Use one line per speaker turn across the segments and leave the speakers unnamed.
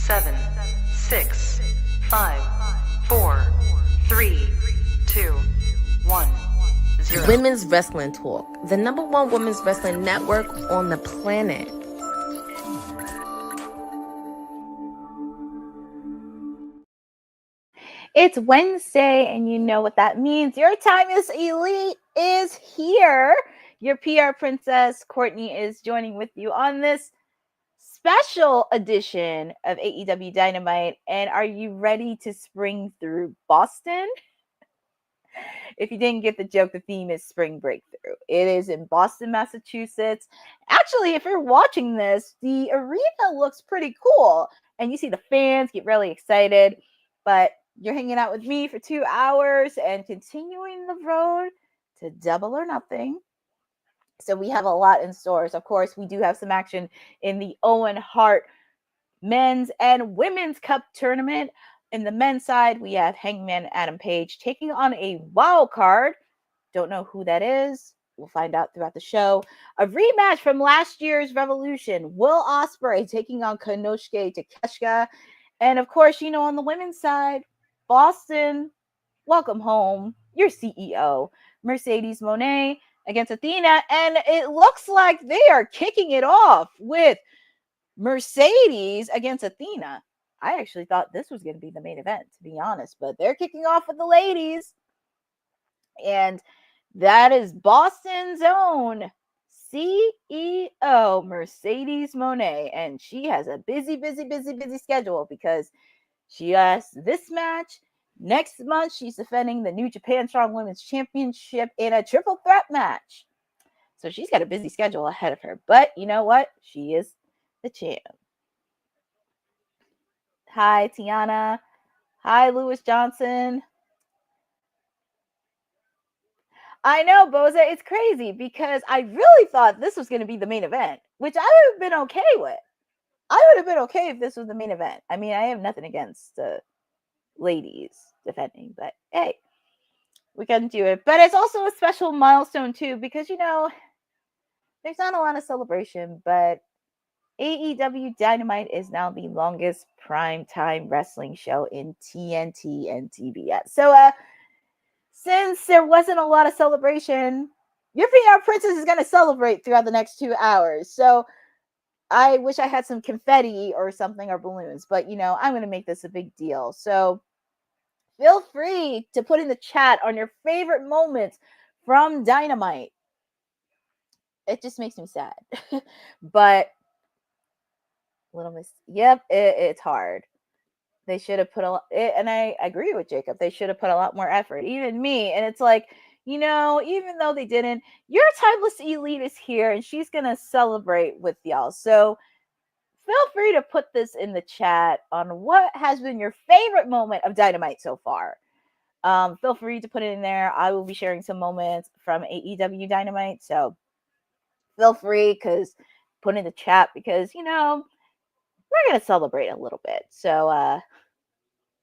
7, 6, 5, 4, 3, 2, 1, 0.
Women's Wrestling Talk, the #1 women's wrestling network on the planet.
It's Wednesday, and you know what that means. Your time is elite is here. Your PR princess, Courtney, is joining with you on this special edition of AEW Dynamite. And are you ready to spring through Boston? If you didn't get the joke, the theme is Spring Breakthrough. It is in Boston, Massachusetts. Actually, if you're watching this, the arena looks pretty cool. And you see the fans get really excited. But you're hanging out with me for 2 hours and continuing the road to Double or Nothing. So we have a lot in stores. Of course, we do have some action in the Owen Hart men's and women's cup tournament. In the men's side, we have Hangman Adam Page taking on a wild card. Don't know who that is. We'll find out throughout the show. A rematch from last year's Revolution. Will Ospreay taking on Konosuke Takeshita. And of course, you know, on the women's side, Boston, welcome home. Your CEO, Mercedes Moné against Athena. And it looks like they are kicking it off with Mercedes against Athena. I actually thought this was going to be the main event, to be honest, but they're kicking off with the ladies. And that is Boston's own CEO, Mercedes Moné. And she has a busy schedule because she has this match. Next month, she's defending the New Japan Strong Women's Championship in a triple threat match. So she's got a busy schedule ahead of her. But you know what? She is the champ. Hi, Tiana. Hi, Lewis Johnson. I know, Boza, it's crazy because I really thought this was going to be the main event, which I would have been okay with. I would have been okay if this was the main event. I mean, I have nothing against the ladies defending, but hey, we can do it. But it's also a special milestone too, because you know, there's not a lot of celebration, but AEW Dynamite is now the longest primetime wrestling show in TNT and TBS. So since there wasn't a lot of celebration, your PR princess is going to celebrate throughout the next 2 hours. So I wish I had some confetti or something or balloons, but you know, I'm going to make this a big deal. So feel free to put in the chat on your favorite moments from Dynamite. It just makes me sad. But Little Miss, yep, it's hard. They should have put a lot, and I agree with Jacob. They should have put a lot more effort, even me. And it's like, you know, even though they didn't, your timeless elite is here, and she's gonna celebrate with y'all. So feel free to put this in the chat on what has been your favorite moment of Dynamite so far. Feel free to put it in there. I will be sharing some moments from AEW Dynamite, so feel free put in the chat because you know we're gonna celebrate a little bit. So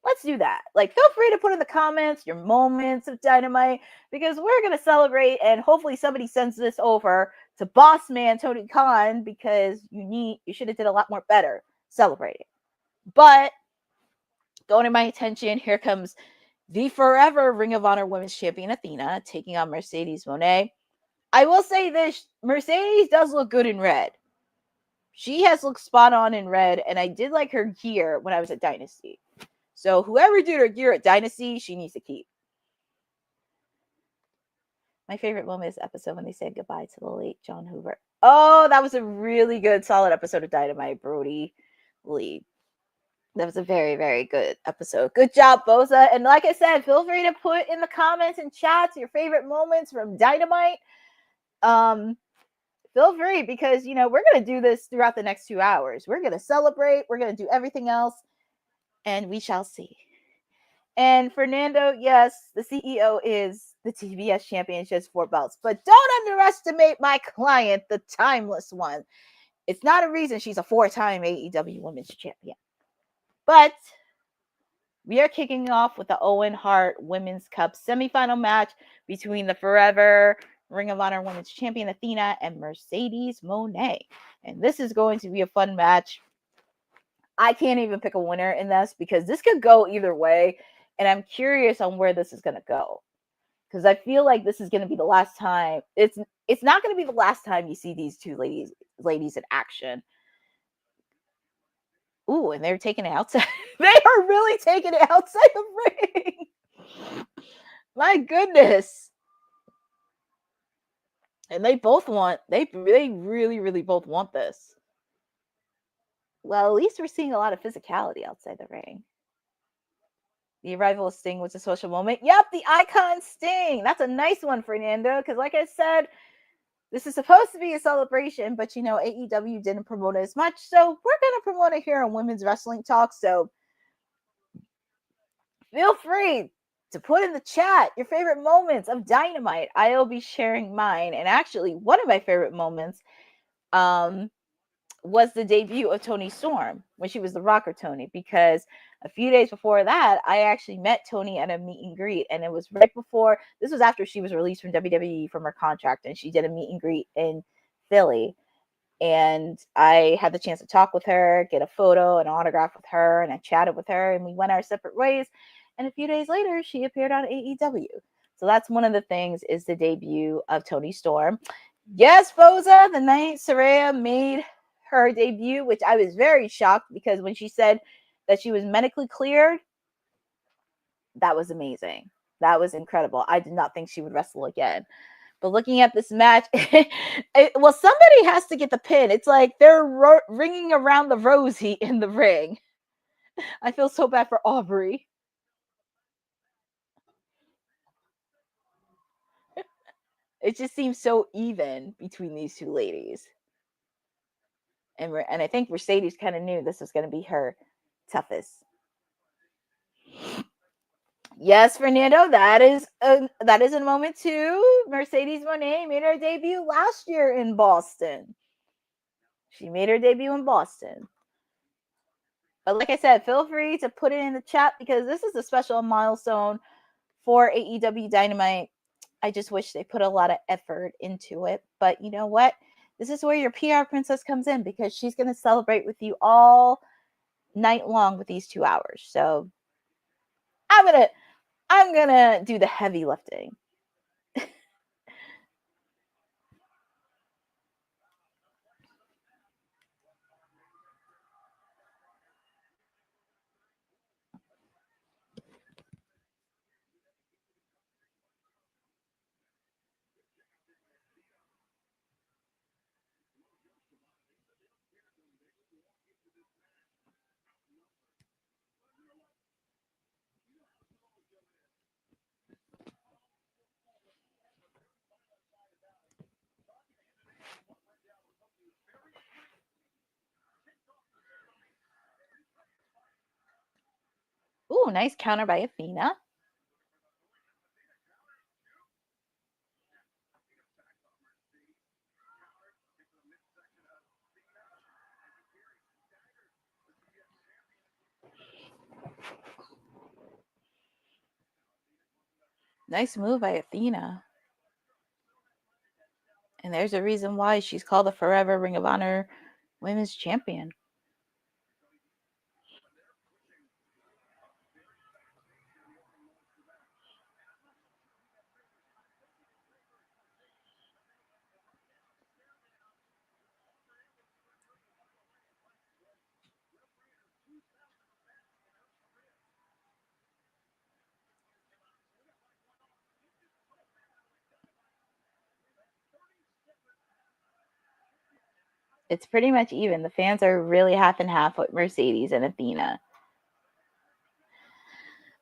let's do that. Like, feel free to put in the comments your moments of Dynamite because we're gonna celebrate, and hopefully somebody sends this over to Boss Man Tony Khan because you should have did a lot more better celebrating. But going to my attention, here comes the forever Ring of Honor Women's Champion Athena taking on Mercedes Moné. I will say this: Mercedes does look good in red. She has looked spot on in red, and I did like her gear when I was at Dynasty. So whoever did her gear at Dynasty, she needs to keep. My favorite moment is the episode when they said goodbye to the late John Hoover. Oh, that was a really good, solid episode of Dynamite, Brody Lee. That was a very, very good episode. Good job, Boza. And like I said, feel free to put in the comments and chats your favorite moments from Dynamite. Feel free because, you know, we're going to do this throughout the next 2 hours. We're going to celebrate. We're going to do everything else. And we shall see. And Fernando, yes, the CEO is the TBS champion. She has 4 belts. But don't underestimate my client, the timeless one. It's not a reason she's a 4-time AEW Women's Champion. But we are kicking off with the Owen Hart Women's Cup semifinal match between the forever Ring of Honor Women's Champion Athena and Mercedes Moné. And this is going to be a fun match. I can't even pick a winner in this because this could go either way. And I'm curious on where this is going to go. Because I feel like this is going to be the last time. It's not going to be the last time you see these two ladies in action. Ooh, and they're taking it outside. They are really taking it outside the ring. My goodness. And they really, really both want this. Well, at least we're seeing a lot of physicality outside the ring. The arrival of Sting was a social moment. Yep, the icon Sting. That's a nice one, Fernando, because like I said, this is supposed to be a celebration, but AEW didn't promote it as much, so we're going to promote it here on Women's Wrestling Talk. So feel free to put in the chat your favorite moments of Dynamite. I'll be sharing mine, and actually, one of my favorite moments was the debut of Toni Storm when she was the Rocker Tony, because a few days before that, I actually met Toni at a meet and greet, and it was right before, this was after she was released from WWE from her contract, and she did a meet and greet in Philly, and I had the chance to talk with her, get a photo, an autograph with her, and I chatted with her, and we went our separate ways, and a few days later, she appeared on AEW. So that's one of the things, is the debut of Toni Storm. Yes, Foza, the night Saraya made her debut, which I was very shocked, because when she said that she was medically cleared, that was amazing. That was incredible. I did not think she would wrestle again. But looking at this match, well, somebody has to get the pin. It's like they're ringing around the rosy in the ring. I feel so bad for Aubrey. It just seems so even between these two ladies. And I think Mercedes kind of knew this was going to be her toughest. Yes, Fernando, that is a moment too. Mercedes Moné made her debut last year in Boston. She made her debut in Boston. But like I said, feel free to put it in the chat, because this is a special milestone for AEW Dynamite. I just wish they put a lot of effort into it. But you know what? This is where your PR princess comes in, because she's going to celebrate with you all night long with these 2 hours. So I'm gonna do the heavy lifting. Ooh, nice counter by Athena. Nice move by Athena. And there's a reason why she's called the Forever Ring of Honor Women's Champion. It's pretty much even. The fans are really half and half with Mercedes and Athena.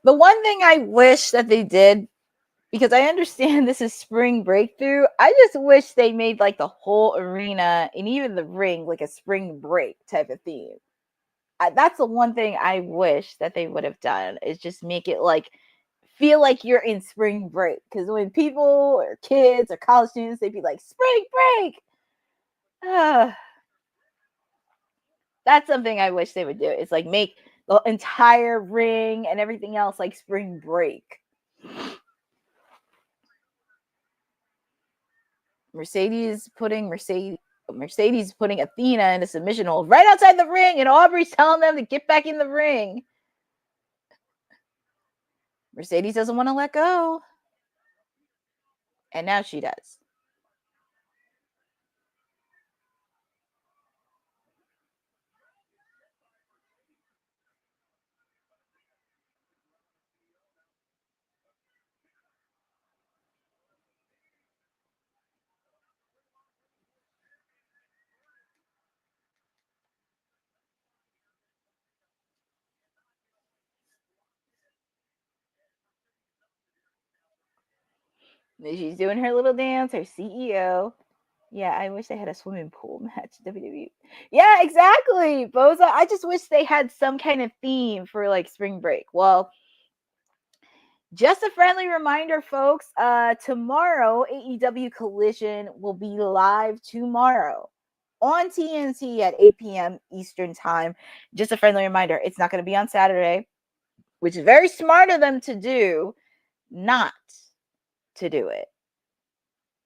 The one thing I wish that they did, because I understand this is spring breakthrough, I just wish they made like the whole arena and even the ring like a spring break type of theme. That's the one thing I wish that they would have done, is just make it like feel like you're in spring break. Because when people or kids or college students, they'd be like, spring break. That's something I wish they would do. It's like make the entire ring and everything else like spring break. Mercedes putting Mercedes putting Athena in a submission hold right outside the ring, and Aubrey's telling them to get back in the ring. Mercedes doesn't want to let go. And now she does. She's doing her little dance, her CEO. Yeah, I wish they had a swimming pool match, WWE. Yeah, exactly, Boza. I just wish they had some kind of theme for like spring break. Well, just a friendly reminder, folks. Tomorrow, AEW Collision will be live tomorrow on TNT at 8 p.m. Eastern Time. Just a friendly reminder, it's not going to be on Saturday, which is very smart of them to do, not to do it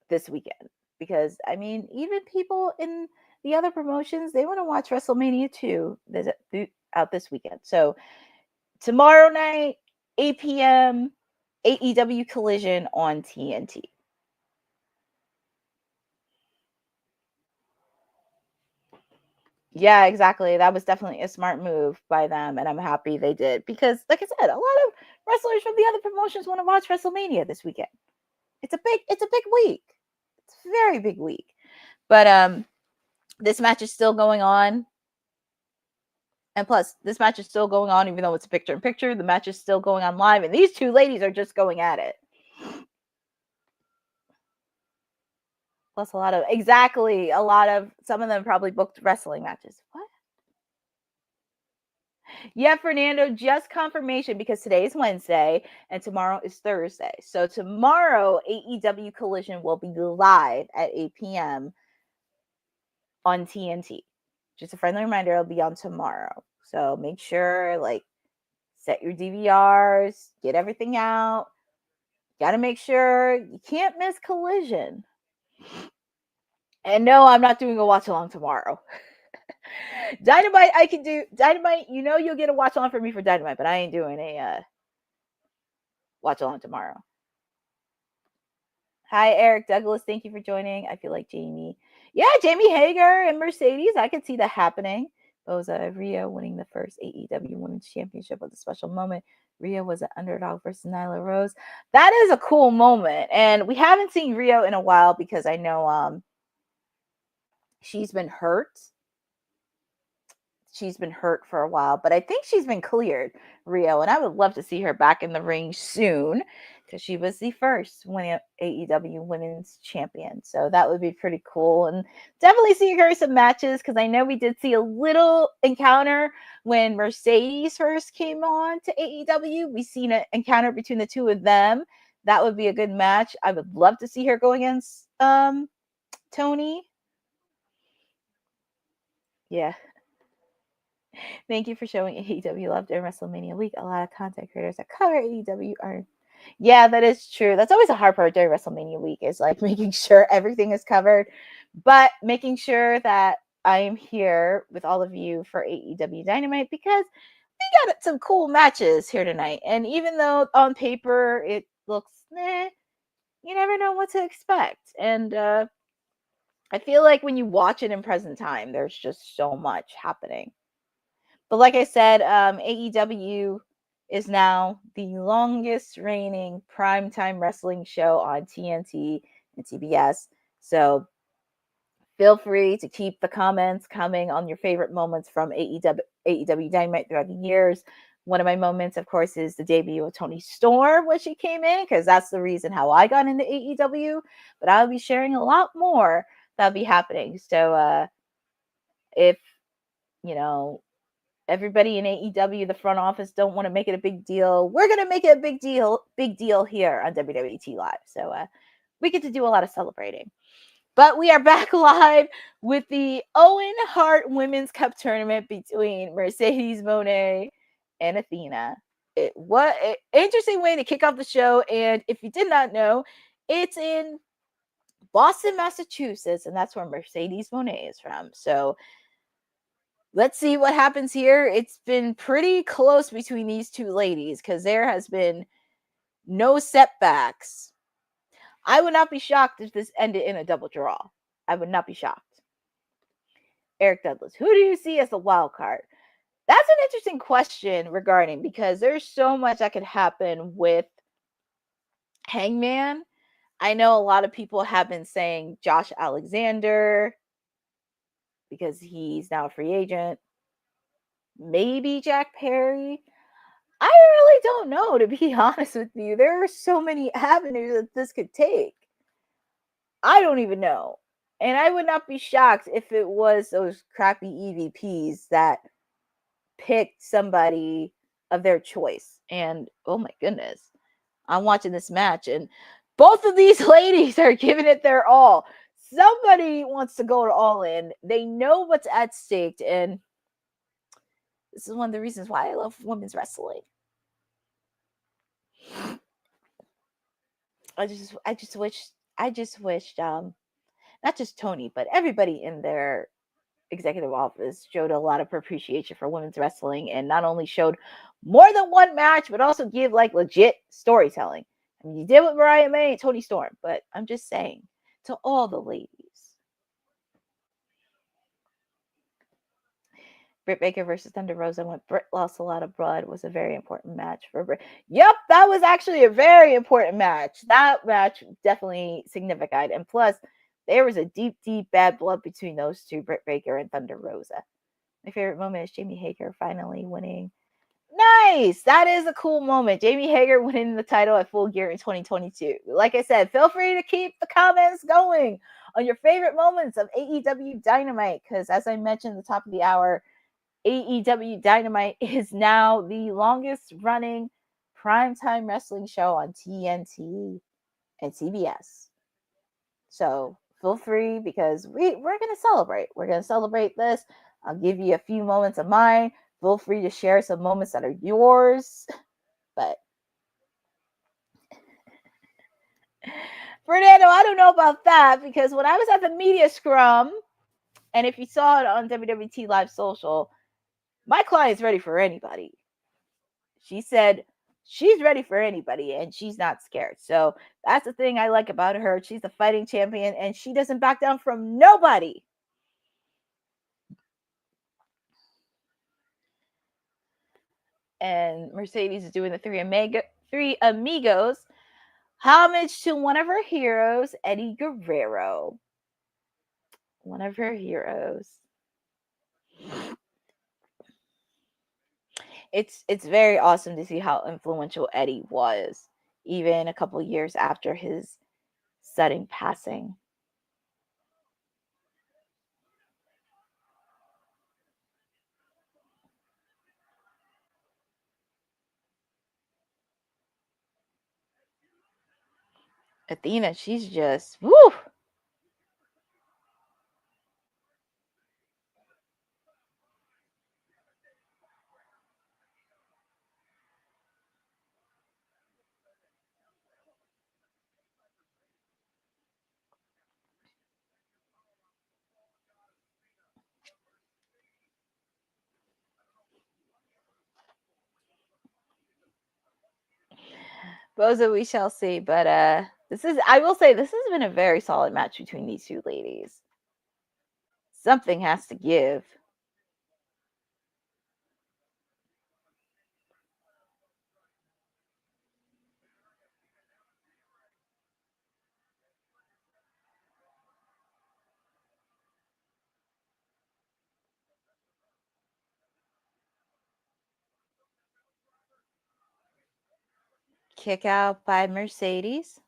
this weekend. Because, I mean, even people in the other promotions, they want to watch WrestleMania 2 out this weekend. So, tomorrow night, 8 p.m., AEW Collision on TNT. Yeah, exactly. That was definitely a smart move by them, and I'm happy they did. Because, like I said, a lot of wrestlers from the other promotions want to watch WrestleMania this weekend. It's a big week. It's a very big week. But this match is still going on. And plus, this match is still going on, even though it's a picture-in-picture. The match is still going on live, and these two ladies are just going at it. Plus, some of them probably booked wrestling matches. What? Yeah, Fernando, just confirmation because today is Wednesday and tomorrow is Thursday. So tomorrow, AEW Collision will be live at 8 p.m. on TNT. Just a friendly reminder, it'll be on tomorrow. So make sure, set your DVRs, get everything out. Got to make sure you can't miss Collision. And no, I'm not doing a watch along tomorrow. Dynamite, I can do. Dynamite, you'll get a watch along for me for Dynamite, but I ain't doing a watch along tomorrow. Hi, Eric Douglas. Thank you for joining. I feel like Jamie. Yeah, Jamie Hager and Mercedes. I could see that happening. Boza, Rhea winning the first AEW Women's Championship was a special moment. Rhea was an underdog versus Nyla Rose. That is a cool moment. And we haven't seen Rhea in a while because I know she's been hurt. She's been hurt for a while, but I think she's been cleared, Rio, and I would love to see her back in the ring soon because she was the first AEW Women's Champion. So that would be pretty cool, and definitely see her some matches because I know we did see a little encounter when Mercedes first came on to AEW. We seen an encounter between the two of them. That would be a good match. I would love to see her go against Tony. Yeah. Thank you for showing AEW love during WrestleMania week. A lot of content creators that cover AEW are. Yeah, that is true. That's always a hard part during WrestleMania week is making sure everything is covered, but making sure that I am here with all of you for AEW Dynamite because we got some cool matches here tonight. And even though on paper it looks you never know what to expect. And I feel like when you watch it in present time, there's just so much happening. But like I said, AEW is now the longest reigning primetime wrestling show on TNT and TBS. So feel free to keep the comments coming on your favorite moments from AEW Dynamite throughout the years. One of my moments, of course, is the debut of Toni Storm when she came in, because that's the reason how I got into AEW. But I'll be sharing a lot more that'll be happening. So if, everybody in AEW, the front office, don't want to make it a big deal, we're going to make it a big deal here on WWT Live. So we get to do a lot of celebrating. But we are back live with the Owen Hart Women's Cup Tournament between Mercedes Moné and Athena. What an interesting way to kick off the show. And if you did not know, it's in Boston, Massachusetts, and that's where Mercedes Moné is from. So let's see what happens here. It's been pretty close between these two ladies because there has been no setbacks. I would not be shocked if this ended in a double draw. I would not be shocked. Eric Douglas, who do you see as the wild card? That's an interesting question regarding, because there's so much that could happen with Hangman. I know a lot of people have been saying Josh Alexander because he's now a free agent. Maybe Jack Perry. I really don't know, to be honest with you. There are so many avenues that this could take. I don't even know. And I would not be shocked if it was those crappy EVPs that picked somebody of their choice. And oh my goodness, I'm watching this match and both of these ladies are giving it their all. Somebody wants to go all in. They know what's at stake, and this is one of the reasons why I love women's wrestling. I just wished not just Tony, but everybody in their executive office showed a lot of appreciation for women's wrestling, and not only showed more than one match, but also give like legit storytelling. I mean, you did with Mariah May and Toni Storm, but I'm just saying to all the ladies. Britt Baker versus Thunder Rosa, when Britt lost a lot of blood, was a very important match for Britt. Yep, that was actually a very important match. That match definitely signified. And plus, there was a deep, deep bad blood between those two, Britt Baker and Thunder Rosa. My favorite moment is Jamie Hager finally winning. Nice! That is a cool moment. Jamie Hager winning the title at Full Gear in 2022. Like I said, feel free to keep the comments going on your favorite moments of AEW Dynamite, because as I mentioned at the top of the hour, AEW Dynamite is now the longest running primetime wrestling show on TNT and CBS. So feel free, because we're going to celebrate. We're going to celebrate this. I'll give you a few moments of mine. Feel free to share some moments that are yours. But Fernando, I don't know about that, because when I was at the media scrum, and if you saw it on WWT Live Social, my client's ready for anybody. She said she's ready for anybody and she's not scared. So that's the thing I like about her. She's a fighting champion and she doesn't back down from nobody. And Mercedes is doing the Three Amigos homage to one of her heroes, Eddie Guerrero. One of her heroes. It's very awesome to see how influential Eddie was, even a couple years after his sudden passing. Athena, she's just woo. Boza, we shall see. But I will say, this has been a very solid match between these two ladies. Something has to give. Kick out by Mercedes.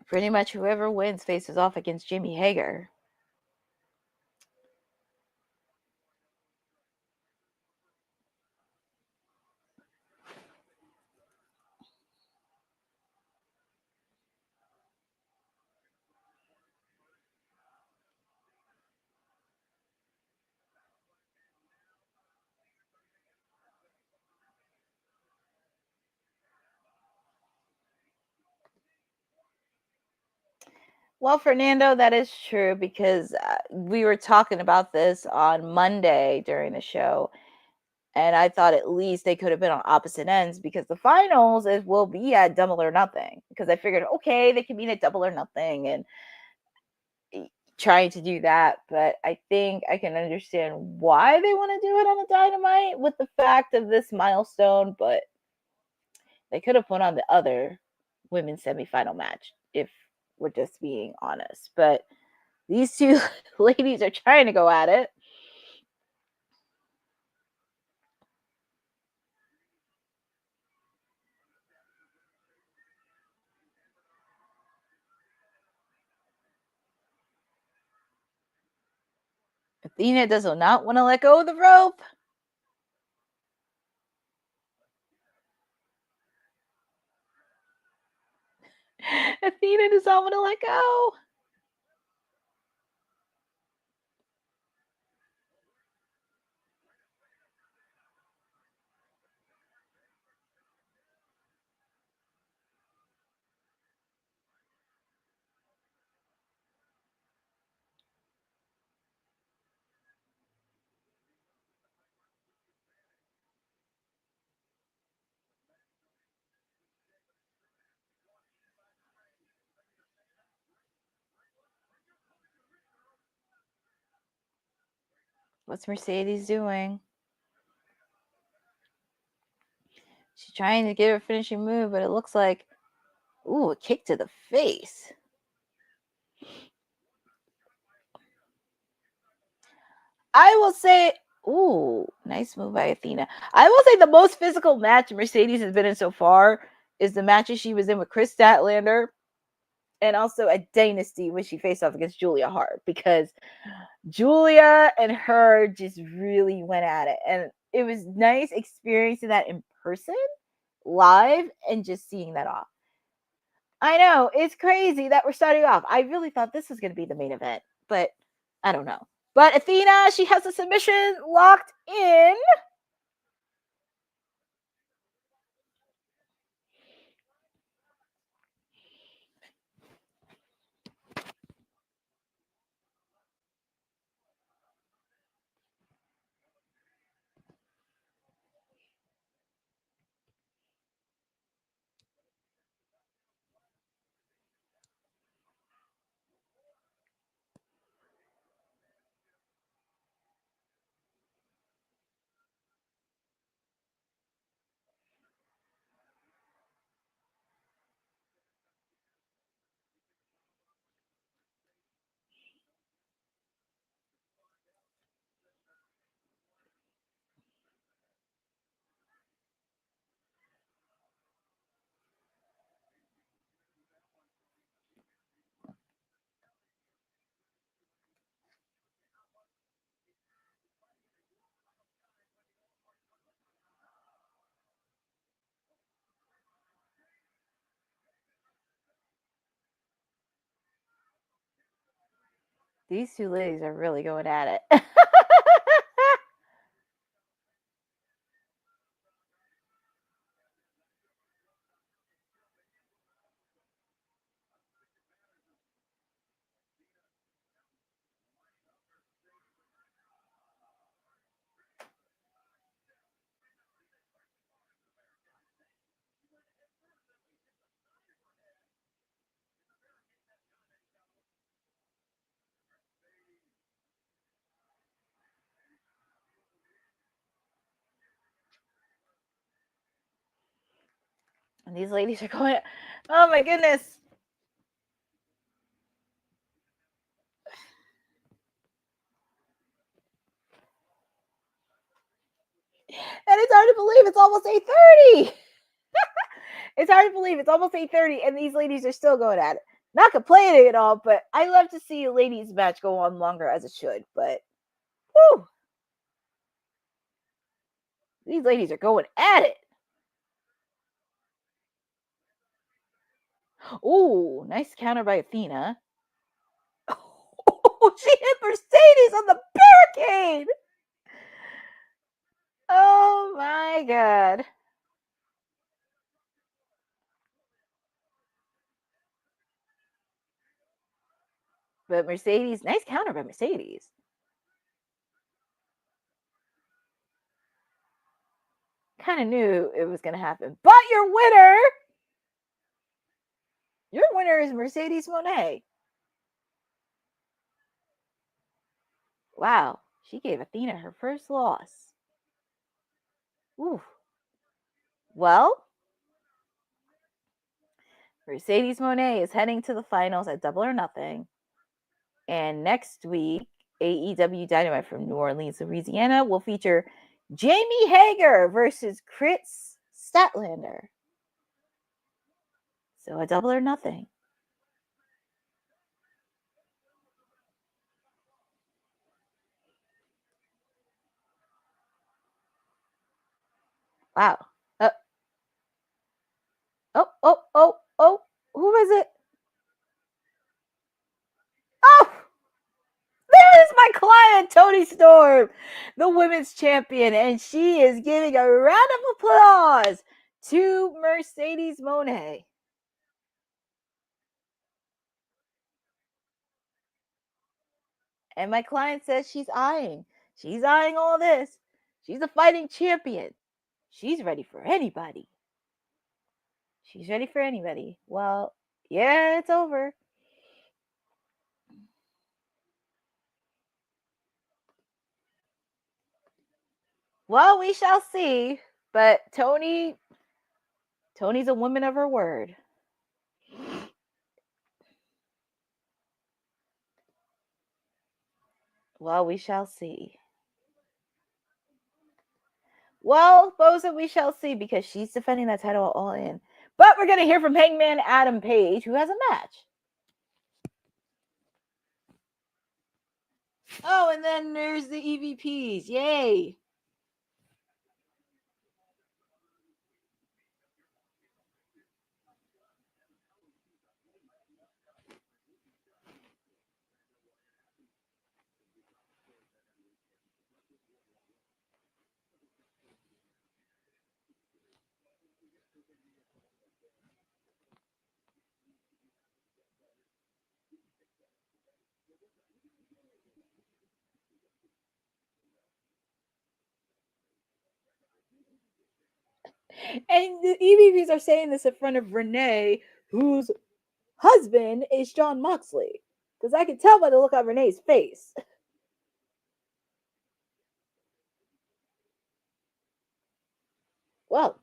Pretty much whoever wins faces off against Jamie Hager. Well, Fernando, that is true because we were talking about this on Monday during the show, and I thought at least they could have been on opposite ends because the finals will be at Double or Nothing. Because I figured, okay, they can meet at Double or Nothing and trying to do that, but I think I can understand why they want to do it on a Dynamite with the fact of this milestone, but they could have put on the other women's semifinal match if we're just being honest. But these two ladies are trying to go at it. Athena does not want to let go of the rope. Athena does not want to let go. What's Mercedes doing? She's trying to get her finishing move, but it looks like, ooh, a kick to the face. I will say, ooh, nice move by Athena. I will say the most physical match Mercedes has been in so far is the matches she was in with Chris Statlander and also at Dynasty when she faced off against Julia Hart, because Julia and her just really went at it. And it was nice experiencing that in person, live, and just seeing that off. I know, it's crazy that we're starting off. I really thought this was going to be the main event, but I don't know. But Athena, she has the submission locked in. These two ladies are really going at it. And these ladies are going, oh my goodness. And it's hard to believe it's almost 8:30. It's hard to believe it's almost 8:30 and these ladies are still going at it. Not complaining at all, but I love to see a ladies match go on longer as it should. But whew, these ladies are going at it. Ooh, nice counter by Athena. Oh, she hit Mercedes on the barricade. Oh my god. But Mercedes, nice counter by Mercedes. Kind of knew it was going to happen. But your winner is Mercedes Moné. Wow, she gave Athena her first loss. Ooh. Well, Mercedes Moné is heading to the finals at Double or Nothing. And next week, AEW Dynamite from New Orleans, Louisiana will feature Jamie Hager versus Chris Statlander. So a Double or Nothing. Wow. Oh. Who is it? Oh! There is my client, Toni Storm, the women's champion, and she is giving a round of applause to Mercedes Moné. And my client says she's eyeing all this. She's a fighting champion. She's ready for anybody. Well, yeah, it's over. Well, we shall see. But Toni's a woman of her word. Well, we shall see. Well, Boza, we shall see, because she's defending that title All In. But we're going to hear from Hangman Adam Page, who has a match. Oh, and then there's the EVPs. Yay. And the EVPs are saying this in front of Renee, whose husband is Jon Moxley. Because I can tell by the look on Renee's face. Well.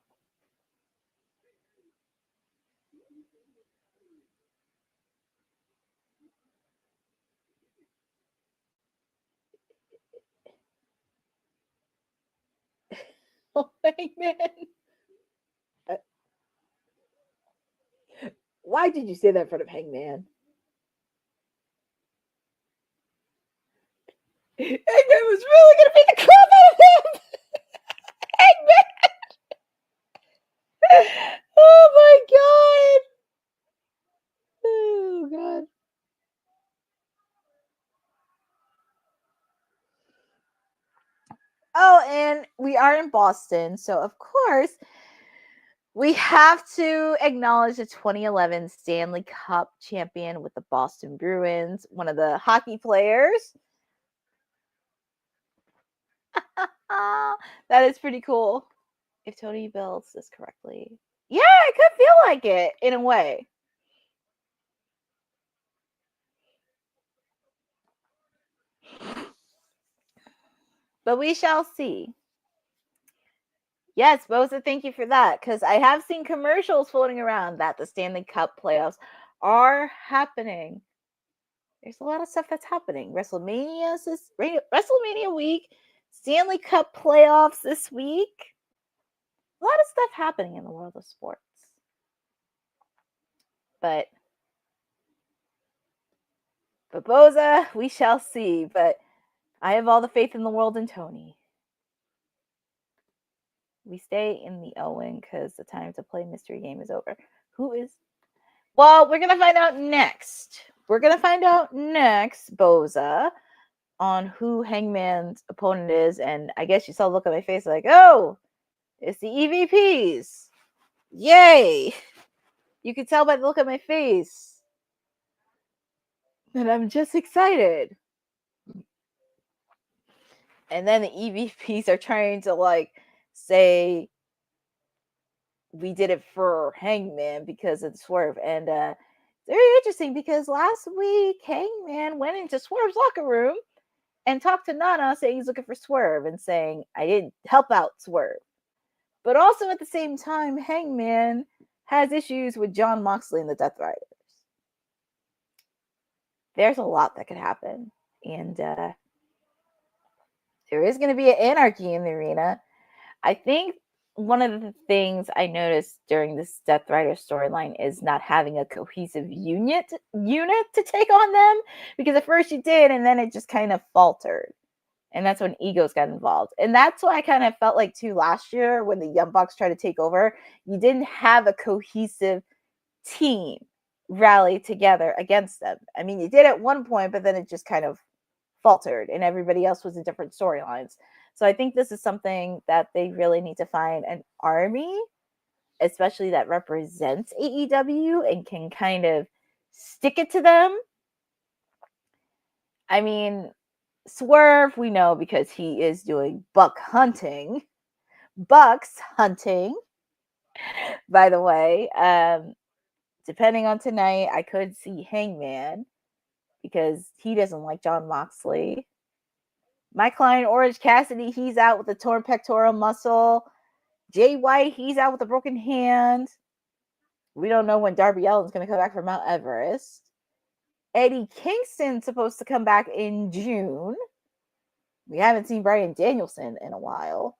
Oh, Hangman. Why did you say that in front of Hangman? Hangman was really going to beat the crap out of him. Hangman. Oh my god. Oh god. Oh, and we are in Boston, so of course we have to acknowledge the 2011 Stanley Cup champion with the Boston Bruins, one of the hockey players. That is pretty cool. If Tony builds this correctly. Yeah, it could feel like it in a way. But we shall see. Yes, Boza, thank you for that. Because I have seen commercials floating around that the Stanley Cup playoffs are happening. There's a lot of stuff that's happening. WrestleMania week, Stanley Cup playoffs this week. A lot of stuff happening in the world of sports. But Boza, we shall see. But I have all the faith in the world in Tony. We stay in the Owen because the time to play mystery game is over. Who is? Well, we're going to find out next. Boza, on who Hangman's opponent is. And I guess you saw the look on my face like, oh, it's the EVPs. Yay. You could tell by the look on my face. And I'm just excited. And then the EVPs are trying to like say we did it for Hangman because of the swerve. And very interesting because last week Hangman went into Swerve's locker room and talked to Nana saying he's looking for Swerve and saying I didn't help out Swerve. But also at the same time, Hangman has issues with Jon Moxley and the Death Riders. There's a lot that could happen. And there is going to be an anarchy in the arena. I think one of the things I noticed during this Death Rider storyline is not having a cohesive unit to take on them. Because at first you did, and then it just kind of faltered. And that's when egos got involved. And that's what I kind of felt like too last year when the Young Bucks tried to take over. You didn't have a cohesive team rally together against them. I mean, you did at one point, but then it just kind of faltered and everybody else was in different storylines. So I think this is something that they really need to find an army, especially that represents AEW and can kind of stick it to them. I mean, Swerve, we know because he is doing bucks hunting, by the way. Depending on tonight, I could see Hangman because he doesn't like Jon Moxley. My client, Orange Cassidy, he's out with a torn pectoral muscle. Jay White, he's out with a broken hand. We don't know when Darby Allin's going to come back from Mount Everest. Eddie Kingston's supposed to come back in June. We haven't seen Bryan Danielson in a while.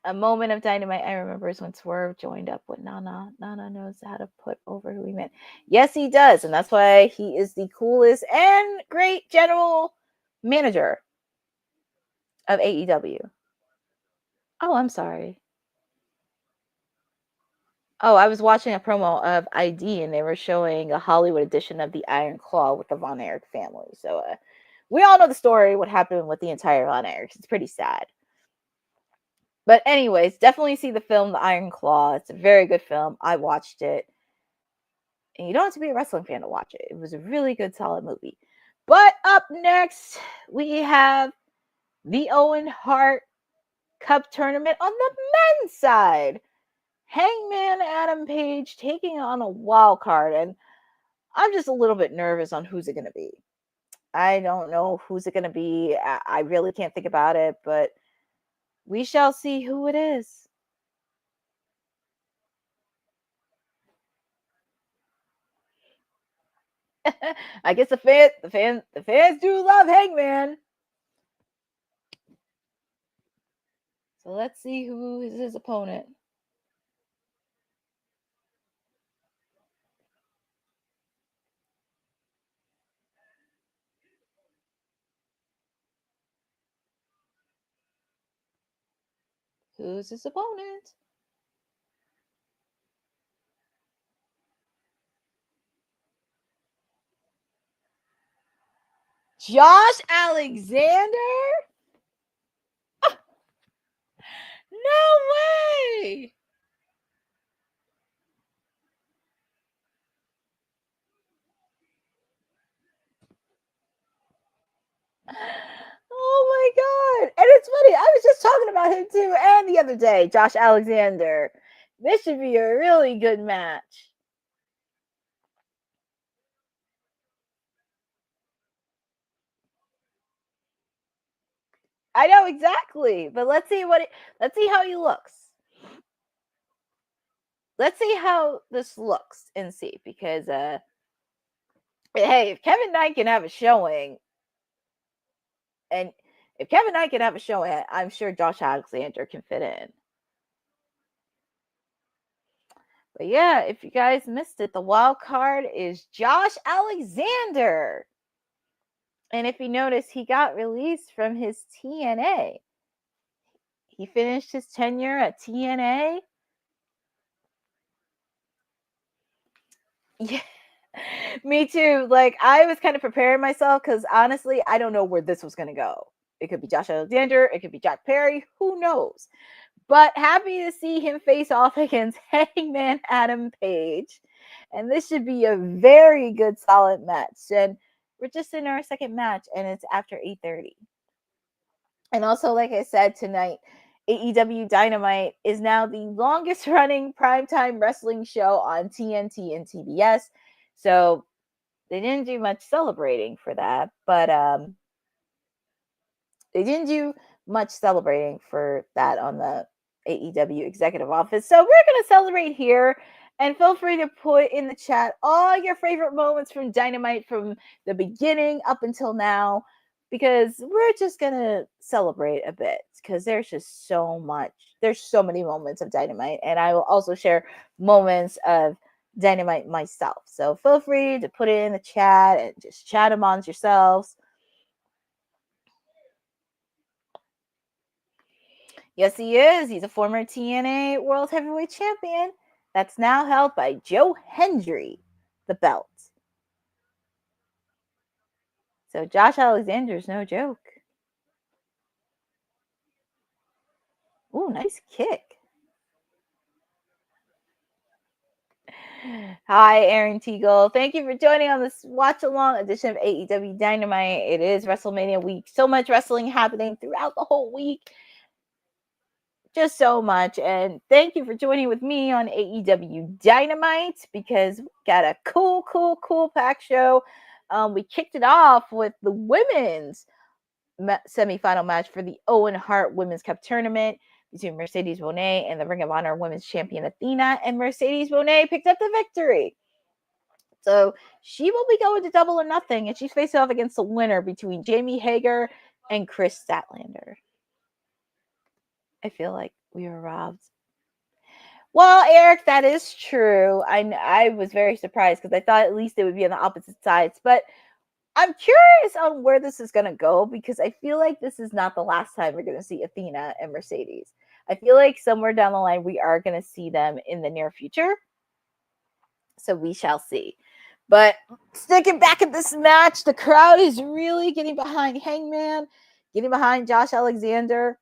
A moment of Dynamite I remember is when Swerve joined up with Nana. Nana knows how to put over who he meant. Yes, he does. And that's why he is the coolest and great general manager of AEW. Oh, I'm sorry. Oh, I was watching a promo of ID and they were showing a Hollywood edition of the Iron Claw with the Von Erich family. So we all know the story, what happened with the entire Von Erich. It's pretty sad. But anyways, definitely see the film, The Iron Claw. It's a very good film. I watched it. And you don't have to be a wrestling fan to watch it. It was a really good, solid movie. But up next, we have the Owen Hart Cup Tournament on the men's side. Hangman Adam Page taking on a wild card. And I'm just a little bit nervous on who's it going to be. I don't know who's it going to be. I really can't think about it. But we shall see who it is. I guess the fans do love Hangman. So let's see who is his opponent. Who's his opponent? Josh Alexander? No way! Oh my god! And it's funny, I was just talking about him too, and the other day, Josh Alexander. This should be a really good match. I know exactly, but let's see how he looks. Let's see how this looks and see because hey, if Kevin Knight can have a showing, and if Kevin Knight can have a showing, I'm sure Josh Alexander can fit in. But yeah, if you guys missed it, the wild card is Josh Alexander. And if you notice, he got released from his TNA. He finished his tenure at TNA. Yeah, me too. Like, I was kind of preparing myself because honestly, I don't know where this was going to go. It could be Josh Alexander. It could be Jack Perry. Who knows? But happy to see him face off against Hangman Adam Page. And this should be a very good, solid match. And we're just in our second match, and it's after 8:30. And also, like I said, tonight, AEW Dynamite is now the longest running primetime wrestling show on TNT and TBS. So they didn't do much celebrating for that, but they didn't do much celebrating for that on the AEW executive office. So we're going to celebrate here, and feel free to put in the chat all your favorite moments from Dynamite from the beginning up until now, because we're just going to celebrate a bit, because there's just so much. There's so many moments of Dynamite, and I will also share moments of Dynamite myself. So feel free to put it in the chat and just chat amongst yourselves. Yes, he is. He's a former TNA World Heavyweight Champion that's now held by Joe Hendry, the belt. So Josh Alexander's no joke. Ooh, nice kick. Hi, Aaron Teagle. Thank you for joining on this watch-along edition of AEW Dynamite. It is WrestleMania week. So much wrestling happening throughout the whole week. Just so much. And thank you for joining with me on AEW Dynamite, because we got a cool pack show. We kicked it off with the women's semifinal match for the Owen Hart Women's Cup Tournament between Mercedes Moné and the Ring of Honor Women's Champion Athena, and Mercedes Moné picked up the victory. So she will be going to Double or Nothing, and she's facing off against the winner between Jamie Hager and Chris Statlander. I feel like we were robbed. Well, Eric, that is true. I was very surprised, because I thought at least they would be on the opposite sides. But I'm curious on where this is going to go, because I feel like this is not the last time we're going to see Athena and Mercedes. I feel like somewhere down the line we are going to see them in the near future. So we shall see. But sticking back at this match, the crowd is really getting behind Hangman, getting behind Josh Alexander.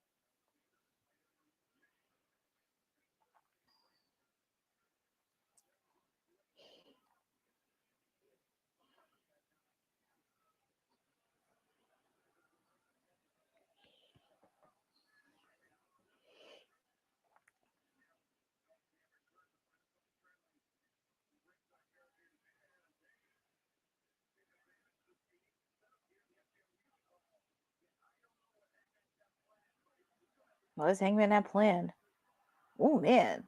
What does Hangman have planned? Oh, man.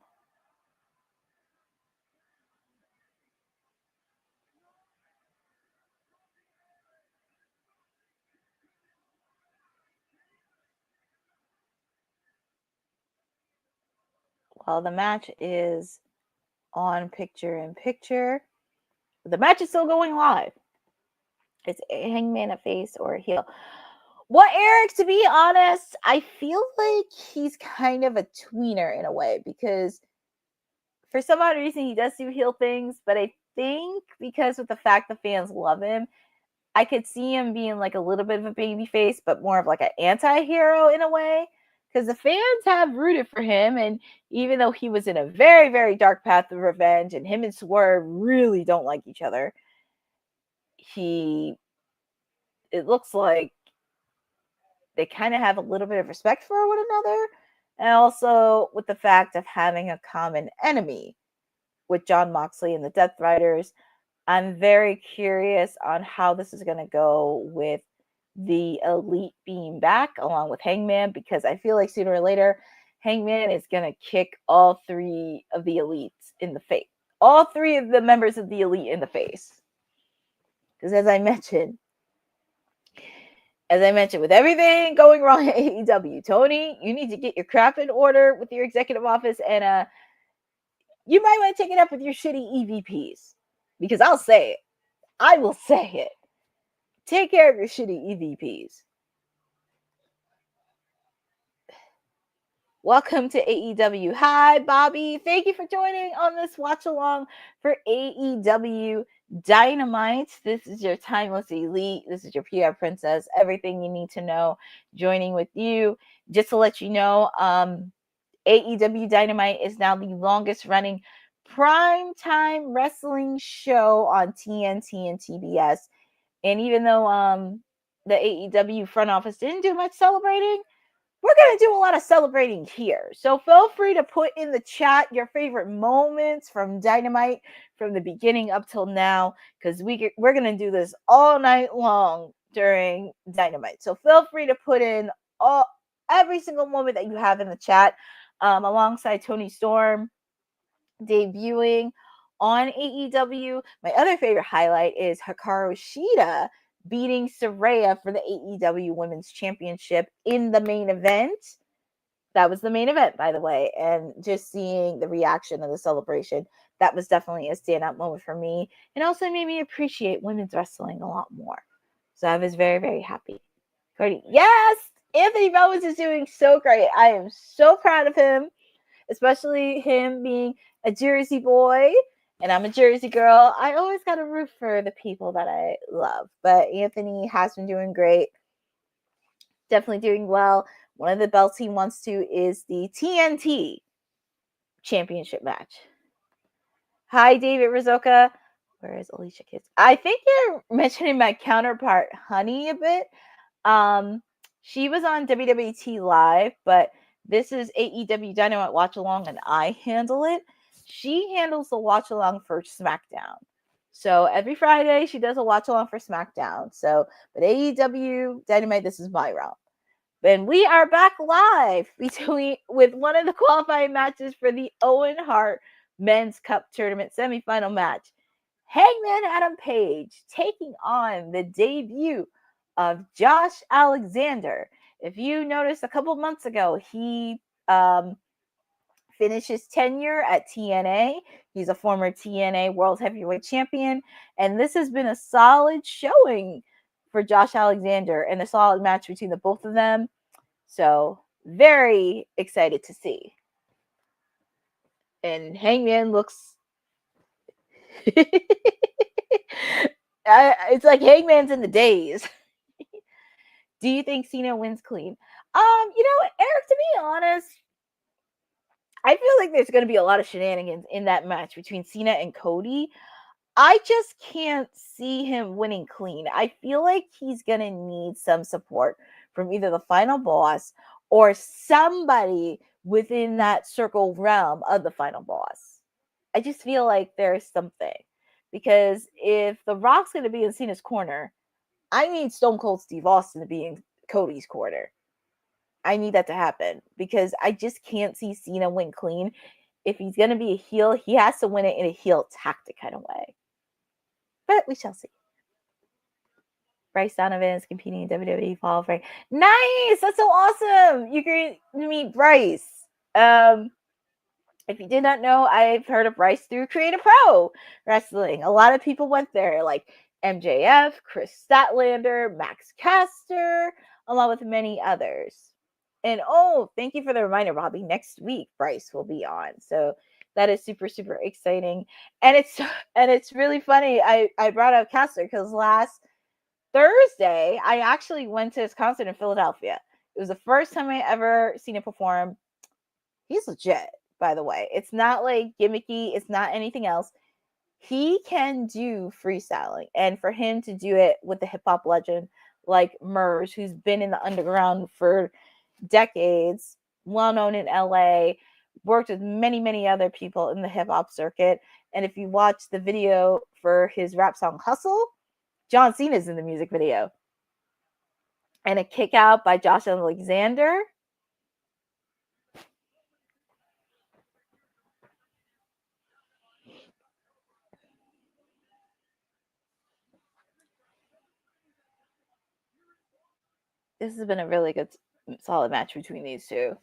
Well, the match is on picture-in-picture. The match is still going live. It's Hangman a face or a heel. Well, Eric, to be honest, I feel like he's kind of a tweener in a way, because for some odd reason he does do heel things, but I think because of the fact the fans love him, I could see him being like a little bit of a baby face, but more of like an anti-hero in a way, because the fans have rooted for him. And even though he was in a very, very dark path of revenge, and him and Swerve really don't like each other, it looks like they kind of have a little bit of respect for one another. And also with the fact of having a common enemy with Jon Moxley and the Death Riders, I'm very curious on how this is going to go with the Elite being back along with Hangman, because I feel like sooner or later Hangman is going to kick all three of the Elites in the face. All three of the members of the Elite in the face. Because as I mentioned, with everything going wrong at AEW, Tony, you need to get your crap in order with your executive office, and you might want to take it up with your shitty EVPs. Because I'll say it. I will say it. Take care of your shitty EVPs. Welcome to AEW. Hi, Bobby. Thank you for joining on this watch along for AEW Dynamite. This is your timeless elite. This is your PR princess. Everything you need to know joining with you. Just to let you know, AEW Dynamite is now the longest running primetime wrestling show on TNT and TBS. And even though the AEW front office didn't do much celebrating, we're going to do a lot of celebrating here. So feel free to put in the chat your favorite moments from Dynamite from the beginning up till now, because we're going to do this all night long during Dynamite. So feel free to put in every single moment that you have in the chat, alongside Toni Storm debuting on AEW. My other favorite highlight is Hikaru Shida beating Saraya for the AEW Women's Championship in the main event. That was the main event, by the way. And just seeing the reaction and the celebration, that was definitely a standout moment for me. And also made me appreciate women's wrestling a lot more. So I was very, very happy. Cody, yes! Anthony Bowens is doing so great. I am so proud of him, especially him being a Jersey boy. And I'm a Jersey girl. I always got to root for the people that I love. But Anthony has been doing great. Definitely doing well. One of the belts he wants to is the TNT Championship match. Hi, David Rizoka. Where is Alicia Kids? I think you're mentioning my counterpart, Honey, a bit. She was on WWT Live, but this is AEW Dynamite Watch Along, and I handle it. She handles the watch along for SmackDown. So every Friday she does a watch along for SmackDown. So, but AEW Dynamite, this is my realm. And we are back live with one of the qualifying matches for the Owen Hart Men's Cup Tournament semifinal match. Hangman Adam Page taking on the debut of Josh Alexander. If you noticed a couple months ago, he finished his tenure at TNA. He's a former TNA World Heavyweight Champion. And this has been a solid showing for Josh Alexander and a solid match between the both of them. So very excited to see. And Hangman looks... it's like Hangman's in the daze. Do you think Cena wins clean? Eric, to be honest, I feel like there's going to be a lot of shenanigans in that match between Cena and Cody. I just can't see him winning clean. I feel like he's going to need some support from either the final boss or somebody within that circle realm of the final boss. I just feel like there's something. Because if The Rock's going to be in Cena's corner, I need Stone Cold Steve Austin to be in Cody's corner. I need that to happen because I just can't see Cena win clean. If he's going to be a heel, he has to win it in a heel tactic kind of way. But we shall see. Bryce Donovan is competing in WWE Fall of Fame. Nice! That's so awesome! You're going to meet Bryce. If you did not know, I've heard of Bryce through Creative Pro Wrestling. A lot of people went there, like MJF, Chris Statlander, Max Caster, along with many others. And thank you for the reminder, Robbie. Next week, Bryce will be on. So that is super, super exciting. And it's really funny. I brought up Caster because last Thursday, I actually went to his concert in Philadelphia. It was the first time I ever seen him perform. He's legit, by the way. It's not like gimmicky. It's not anything else. He can do freestyling. And for him to do it with the hip-hop legend like Murs, who's been in the underground for decades, well-known in LA, worked with many, many other people in the hip-hop circuit. And if you watch the video for his rap song Hustle, John Cena's in the music video. And a kick out by Josh Alexander. This has been a really good, solid match between these two.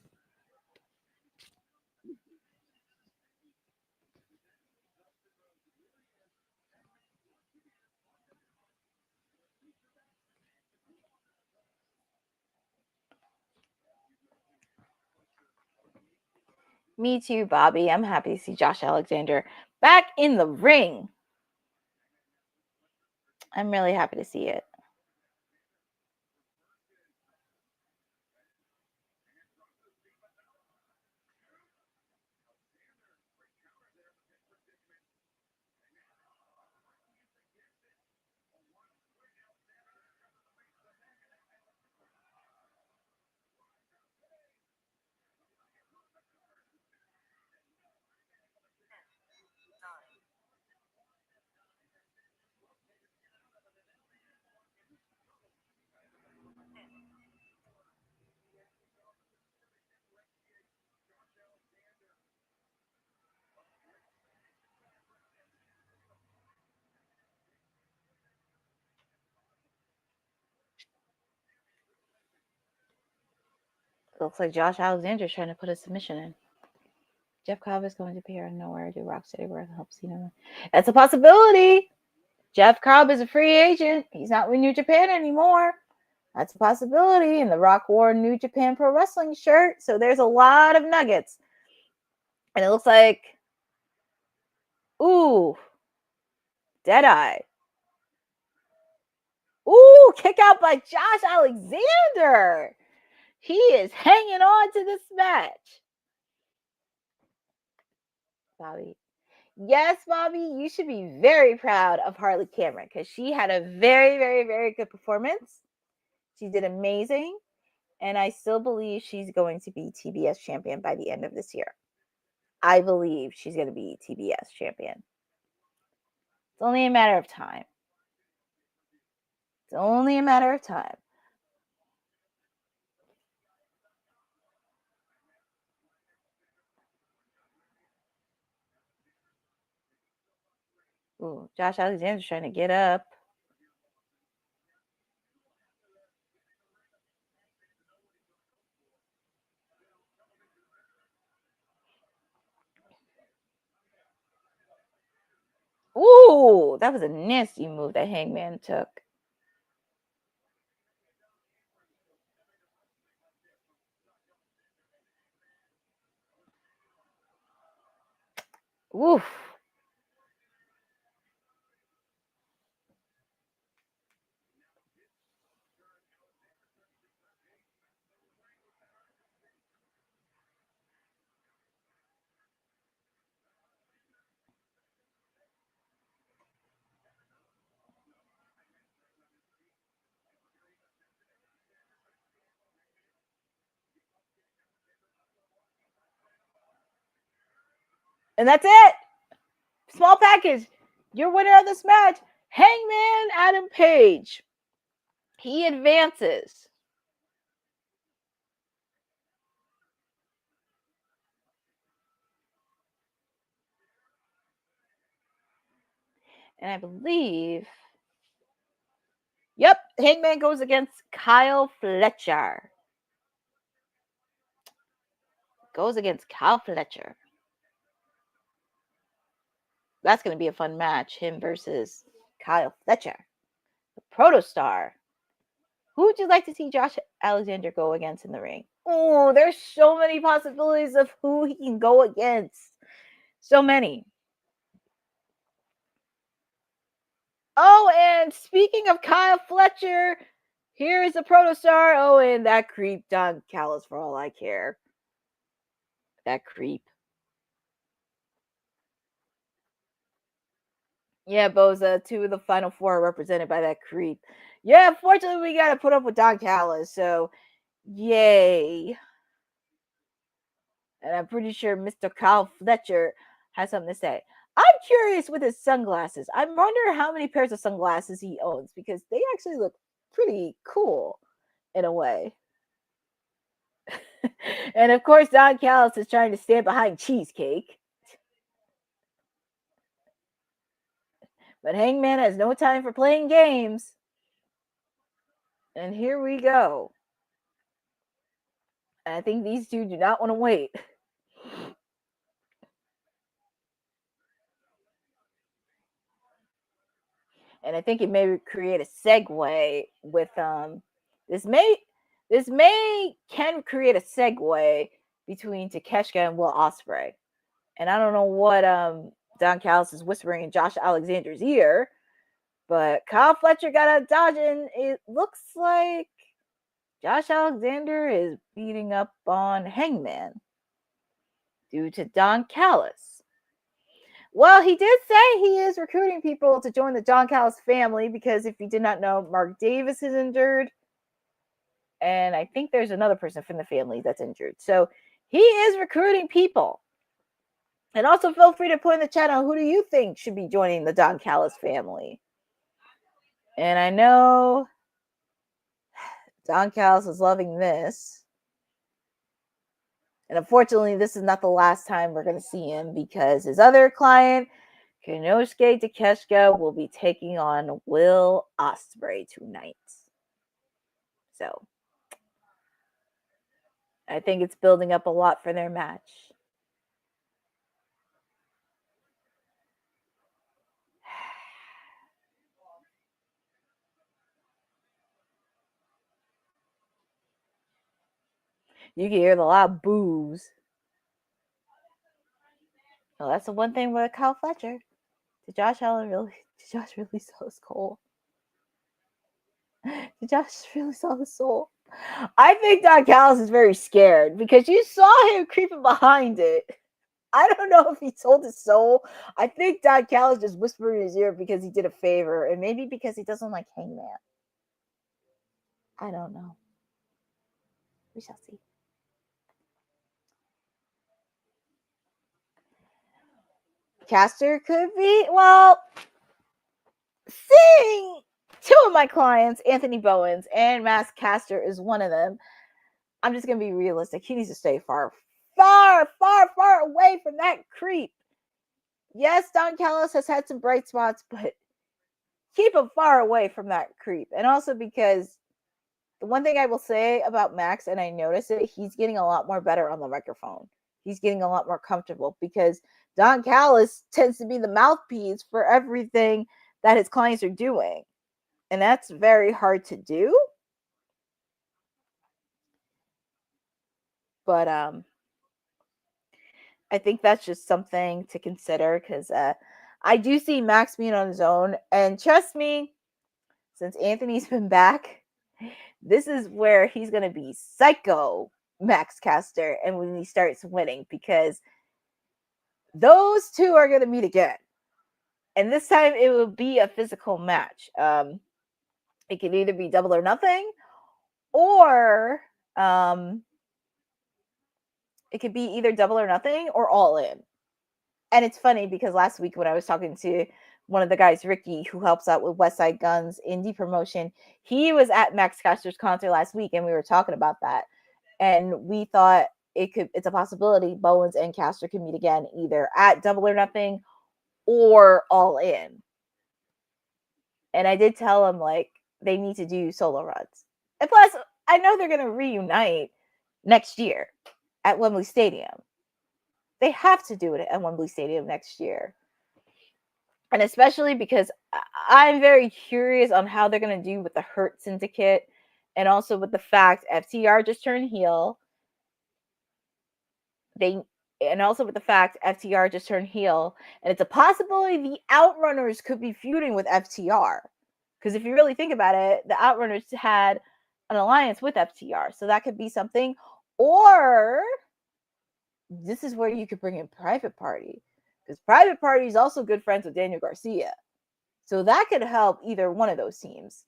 Me too, Bobby. I'm happy to see Josh Alexander back in the ring. I'm really happy to see it. Looks like Josh Alexander's trying to put a submission in. Jeff Cobb is going to appear out of nowhere. Do Rocksteady work help Cena? That's a possibility. Jeff Cobb is a free agent. He's not with New Japan anymore. That's a possibility. And The Rock wore a New Japan Pro Wrestling shirt. So there's a lot of nuggets. And it looks like, ooh, Deadeye. Ooh, kick out by Josh Alexander. He is hanging on to this match. Bobby. Yes, Bobby, you should be very proud of Harley Cameron because she had a very, very, very good performance. She did amazing. And I still believe she's going to be TBS champion by the end of this year. I believe she's going to be TBS champion. It's only a matter of time. It's only a matter of time. Ooh, Josh Alexander's trying to get up. Ooh, that was a nasty move that Hangman took. Oof. And that's it. Small package. Your winner of this match, Hangman Adam Page. He advances. And I believe, yep, Hangman goes against Kyle Fletcher. That's going to be a fun match. Him versus Kyle Fletcher, the Protostar. Who would you like to see Josh Alexander go against in the ring? Oh, there's so many possibilities of who he can go against. So many. Oh, and speaking of Kyle Fletcher, here is the Protostar. Oh, and that creep, Don Callis, for all I care. That creep. Yeah, Boza, 2 of the final 4 are represented by that creep. Yeah, fortunately, we got to put up with Don Callis, so yay. And I'm pretty sure Mr. Kyle Fletcher has something to say. I'm curious with his sunglasses. I wonder how many pairs of sunglasses he owns because they actually look pretty cool in a way. And of course, Don Callis is trying to stand behind Cheesecake. But Hangman has no time for playing games. And here we go. And I think these two do not want to wait. And I think it may create a segue with this can create a segue between Takeshita and Will Ospreay. And I don't know what Don Callis is whispering in Josh Alexander's ear, but Kyle Fletcher got out of dodge, and it looks like Josh Alexander is beating up on Hangman due to Don Callis. Well, he did say he is recruiting people to join the Don Callis family because if you did not know, Mark Davis is injured. And I think there's another person from the family that's injured. So he is recruiting people. And also feel free to put in the chat on who do you think should be joining the Don Callis family. And I know Don Callis is loving this. And unfortunately, this is not the last time we're going to see him because his other client, Konosuke Takeshita, will be taking on Will Ospreay tonight. So, I think it's building up a lot for their match. You can hear the loud boos. Well, that's the one thing with Kyle Fletcher. Did Josh really sell his soul? Did Josh really sell his soul? I think Don Callis is very scared because you saw him creeping behind it. I don't know if he sold his soul. I think Don Callis just whispered in his ear because he did a favor, and maybe because he doesn't like Hangman. I don't know. We shall see. Caster could be, well, seeing two of my clients, Anthony Bowens and Max Caster is one of them. I'm just going to be realistic. He needs to stay far away from that creep. Yes, Don Callis has had some bright spots, but keep him far away from that creep. And also because the one thing I will say about Max, and I notice it, he's getting a lot more better on the microphone. He's getting a lot more comfortable because Don Callis tends to be the mouthpiece for everything that his clients are doing. And that's very hard to do. But I think that's just something to consider because I do see Max being on his own. And trust me, since Anthony's been back, this is where he's going to be psycho Max Caster and when he starts winning because those two are going to meet again. And this time it will be a physical match. It can either be double or nothing or it could be either double or nothing or all in. And it's funny because last week when I was talking to one of the guys, Ricky, who helps out with West Side Guns indie promotion, he was at Max Caster's concert last week and we were talking about that. And we thought it's a possibility Bowens and Caster can meet again either at double or nothing or all in. And I did tell him like they need to do solo runs. And plus, I know they're going to reunite next year at Wembley Stadium. They have to do it at Wembley Stadium next year. And especially because I'm very curious on how they're going to do with the Hurt Syndicate and also with the fact FTR just turned heel. And also with the fact FTR just turned heel. And it's a possibility the Outrunners could be feuding with FTR. Because if you really think about it, the Outrunners had an alliance with FTR. So that could be something. Or this is where you could bring in Private Party. Because Private Party is also good friends with Daniel Garcia. So that could help either one of those teams.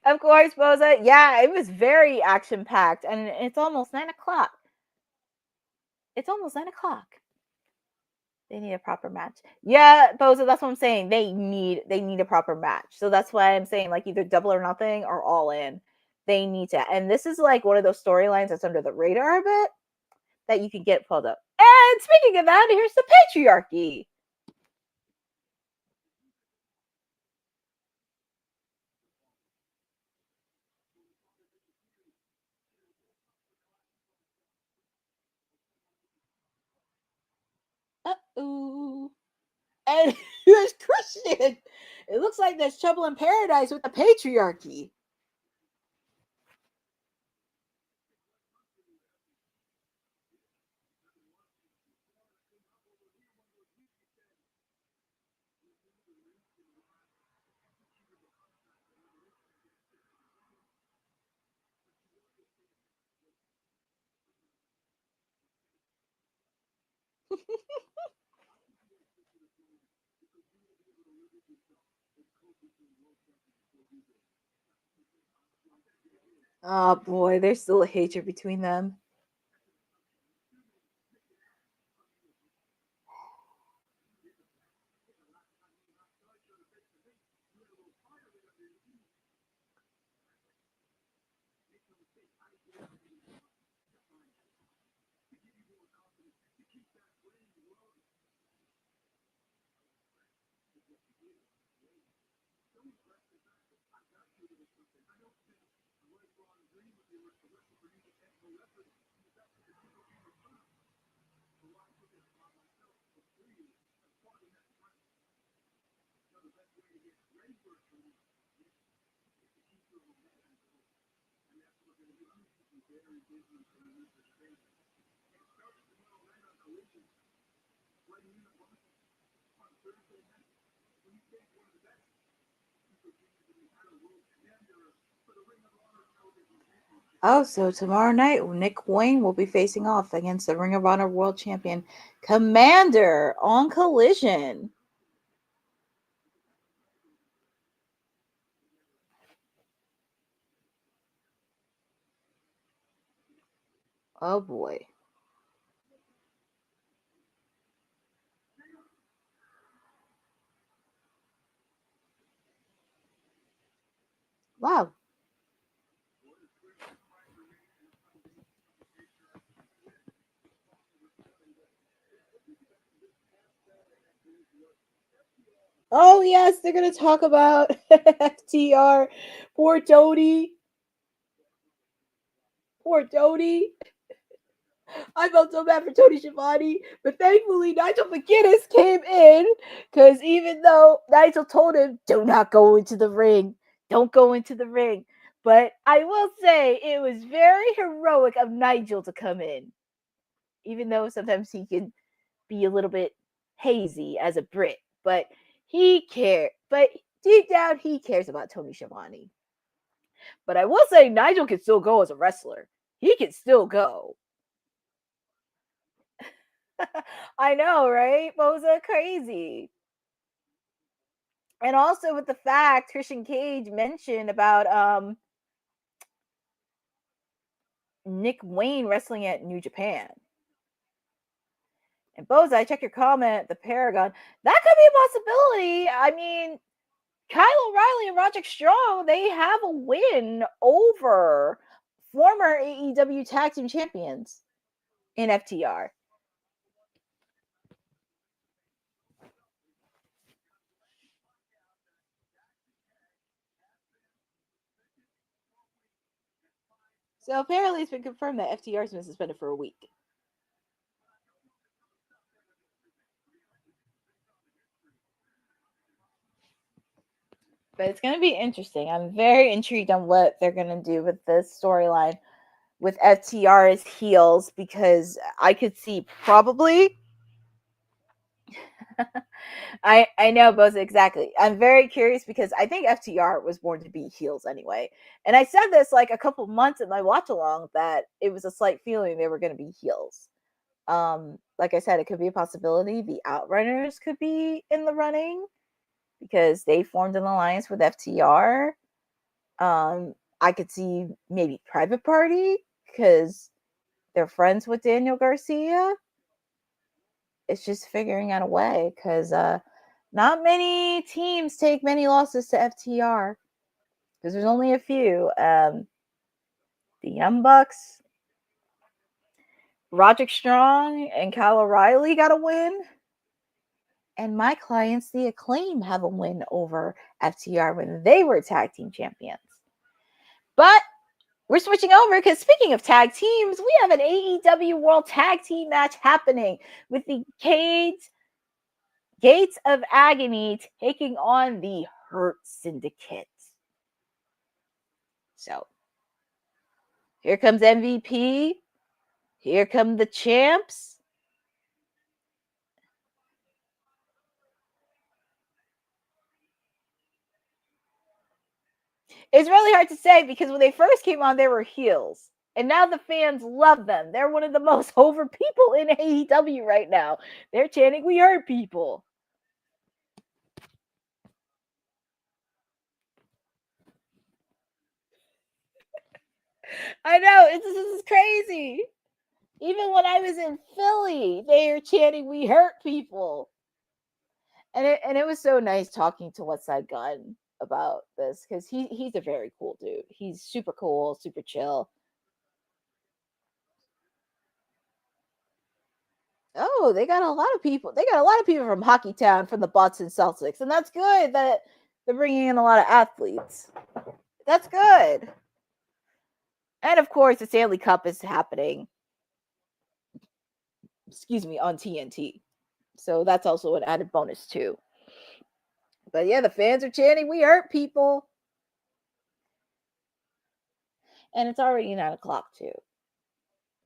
Of course, Boza. Yeah, it was very action-packed. And it's almost 9 o'clock. It's almost 9 o'clock. They need a proper match. Yeah, Boza, that's what I'm saying. They need a proper match. So that's why I'm saying like either double or nothing or all in. They need to. And this is like one of those storylines that's under the radar a bit that you can get pulled up. And speaking of that, here's the patriarchy. Uh-oh. And here's Christian. It looks like there's trouble in paradise with the patriarchy. Oh boy, there's still a hatred between them. Oh, so tomorrow night, Nick Wayne will be facing off against the Ring of Honor World Champion Commander on Collision. Oh boy. Wow. Oh, yes, they're going to talk about FTR. Poor Tony. Poor Tony. I felt so bad for Tony Schiavone, but thankfully Nigel McGuinness came in because even though Nigel told him, do not go into the ring, don't go into the ring. But I will say it was very heroic of Nigel to come in, even though sometimes he can be a little bit hazy as a Brit, but he cared. But deep down, he cares about Tony Schiavone. But I will say Nigel can still go as a wrestler. He can still go. I know, right? Boza, crazy. And also with the fact Christian Cage mentioned about Nick Wayne wrestling at New Japan. And Boza, I checked your comment, the Paragon. That could be a possibility. I mean, Kyle O'Reilly and Roderick Strong, they have a win over former AEW Tag Team Champions in FTR. So apparently it's been confirmed that FTR has been suspended for a week. But it's going to be interesting. I'm very intrigued on what they're going to do with this storyline with FTR as heels, because I could see probably I know both exactly. I'm very curious because I think FTR was born to be heels anyway. And I said this like a couple months in my watch along that it was a slight feeling they were going to be heels. Like I said, it could be a possibility. The Outrunners could be in the running because they formed an alliance with FTR. I could see maybe Private Party because they're friends with Daniel Garcia. It's just figuring out a way because not many teams take many losses to FTR because there's only a few. The Young Bucks, Roderick Strong, and Kyle O'Reilly got a win. And my clients, the Acclaim, have a win over FTR when they were tag team champions. But we're switching over because speaking of tag teams, we have an AEW World Tag Team match happening with the Gates of Agony taking on the Hurt Syndicate. So here comes MVP. Here come the champs. It's really hard to say because when they first came on, they were heels. And now the fans love them. They're one of the most over people in AEW right now. They're chanting, "We hurt people." I know, this is crazy. Even when I was in Philly, they were chanting, "We hurt people." And it was so nice talking to Westside Gunn about this because he's a very cool dude. He's super cool, super chill. Oh, they got a lot of people. They got a lot of people from Hockey Town, from the Boston Celtics, and that's good that they're bringing in a lot of athletes. That's good. And of course, the Stanley Cup is happening, on TNT. So that's also an added bonus too. But yeah, the fans are chanting, "We hurt people." And it's already 9 o'clock too.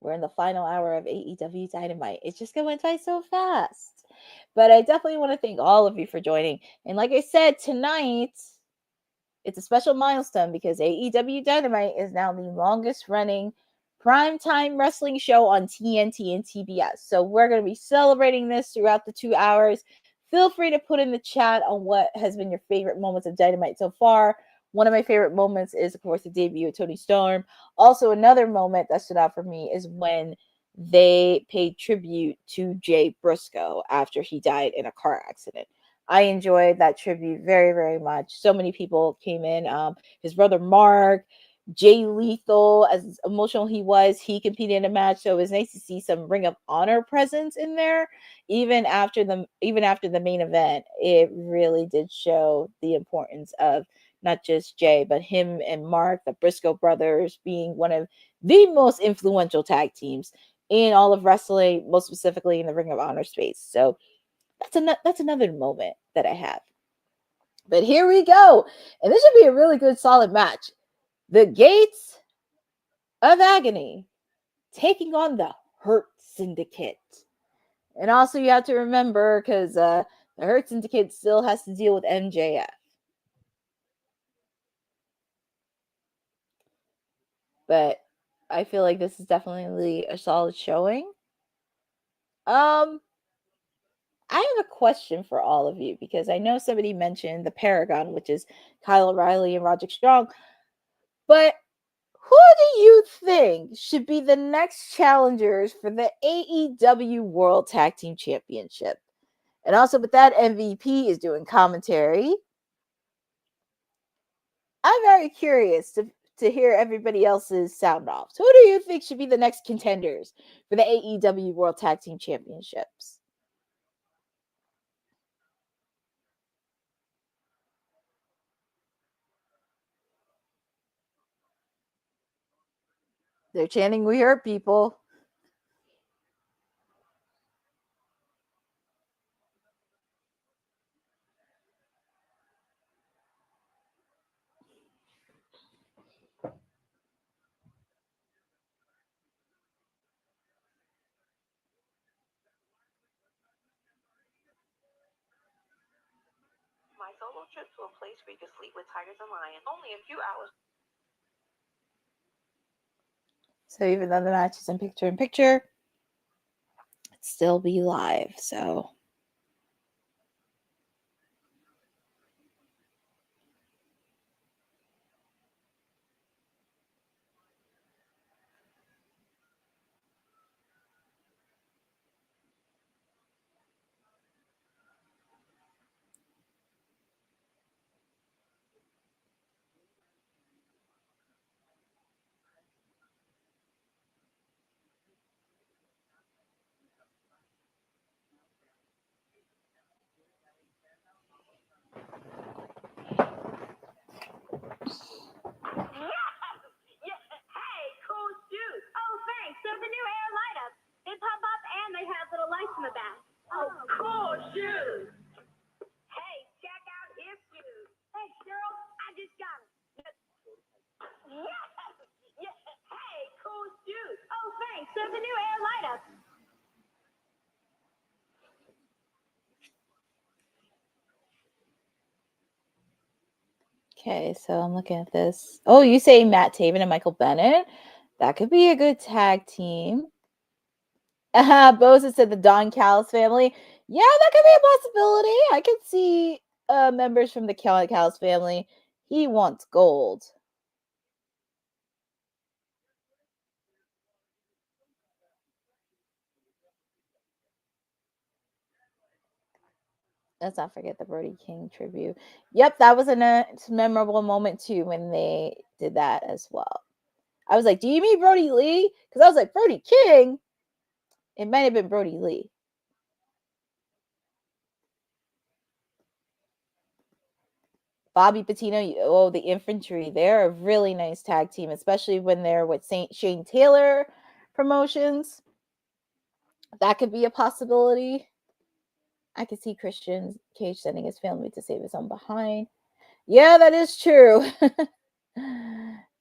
We're in the final hour of AEW Dynamite. It's just going by so fast. But I definitely want to thank all of you for joining. And like I said, tonight, it's a special milestone because AEW Dynamite is now the longest running primetime wrestling show on TNT and TBS. So we're going to be celebrating this throughout the 2 hours. Feel free to put in the chat on what has been your favorite moments of Dynamite so far. One of my favorite moments is, of course, the debut of Toni Storm. Also, another moment that stood out for me is when they paid tribute to Jay Briscoe after he died in a car accident. I enjoyed that tribute very, very much. So many people came in. His brother Mark, Jay Lethal, as emotional he was, he competed in a match. So it was nice to see some Ring of Honor presence in there. Even after the main event, it really did show the importance of not just Jay, but him and Mark, the Briscoe brothers, being one of the most influential tag teams in all of wrestling, most specifically in the Ring of Honor space. So that's another moment that I have. But here we go. And this should be a really good, solid match. The Gates of Agony taking on the Hurt Syndicate. And also you have to remember, because the Hurt Syndicate still has to deal with MJF. But I feel like this is definitely a solid showing. I have a question for all of you, because I know somebody mentioned the Paragon, which is Kyle O'Reilly and Roderick Strong. But who do you think should be the next challengers for the AEW World Tag Team Championship? And also with that, MVP is doing commentary. I'm very curious to hear everybody else's sound offs. Who do you think should be the next contenders for the AEW World Tag Team Championships? They're chanting, "We hurt people."
My solo trip to a place where you can sleep with tigers and lions. Only a few hours.
So even though the match is in picture, it'd still be live. So
Hey, cool shoes. Oh, thanks. They're the new air light up. They pop up and they have little lights in the back. Oh, cool shoes. Hey, check out his shoes. Hey, Cheryl, I just got them. Yeah. Hey, cool shoes. Oh, thanks. They're the new air light up.
okay, so I'm looking at this. Oh, you say Matt Taven and Michael Bennett? That could be a good tag team. Boza said the Don Callis family. Yeah, that could be a possibility. I could see members from the Callis family. He wants gold. Let's not forget the Brody King tribute. Yep, that was a memorable moment too when they did that as well. I was like, do you mean Brody Lee? Because I was like, Brody King? It might have been Brody Lee. Bobby Patino, the Infantry, they're a really nice tag team, especially when they're with Shane Taylor Promotions. That could be a possibility. I could see Christian Cage sending his family to save his own behind. Yeah, that is true.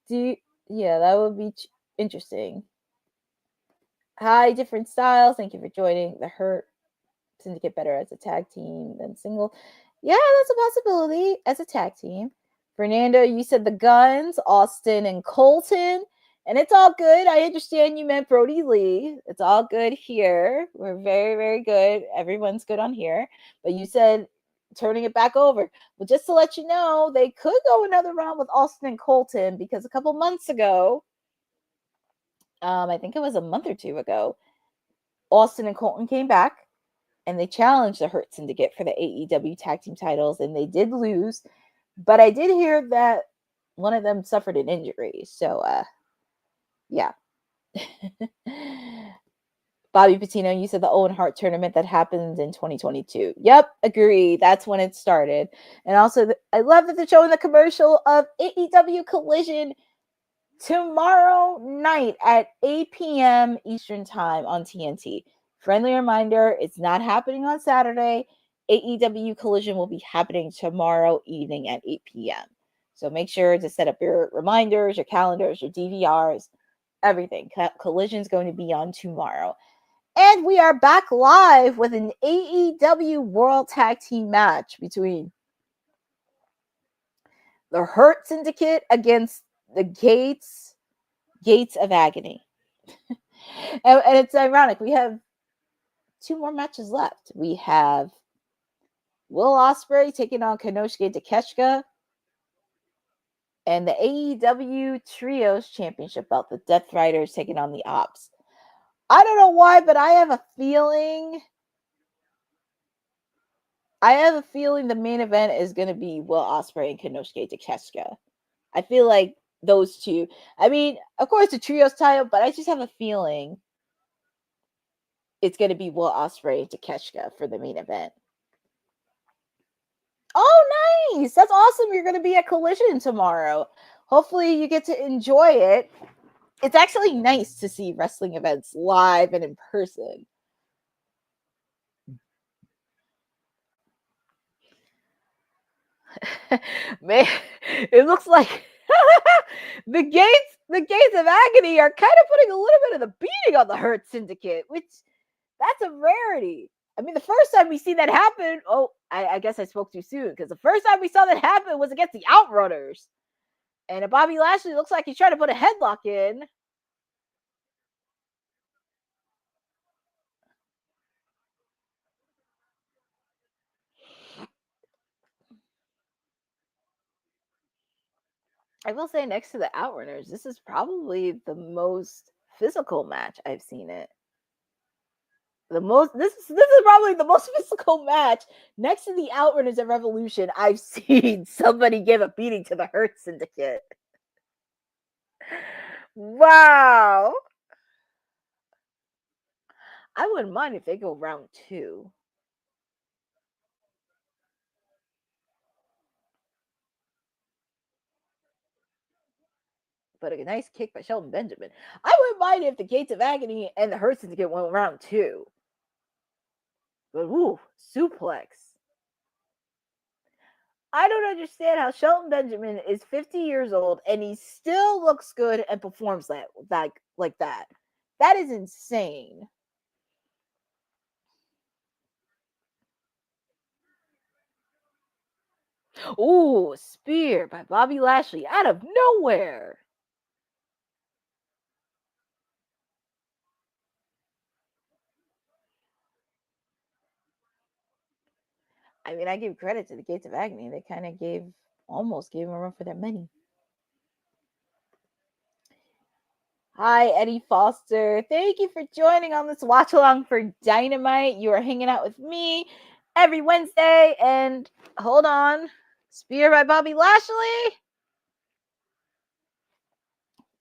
Yeah, that would be interesting. Hi, different styles. Thank you for joining. The Hurt Syndicate better as a tag team than single. Yeah, that's a possibility as a tag team. Fernando, you said the Guns, Austin and Colton, and it's all good. I understand you meant Brody Lee. It's all good here. We're very, very good. Everyone's good on here. But you said turning it back over. Well, just to let you know, they could go another round with Austin and Colton because a couple months ago, I think it was a month or two ago, Austin and Colton came back and they challenged the Hurt Syndicate for the AEW tag team titles, and they did lose. But I did hear that one of them suffered an injury. So, yeah. Bobby Patino, you said the Owen Hart tournament that happened in 2022. Yep, agree. That's when it started. And also, I love that they're showing the commercial of AEW Collision tomorrow night at 8 p.m. Eastern Time on TNT. Friendly reminder, it's not happening on Saturday. AEW Collision will be happening tomorrow evening at 8 p.m. So make sure to set up your reminders, your calendars, your DVRs, everything. Collision's going to be on tomorrow. And we are back live with an AEW World Tag Team match between the Hurt Syndicate against the Gates of Agony. and it's ironic. We have 2 more matches left. We have Will Ospreay taking on Konosuke Takeshita, and the AEW Trios Championship belt, the Death Riders taking on the Opps. I don't know why, but I have a feeling the main event is going to be Will Ospreay and Konosuke Takeshita. I feel like those two. I mean, of course, the Trios title, but I just have a feeling it's going to be Will Ospreay and Takeshita for the main event. Oh, nice. That's awesome. You're going to be at Collision tomorrow. Hopefully you get to enjoy it. It's actually nice to see wrestling events live and in person. Man, it looks like the gates of Agony are kind of putting a little bit of the beating on the Hurt Syndicate, which that's a rarity. I mean, the first time we see that happen, I guess I spoke too soon, because the first time we saw that happen was against the Outrunners. And Bobby Lashley looks like he's trying to put a headlock in. I will say, next to the Outrunners, this is probably the most physical match I've seen it. This is probably the most physical match next to the Outrunners at Revolution I've seen somebody give a beating to the Hurt Syndicate. Wow. I wouldn't mind if they go round 2. But a nice kick by Shelton Benjamin. I wouldn't mind if the Gates of Agony and the Hurt Syndicate went round 2. But ooh, suplex. I don't understand how Shelton Benjamin is 50 years old and he still looks good and performs like that. That is insane. Ooh, spear by Bobby Lashley out of nowhere. I mean, I give credit to the Gates of Agony. They kind of almost gave them a run for their money. Hi, Eddie Foster. Thank you for joining on this watch along for Dynamite. You are hanging out with me every Wednesday. And hold on. Spear by Bobby Lashley.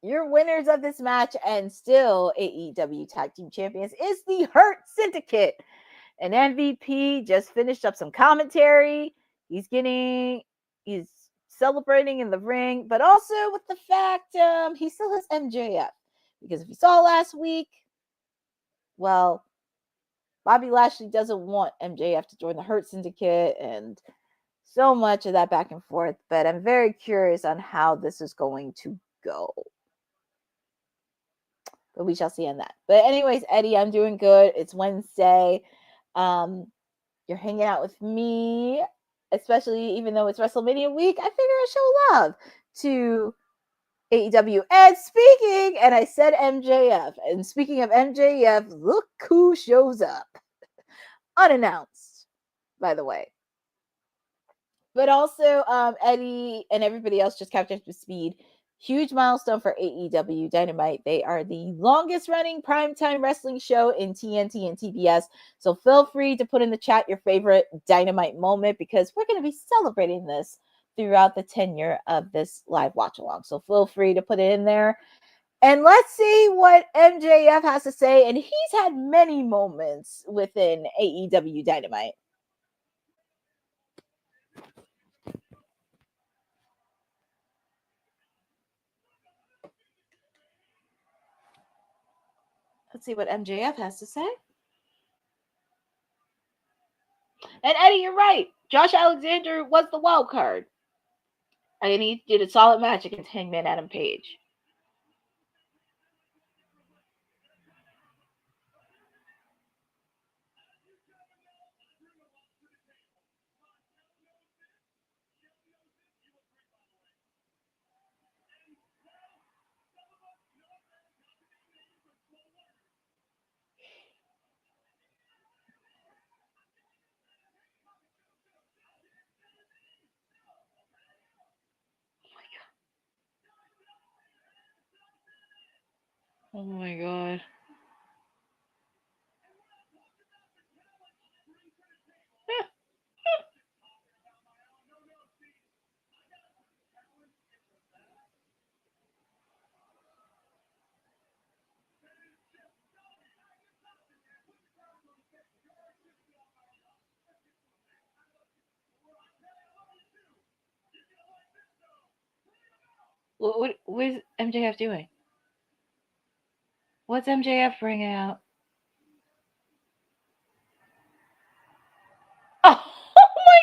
Your winners of this match and still AEW Tag Team Champions is the Hurt Syndicate. And MVP just finished up some commentary. He's celebrating in the ring, but also with the fact he still has MJF. Because if you saw last week, well, Bobby Lashley doesn't want MJF to join the Hurt Syndicate and so much of that back and forth. But I'm very curious on how this is going to go. But we shall see on that. But anyways, Eddie, I'm doing good. It's Wednesday. You're hanging out with me, especially even though it's WrestleMania week. I figure I show love to AEW. And I said MJF. And speaking of MJF, look who shows up. Unannounced, by the way. But also, Eddie and everybody else just kept up to speed. Huge milestone for AEW Dynamite. They are the longest running primetime wrestling show in TNT and TBS. So feel free to put in the chat your favorite Dynamite moment because we're going to be celebrating this throughout the tenure of this live watch along. So feel free to put it in there. And let's see what MJF has to say. And he's had many moments within AEW Dynamite. Let's see what MJF has to say. And Eddie, you're right. Josh Alexander was the wild card. And he did a solid match against Hangman Adam Page. Oh my god. What is MJF doing? What's MJF bringing out? Oh my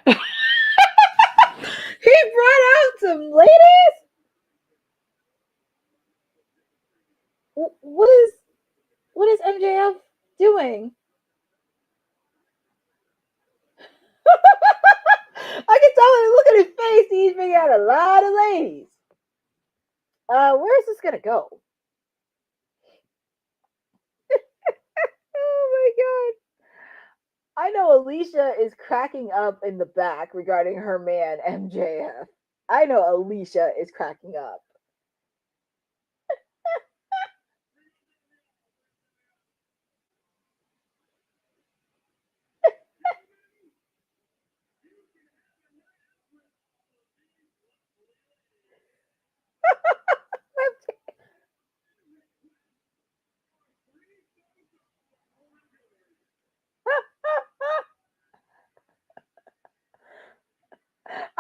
god! He brought out some ladies? What is MJF doing? I can tell when I look at his face, he's bringing out a lot of ladies. Where is this gonna go? Oh my god. I know Alicia is cracking up in the back regarding her man MJF. I know Alicia is cracking up.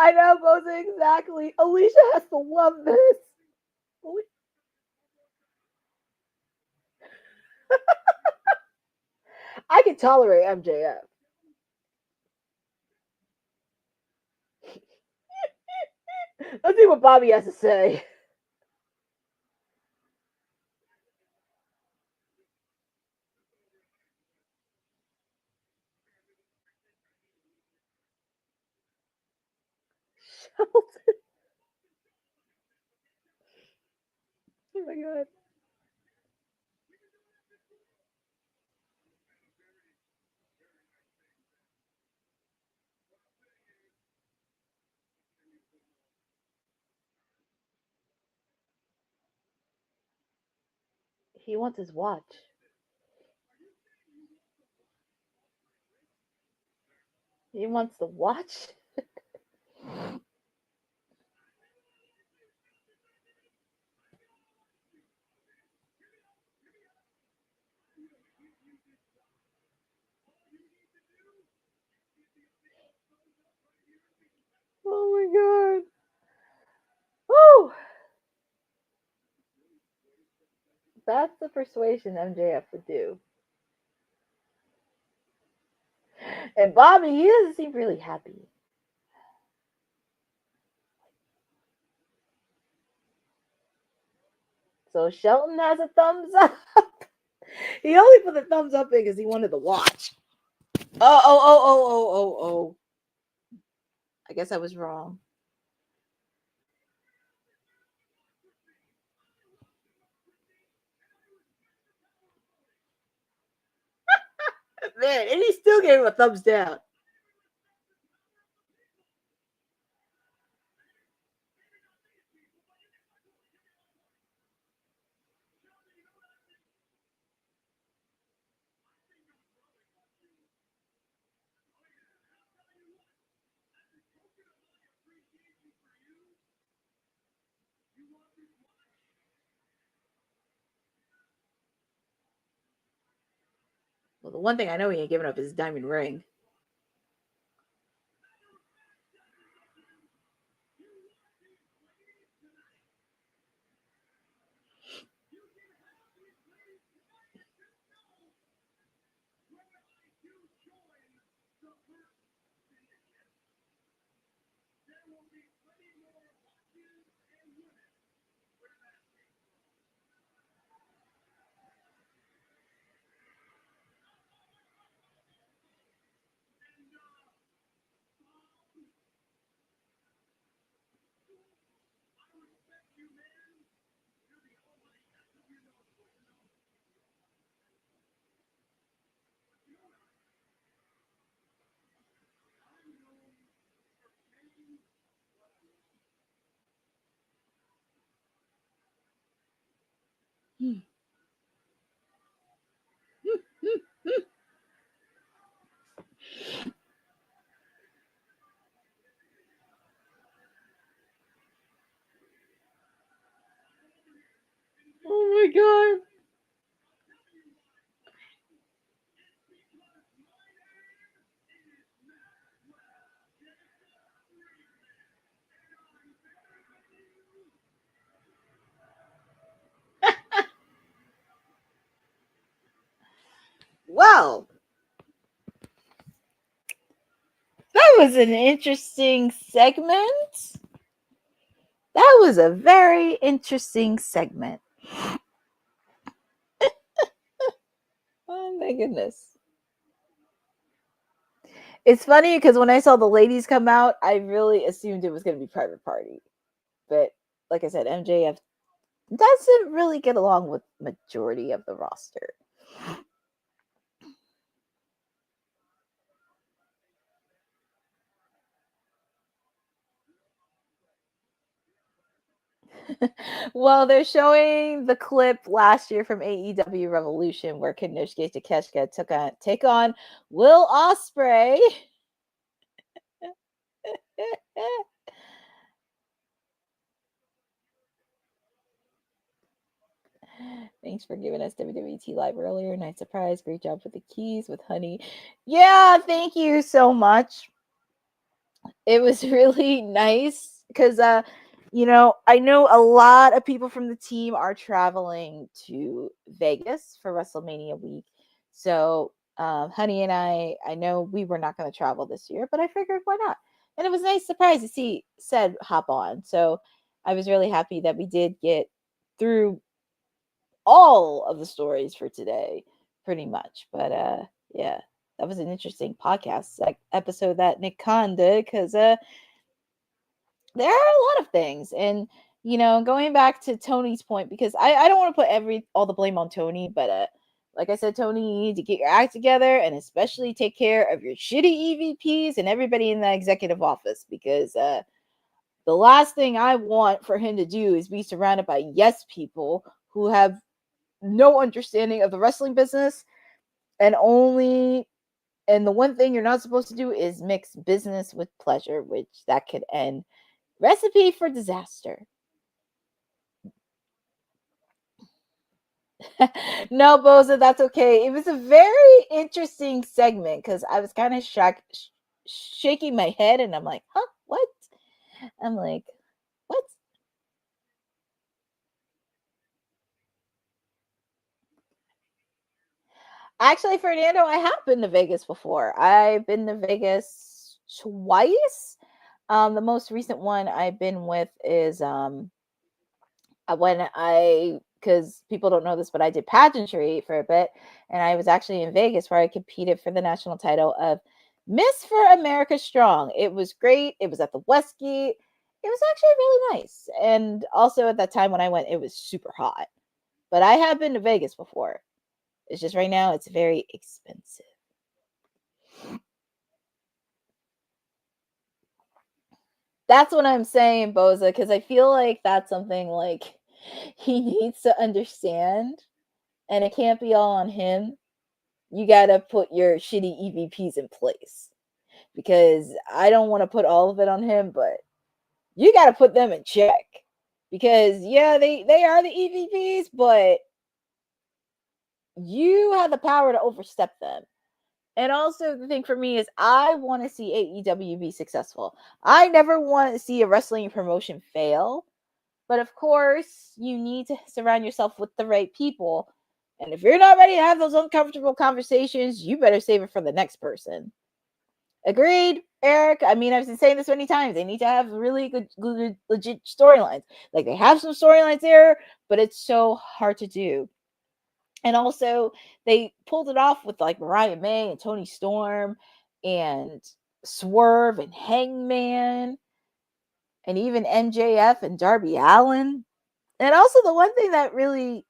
I know, Bosa, exactly. Alicia has to love this. I can tolerate MJF. Let's see what Bobby has to say. Shelton. Oh my god. He wants his watch. He wants the watch? Oh That's the persuasion MJF would do. And Bobby, he doesn't seem really happy. So Shelton has a thumbs up. He only put the thumbs up in because he wanted to watch. Oh. I guess I was wrong. Man, and he still gave him a thumbs down. Well, the one thing I know he ain't giving up is his diamond ring. Oh my god. Well, that was an interesting segment. That was a very interesting segment. Oh my goodness. It's funny because when I saw the ladies come out, I really assumed it was going to be Private Party. But like I said, MJF doesn't really get along with majority of the roster. Well, they're showing the clip last year from AEW Revolution where Konosuke Takeshita take on Will Ospreay. Thanks for giving us WWT Live earlier. Nice surprise. Great job with the keys with Honey. Yeah, thank you so much. It was really nice because you know, I know a lot of people from the team are traveling to Vegas for WrestleMania week. So Honey and I know we were not going to travel this year, but I figured why not? And it was a nice surprise to see said hop on. So I was really happy that we did get through all of the stories for today, pretty much. But yeah, that was an interesting podcast episode that Nick Khan did because there are a lot of things. And, you know, going back to Tony's point, because I don't want to put all the blame on Tony, but like I said, Tony, you need to get your act together and especially take care of your shitty EVPs and everybody in the executive office, because the last thing I want for him to do is be surrounded by yes people who have no understanding of the wrestling business and the one thing you're not supposed to do is mix business with pleasure, which that could end. Recipe for disaster. No, Boza, that's okay. It was a very interesting segment because I was kind of shaking my head and I'm like, huh, what? I'm like, what? Actually, Fernando, I have been to Vegas before. I've been to Vegas twice. The most recent one I've been with is because people don't know this, but I did pageantry for a bit, and I was actually in Vegas where I competed for the national title of Miss for America Strong. It was great. It was at the Westgate. It was actually really nice. And also at that time when I went, it was super hot. But I have been to Vegas before. It's just right now it's very expensive. That's what I'm saying, Boza, because I feel like that's something like he needs to understand, and it can't be all on him. You got to put your shitty EVPs in place, because I don't want to put all of it on him, but you got to put them in check, because yeah, they are the EVPs, but you have the power to overstep them. And also the thing for me is I want to see AEW be successful. I never want to see a wrestling promotion fail. But of course, you need to surround yourself with the right people. And if you're not ready to have those uncomfortable conversations, you better save it for the next person. Agreed, Eric. I mean, I've been saying this many times. They need to have really good legit storylines. Like, they have some storylines there, but it's so hard to do. And also, they pulled it off with like Mariah May and Tony Storm and Swerve and Hangman and even MJF and Darby Allin. And also, the one thing that really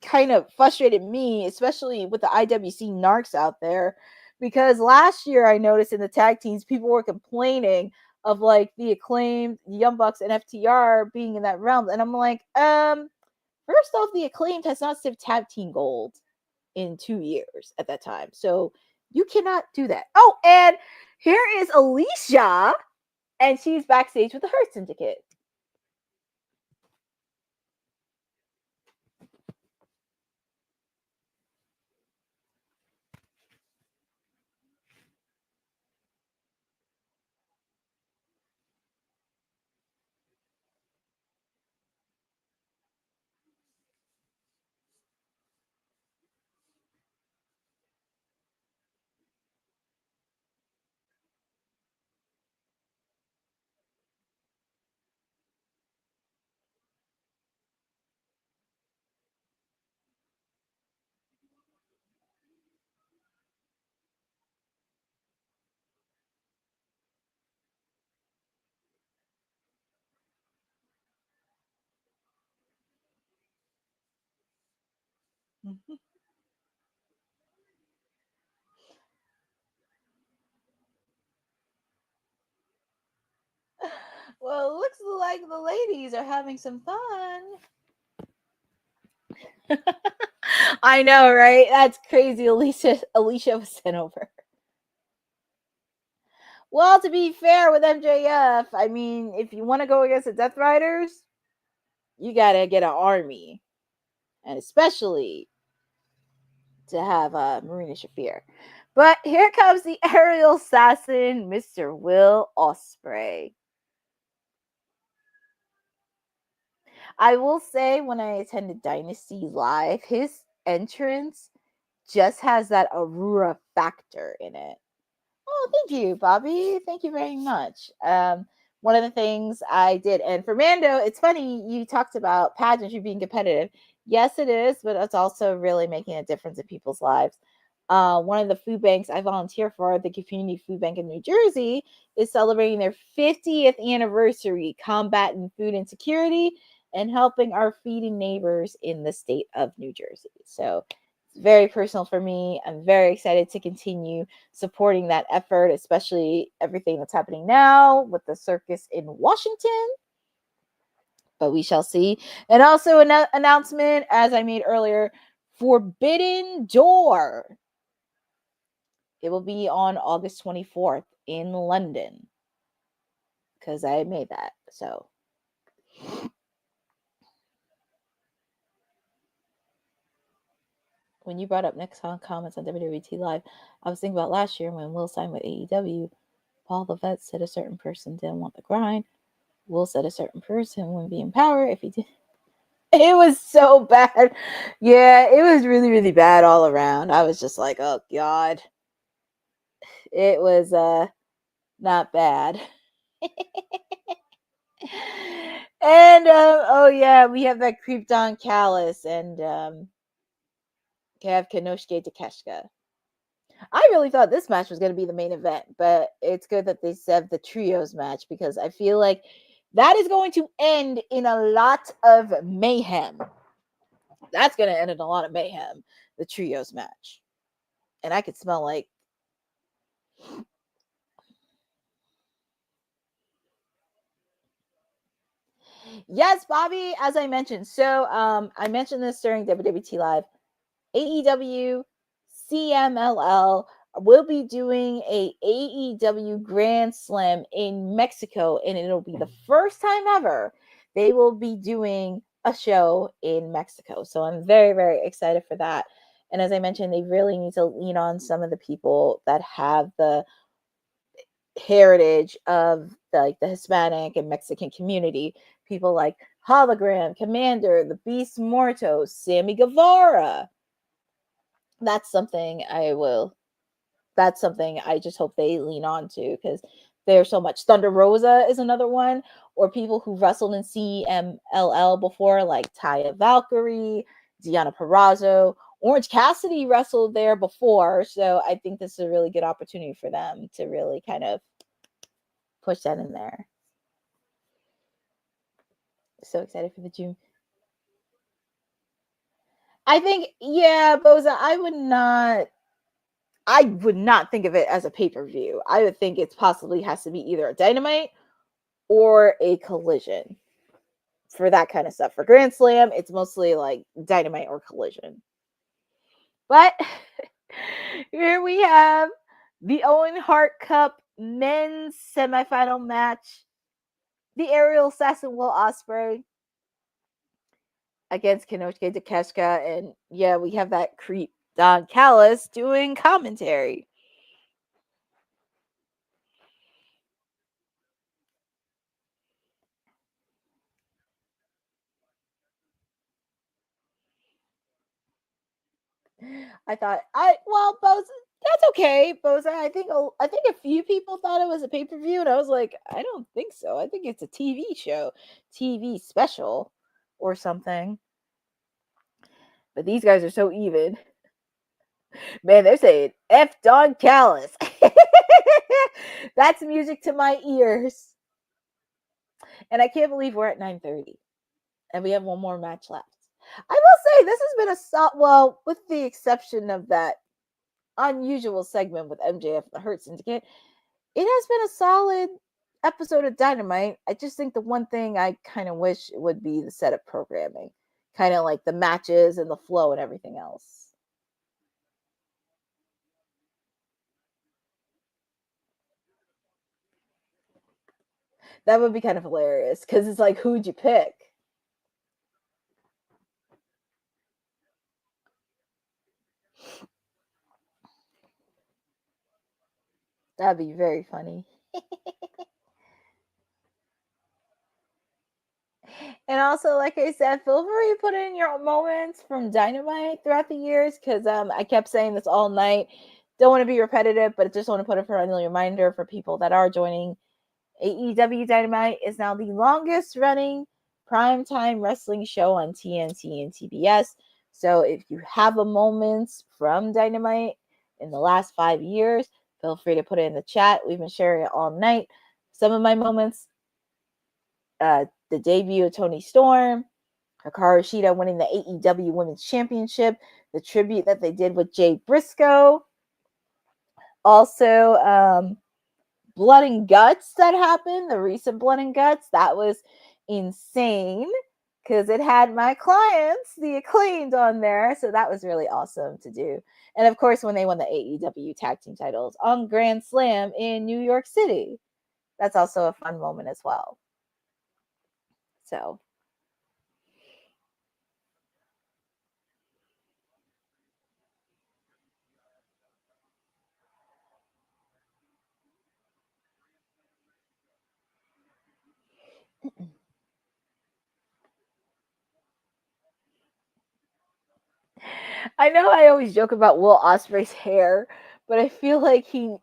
kind of frustrated me, especially with the IWC narcs out there, because last year I noticed in the tag teams, people were complaining of like the Acclaimed, Young Bucks, and FTR being in that realm. And I'm like, first off, the Acclaimed has not sipped tag team gold in 2 years at that time. So you cannot do that. Oh, and here is Alicia, and she's backstage with the Hurt Syndicate. Well, it looks like the ladies are having some fun. I know, right? That's crazy. Alicia was sent over. Well, to be fair with MJF, I mean, if you want to go against the Death Riders, you gotta get an army, and especially to have Marina Shafir. But here comes the aerial assassin, Mr. Will Ospreay. I will say, when I attended Dynasty Live, his entrance just has that Aurora factor in it. Oh, thank you, Bobby. Thank you very much. One of the things I did, and for Mando, it's funny, you talked about pageantry being competitive. Yes, it is, but it's also really making a difference in people's lives. One of the food banks I volunteer for, the Community Food Bank in New Jersey, is celebrating their 50th anniversary combating food insecurity and helping our feeding neighbors in the state of New Jersey. So it's very personal for me. I'm very excited to continue supporting that effort, especially everything that's happening now with the circus in Washington. But we shall see. And also an announcement, as I made earlier, Forbidden Door. It will be on August 24th in London, because I made that. So when you brought up next on comments on WWT Live, I was thinking about last year when Will signed with AEW. Paul the Vet said a certain person didn't want the grind. Will said a certain person wouldn't be in power if he did. It was so bad. Yeah, it was really, really bad all around. I was just like, oh God. It was not bad. And oh yeah, we have that creep Don Callis and have Konosuke Takeshita. I really thought this match was going to be the main event, but it's good that they saved the trios match because I feel like that is going to end in a lot of mayhem. That's going to end in a lot of mayhem, the trios match. And I could smell like yes, Bobby, as I mentioned. So I mentioned this during WWT Live. AEW CMLL will be doing a AEW Grand Slam in Mexico, and it'll be the first time ever they will be doing a show in Mexico. So I'm very, very excited for that. And as I mentioned, they really need to lean on some of the people that have the heritage of the Hispanic and Mexican community. People like Hologram, Commander, the Beast Mortos, Sammy Guevara. That's something I just hope they lean on to because there's so much. Thunder Rosa is another one, or people who wrestled in CMLL before, like Taya Valkyrie, Deanna Purrazzo, Orange Cassidy wrestled there before. So I think this is a really good opportunity for them to really kind of push that in there. So excited for the June. I think, yeah, Boza, I would not think of it as a pay-per-view. I would think it possibly has to be either a Dynamite or a Collision for that kind of stuff. For Grand Slam, it's mostly like Dynamite or Collision. But here we have the Owen Hart Cup men's semifinal match. The aerial assassin Will Ospreay against Konosuke Takeshita. And yeah, we have that creep Don Callis doing commentary. I thought Boza, that's okay, Boza. I think a few people thought it was a pay-per-view, and I was like, I don't think so. I think it's a TV show, TV special, or something. But these guys are so even. Man, they're saying F Don Callis. That's music to my ears. And I can't believe we're at 9:30. And we have one more match left. I will say this has been well, with the exception of that unusual segment with MJF the Hurt Syndicate, it has been a solid episode of Dynamite. I just think the one thing I kind of wish would be the setup programming, kind of like the matches and the flow and everything else. That would be kind of hilarious because it's like, who'd you pick? That'd be very funny. And also, like I said, feel free to put in your moments from Dynamite throughout the years because I kept saying this all night. Don't want to be repetitive, but just want to put a friendly reminder for people that are joining. AEW Dynamite is now the longest running primetime wrestling show on TNT and TBS. So if you have a moments from Dynamite in the last 5 years, feel free to put it in the chat. We've been sharing it all night. Some of my moments, the debut of Toni Storm, Hikaru Shida winning the AEW Women's Championship, the tribute that they did with Jay Briscoe. Also, Blood and Guts that happened, the recent Blood and Guts, that was insane because it had my clients, the Acclaimed, on there. So that was really awesome to do. And of course, when they won the AEW tag team titles on Grand Slam in New York City, that's also a fun moment as well. So I know I always joke about Will Ospreay's hair, but I feel like he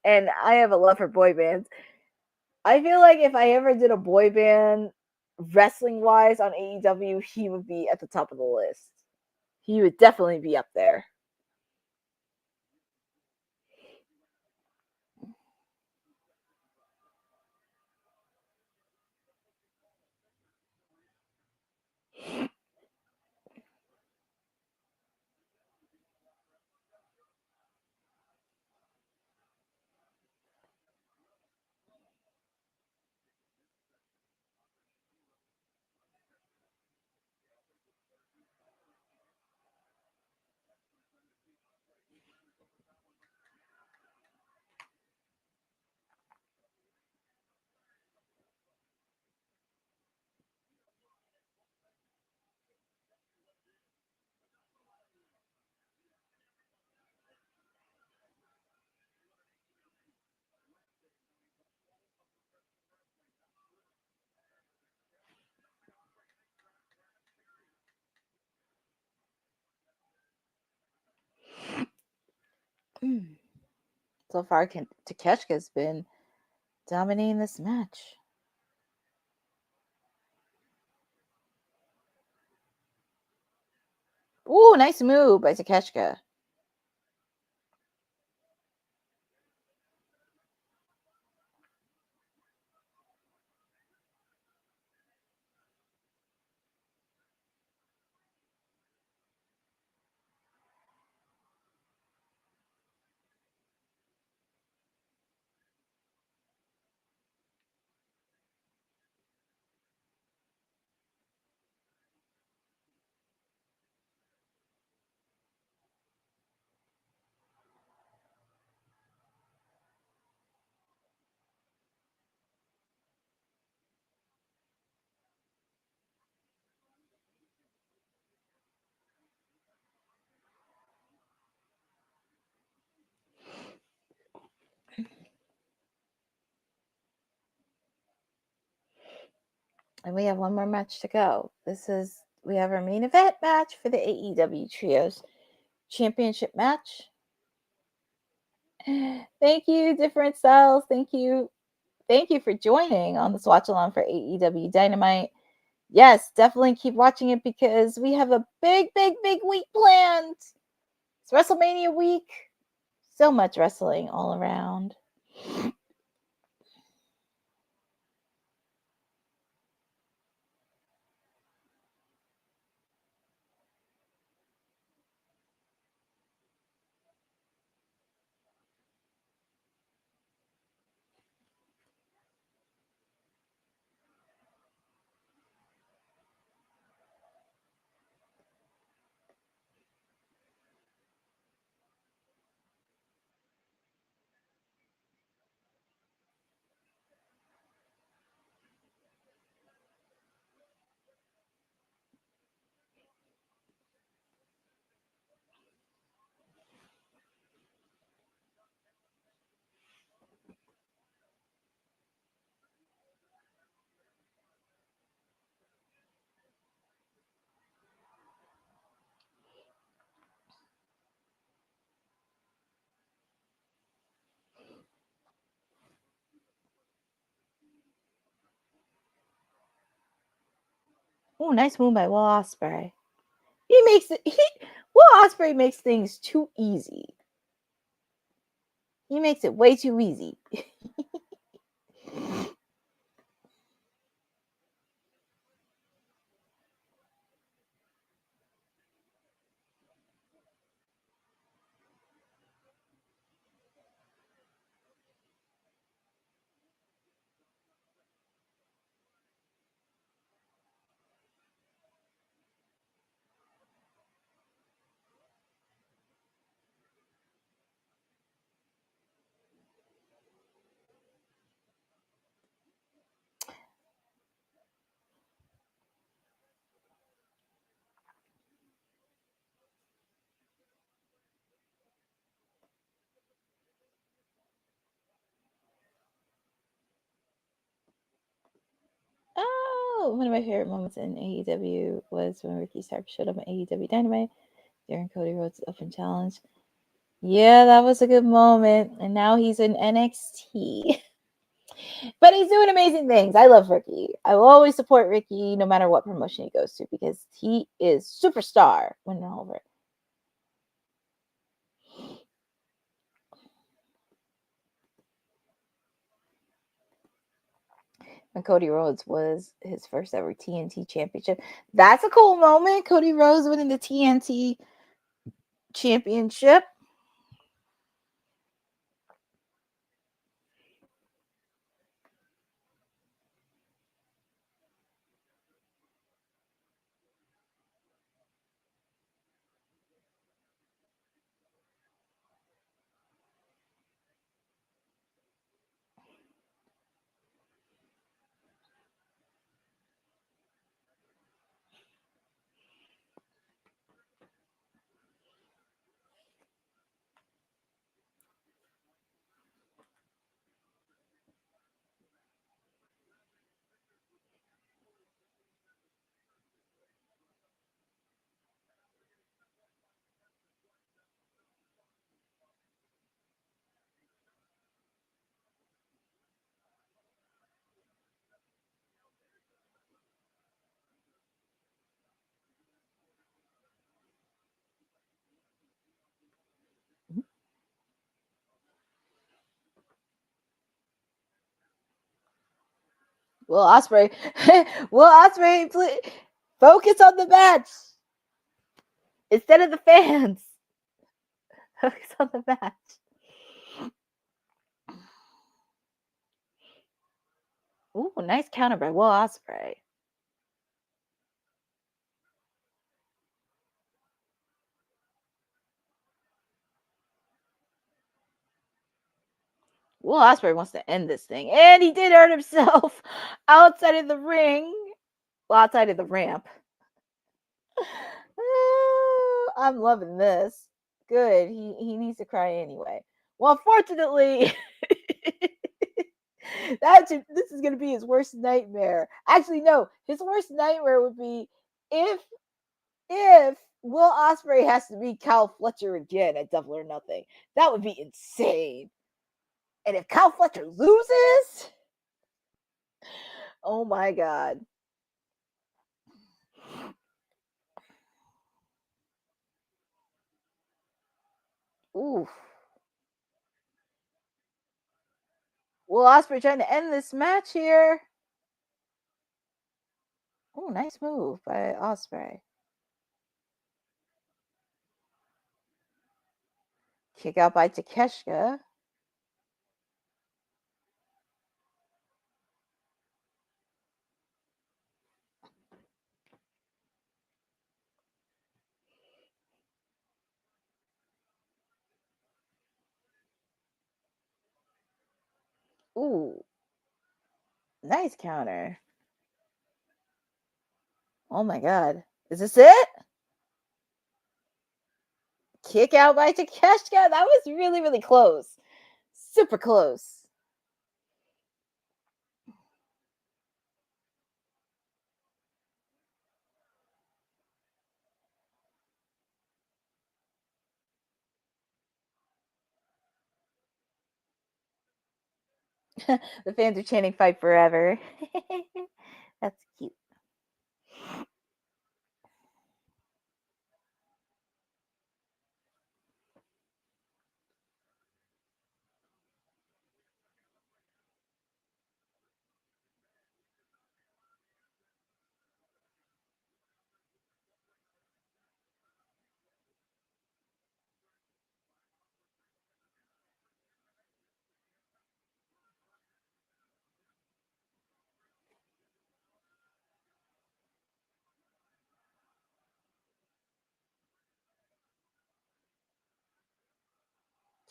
and I have a love for boy bands. I feel like if I ever did a boy band wrestling wise on AEW, he would be at the top of the list. He would definitely be up there. So far, Takeshita's been dominating this match. Ooh, nice move by Takeshita. And we have one more match to go. We have our main event match for the AEW Trios Championship match. Thank you, Different Styles. Thank you for joining on this watch along for AEW Dynamite. Yes, definitely keep watching it because we have a big week planned. It's WrestleMania week. So much wrestling all around. Oh, nice move by Will Ospreay. Will Ospreay makes things too easy. He makes it way too easy. Oh, one of my favorite moments in AEW was when Ricky Stark showed up at AEW Dynamite during Cody Rhodes' Open Challenge. Yeah, that was a good moment. And now he's in NXT. But he's doing amazing things. I love Ricky. I will always support Ricky no matter what promotion he goes to because he is superstar when over. When Cody Rhodes was his first ever TNT championship. That's a cool moment. Cody Rhodes winning the TNT championship. Will Ospreay, please focus on the match instead of the fans. Focus on the match. Ooh, nice counter by Will Ospreay. Will Ospreay wants to end this thing, and he did hurt himself outside of the ring, well, outside of the ramp. I'm loving this. Good. He needs to cry anyway. Well, fortunately, this is gonna be his worst nightmare. Actually, no, his worst nightmare would be if Will Ospreay has to beat Kyle Fletcher again at Double or Nothing. That would be insane. And if Kyle Fletcher loses, oh my god. Oof. Will Ospreay trying to end this match here. Oh, nice move by Ospreay. Kick out by Takeshita. Ooh. Nice counter. Oh my god. Is this it? Kick out by Takeshita. That was really, really close. Super close. The fans are chanting "Fight Forever." That's cute.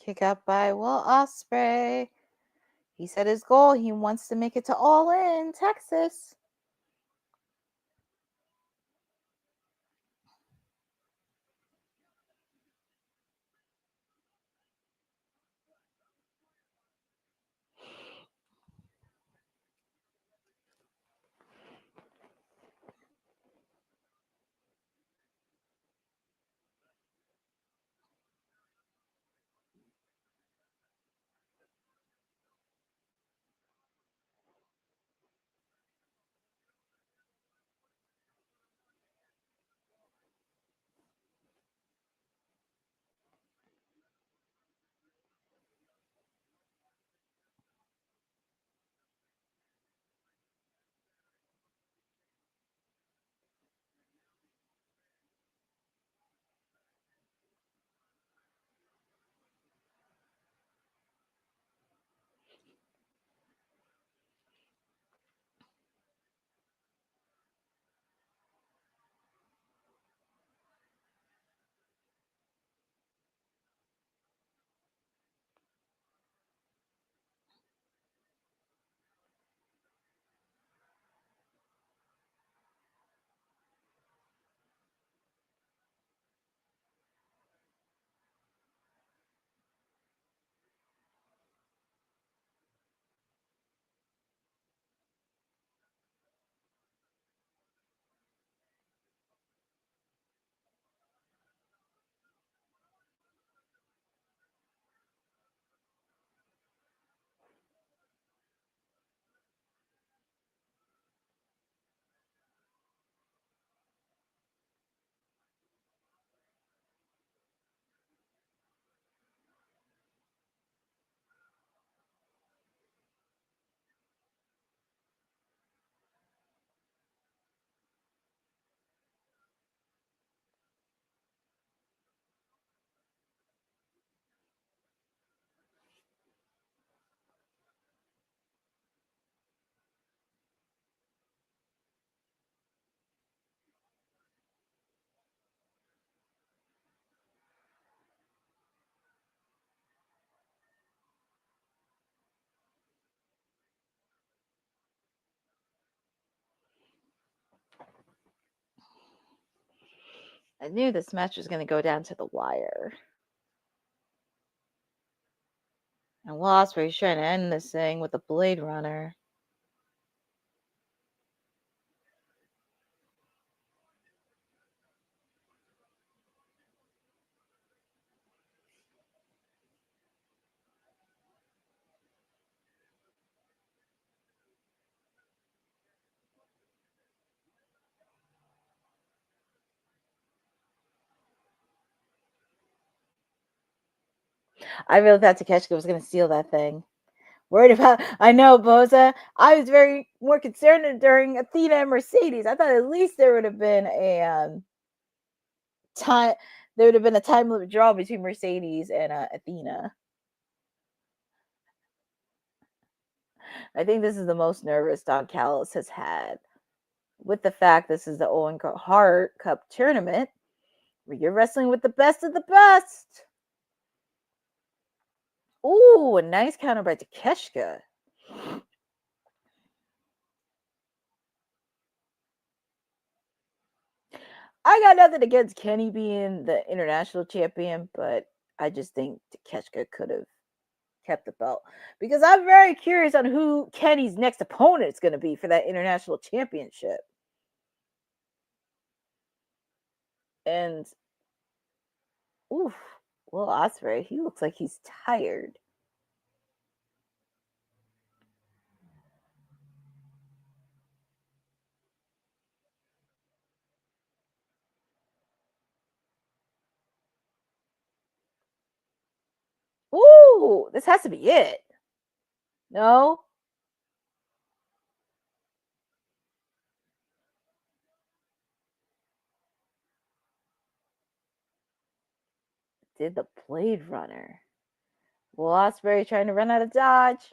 Kick out by Will Ospreay. He set his goal. He wants to make it to All In, Texas. I knew this match was going to go down to the wire. And Ospreay's trying to end this thing with a Blade Runner. I really thought Takeshita was going to steal that thing. Worried about, I know, Boza. I was very more concerned during Athena and Mercedes. I thought at least there would have been a time. There would have been a time limit draw between Mercedes and Athena. I think this is the most nervous Don Callis has had. With the fact this is the Owen Hart Cup tournament, where you're wrestling with the best of the best. Ooh, a nice counter by Takeshita. I got nothing against Kenny being the international champion, but I just think Takeshita could have kept the belt. Because I'm very curious on who Kenny's next opponent is going to be for that international championship. And, oof, Will Ospreay, he looks like he's tired. Ooh, this has to be it. No? Did the Blade Runner. Will Ospreay trying to run out of dodge.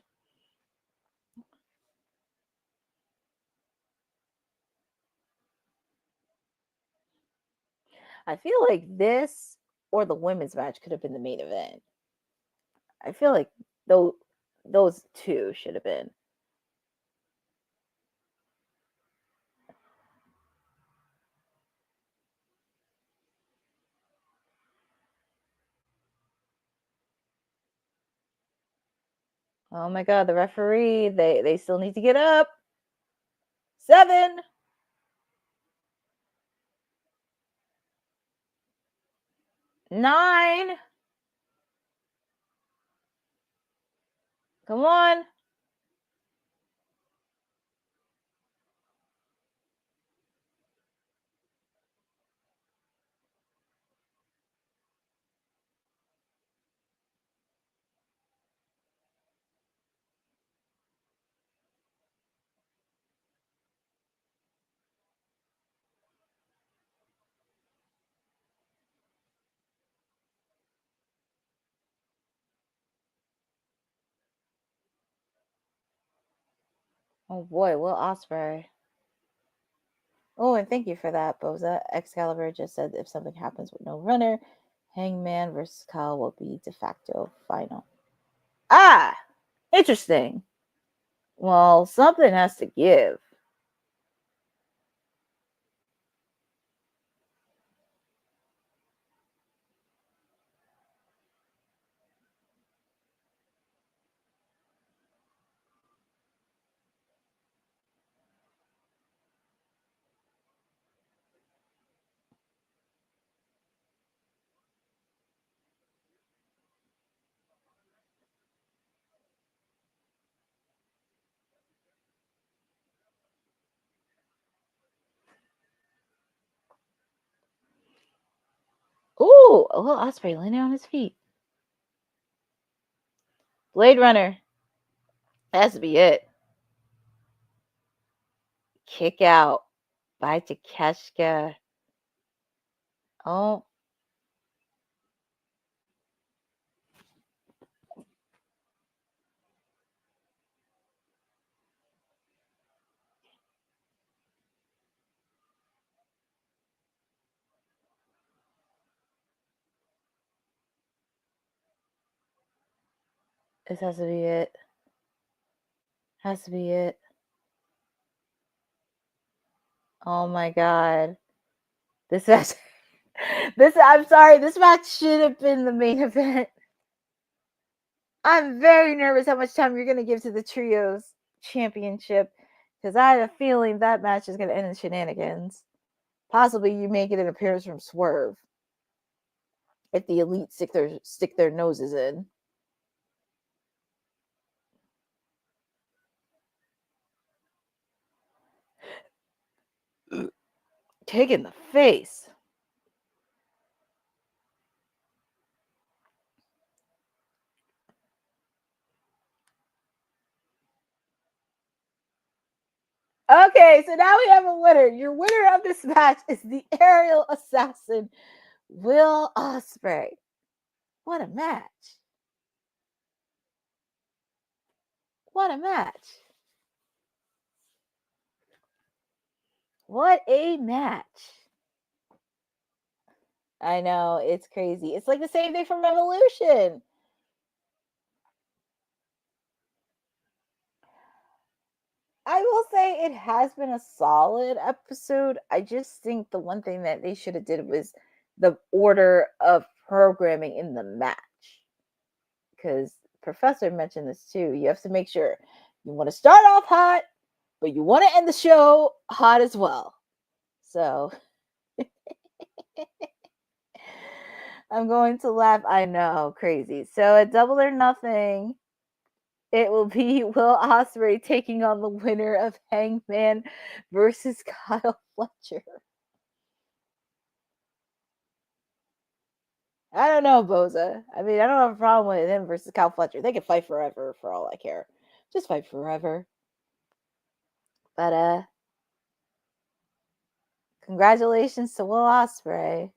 I feel like this or the women's match could have been the main event. I feel like those two should have been. Oh my god, the referee, they still need to get up. 7. Nine. Come on. Oh boy, Will Ospreay. Oh, and thank you for that, Boza. Excalibur just said if something happens with no runner, Hangman versus Kyle will be de facto final. Ah, interesting. Well, something has to give. Ooh, a little Ospreay landing on his feet. Blade Runner. That has to be it. Kick out by Takeshita. Oh. This has to be it. Has to be it. Oh my god. This has I'm sorry, this match should have been the main event. I'm very nervous how much time you're going to give to the Trios Championship, because I have a feeling that match is going to end in shenanigans. Possibly you may get an appearance from Swerve if the Elite stick their noses in. Kick in the face. Okay, so now we have a winner. Your winner of this match is the aerial assassin, Will Ospreay. What a match. What a match. What a match. I know, it's crazy. It's like the same thing from Revolution. I will say it has been a solid episode. I just think the one thing that they should have did was the order of programming in the match. Because Professor mentioned this too. You have to make sure you want to start off hot, but you want to end the show hot as well. So I'm going to laugh. I know, crazy. So at Double or Nothing, it will be Will Ospreay taking on the winner of Hangman versus Kyle Fletcher. I don't know, Boza. I mean, I don't have a problem with him versus Kyle Fletcher. They can fight forever for all I care. Just fight forever. But congratulations to Will Ospreay,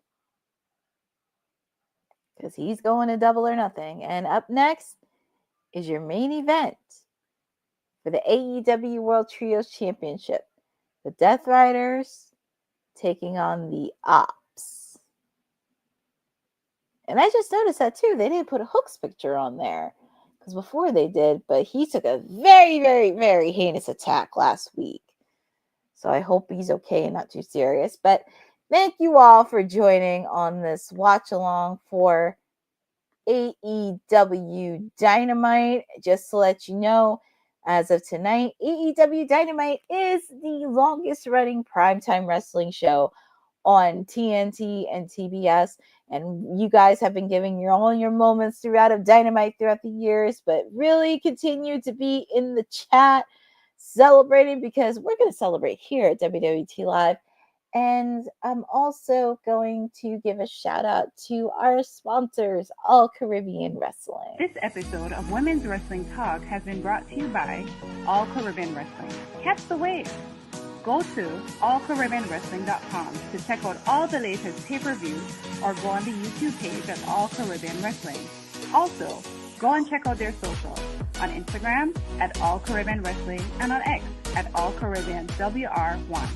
because he's going to Double or Nothing. And up next is your main event for the AEW World Trios Championship. The Death Riders taking on the Opps. And I just noticed that too. They didn't put a Hooks picture on there, because before they did, but he took a very, very, very heinous attack last week. So I hope he's okay and not too serious. But thank you all for joining on this watch along for AEW Dynamite. Just to let you know, as of tonight, AEW Dynamite is the longest running primetime wrestling show on TNT and TBS. And you guys have been giving all your moments throughout of Dynamite throughout the years, but really continue to be in the chat celebrating, because we're going to celebrate here at WWT Live. And I'm also going to give a shout out to our sponsors, All Caribbean Wrestling.
This episode of Women's Wrestling Talk has been brought to you by All Caribbean Wrestling. Catch the wave. Go to allcaribbeanwrestling.com to check out all the latest pay-per-views, or go on the YouTube page at All Caribbean Wrestling. Also, go and check out their socials on Instagram at All Caribbean Wrestling and on X at All Caribbean WR1.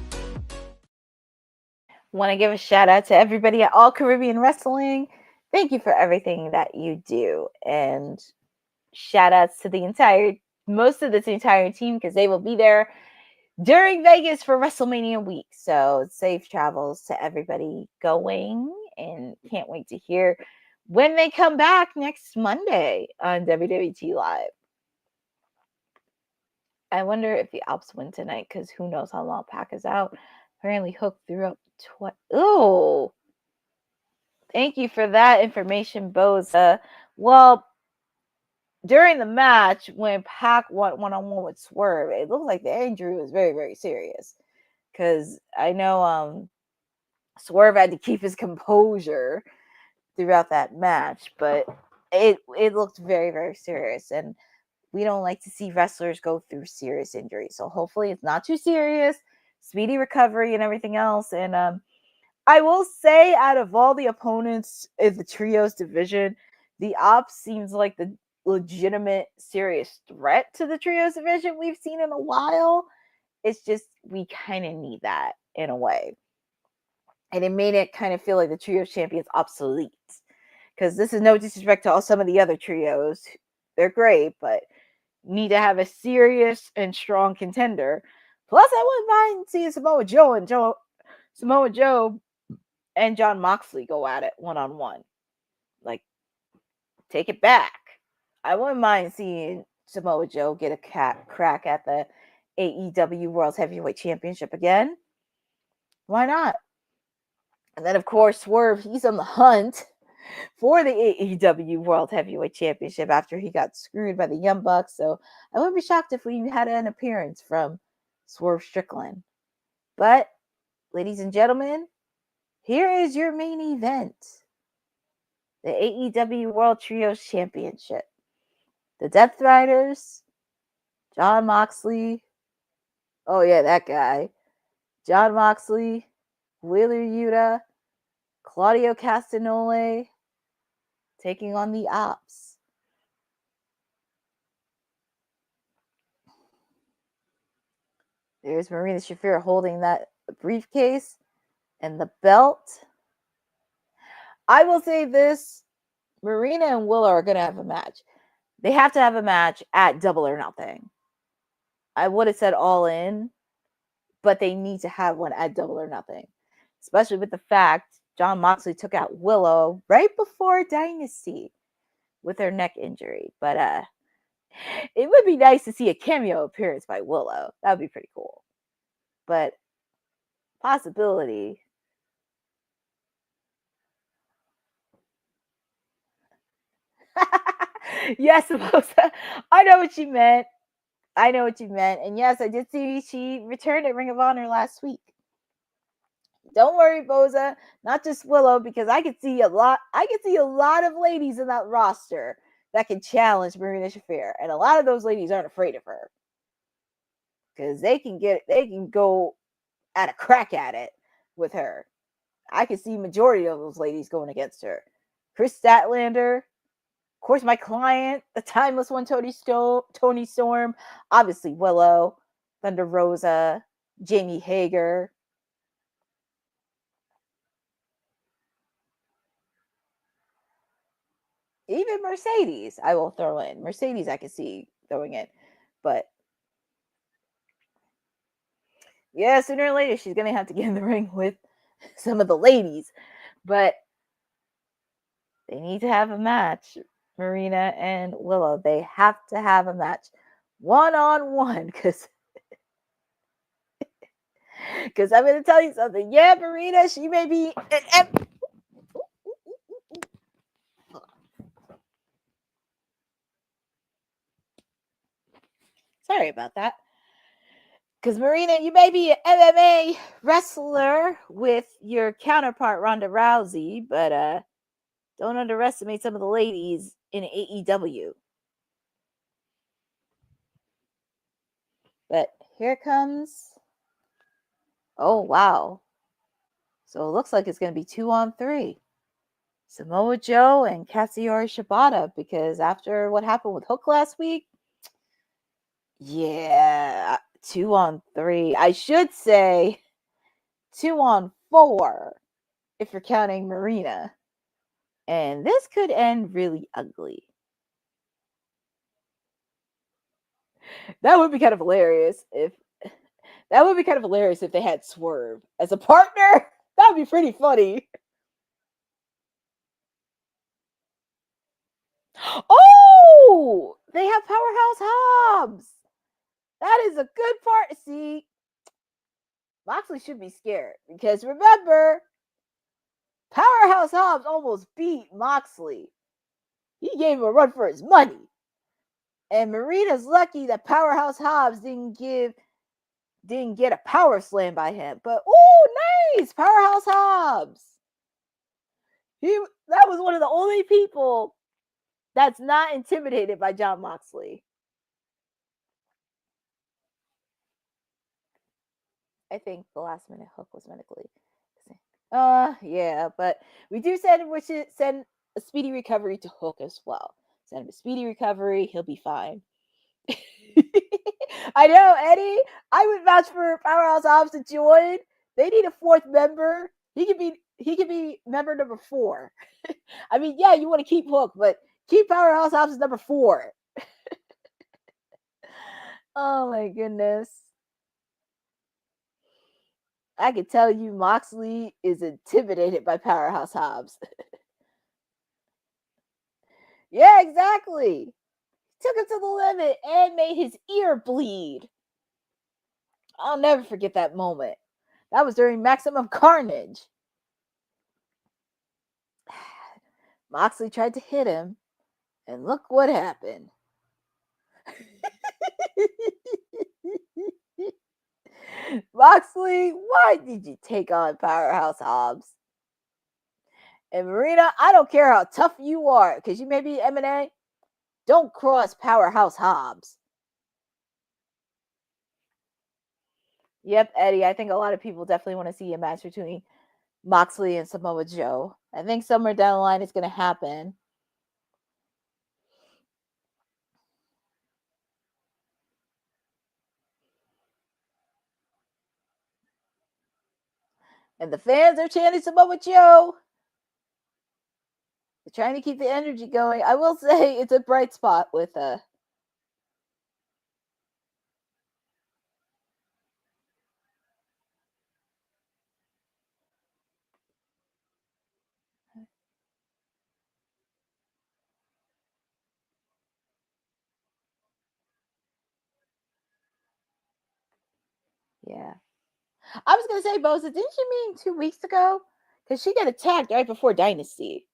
Want to give a shout out to everybody at All Caribbean Wrestling. Thank you for everything that you do. And shout outs to most of this entire team, because they will be there during Vegas for WrestleMania week. So safe travels to everybody going, and can't wait to hear when they come back next Monday on WWT Live. I wonder if the Opps win tonight, because who knows how long Pac is out. Apparently Hook threw up Ooh. Thank you for that information, Boza. Well, during the match, when Pac went one-on-one with Swerve, it looked like the injury was very, very serious. Because I know Swerve had to keep his composure throughout that match, but it looked very, very serious. And we don't like to see wrestlers go through serious injuries. So hopefully it's not too serious, speedy recovery and everything else. And I will say, out of all the opponents in the trios division, the Opps seems like the legitimate serious threat to the trios division we've seen in a while. It's just, we kind of need that in a way. And it made it kind of feel like the trios champion's obsolete. Because this is no disrespect to all some of the other trios. They're great, but need to have a serious and strong contender. Plus, I wouldn't mind seeing Samoa Joe and Jon Moxley go at it one-on-one. Like, take it back. I wouldn't mind seeing Samoa Joe get a crack at the AEW World Heavyweight Championship again. Why not? And then, of course, Swerve, he's on the hunt for the AEW World Heavyweight Championship after he got screwed by the Young Bucks. So I wouldn't be shocked if we had an appearance from Swerve Strickland. But, ladies and gentlemen, here is your main event. The AEW World Trios Championship. The Death Riders, Jon Moxley. Oh, yeah, that guy. Jon Moxley, Wheeler Yuta, Claudio Castagnoli taking on the Opps. There's Marina Shafir holding that briefcase and the belt. I will say this. Marina and Willow are going to have a match. They have to have a match at Double or Nothing. I would have said All In, but they need to have one at Double or Nothing. Especially with the fact Jon Moxley took out Willow right before Dynasty with her neck injury. But it would be nice to see a cameo appearance by Willow. That would be pretty cool. But possibility. Yes, Samosa. I know what you meant. And yes, I did see she returned at Ring of Honor last week. Don't worry, Boza. Not just Willow, because I could see a lot of ladies in that roster that can challenge Marina Shafir. And a lot of those ladies aren't afraid of her. Because they can go at a crack at it with her. I can see majority of those ladies going against her. Chris Statlander, of course, my client, the timeless one, Tony Storm, obviously Willow, Thunder Rosa, Jamie Hager. Even Mercedes, I will throw in. Mercedes, I can see throwing in. But yeah, sooner or later, she's going to have to get in the ring with some of the ladies. But they need to have a match. Marina and Willow, they have to have a match one-on-one because I'm going to tell you something. Yeah, Marina, she may be sorry about that. Because Marina, you may be an MMA wrestler with your counterpart Ronda Rousey, but don't underestimate some of the ladies in AEW. But here comes. Oh, wow. So it looks like it's going to be 2-on-3. Samoa Joe and Katsuyori Shibata, because after what happened with Hook last week, yeah, 2-on-3. I should say 2-on-4 if you're counting Marina. And this could end really ugly. That would be kind of hilarious if they had Swerve as a partner. That would be pretty funny. Oh, they have Powerhouse Hobbs. That is a good part. See, Moxley should be scared because remember, Powerhouse Hobbs almost beat Moxley. He gave him a run for his money. And Marina's lucky that Powerhouse Hobbs didn't get a power slam by him. But oh, nice! Powerhouse Hobbs. That was one of the only people that's not intimidated by Jon Moxley. I think the last minute hook was medically. Yeah, but we do send a speedy recovery to Hook as well. Send him a speedy recovery, he'll be fine. I know, Eddie. I would vouch for Powerhouse Hobbs to join. They need a fourth member. He could be member number 4. I mean, yeah, you want to keep Hook, but keep Powerhouse Hobbs as number 4. Oh my goodness. I can tell you Moxley is intimidated by Powerhouse Hobbs. Yeah, exactly. Took him to the limit and made his ear bleed. I'll never forget that moment. That was during Maximum Carnage. Moxley tried to hit him, and look what happened. Moxley, why did you take on Powerhouse Hobbs? And Marina, I don't care how tough you are, because you may be M&A. Don't cross Powerhouse Hobbs. Yep, Eddie, I think a lot of people definitely want to see a match between Moxley and Samoa Joe. I think somewhere down the line it's going to happen. And the fans are chanting Samoa Joe. They're trying to keep the energy going. I will say it's a bright spot with yeah. I was gonna say, Bosa, didn't you mean 2 weeks ago? Because she got attacked right before Dynasty.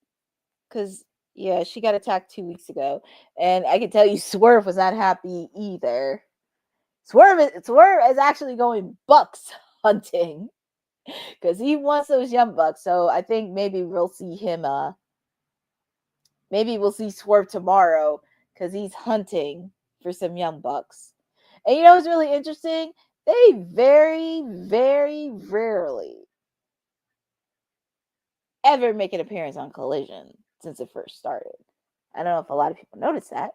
Because yeah, she got attacked 2 weeks ago, and I can tell you, Swerve was not happy either. Swerve is actually going Bucks hunting because he wants those young Bucks. So I think maybe we'll see him. Maybe we'll see Swerve tomorrow because he's hunting for some young Bucks. And you know what's really interesting? They very, very rarely ever make an appearance on Collision since it first started. I don't know if a lot of people noticed that.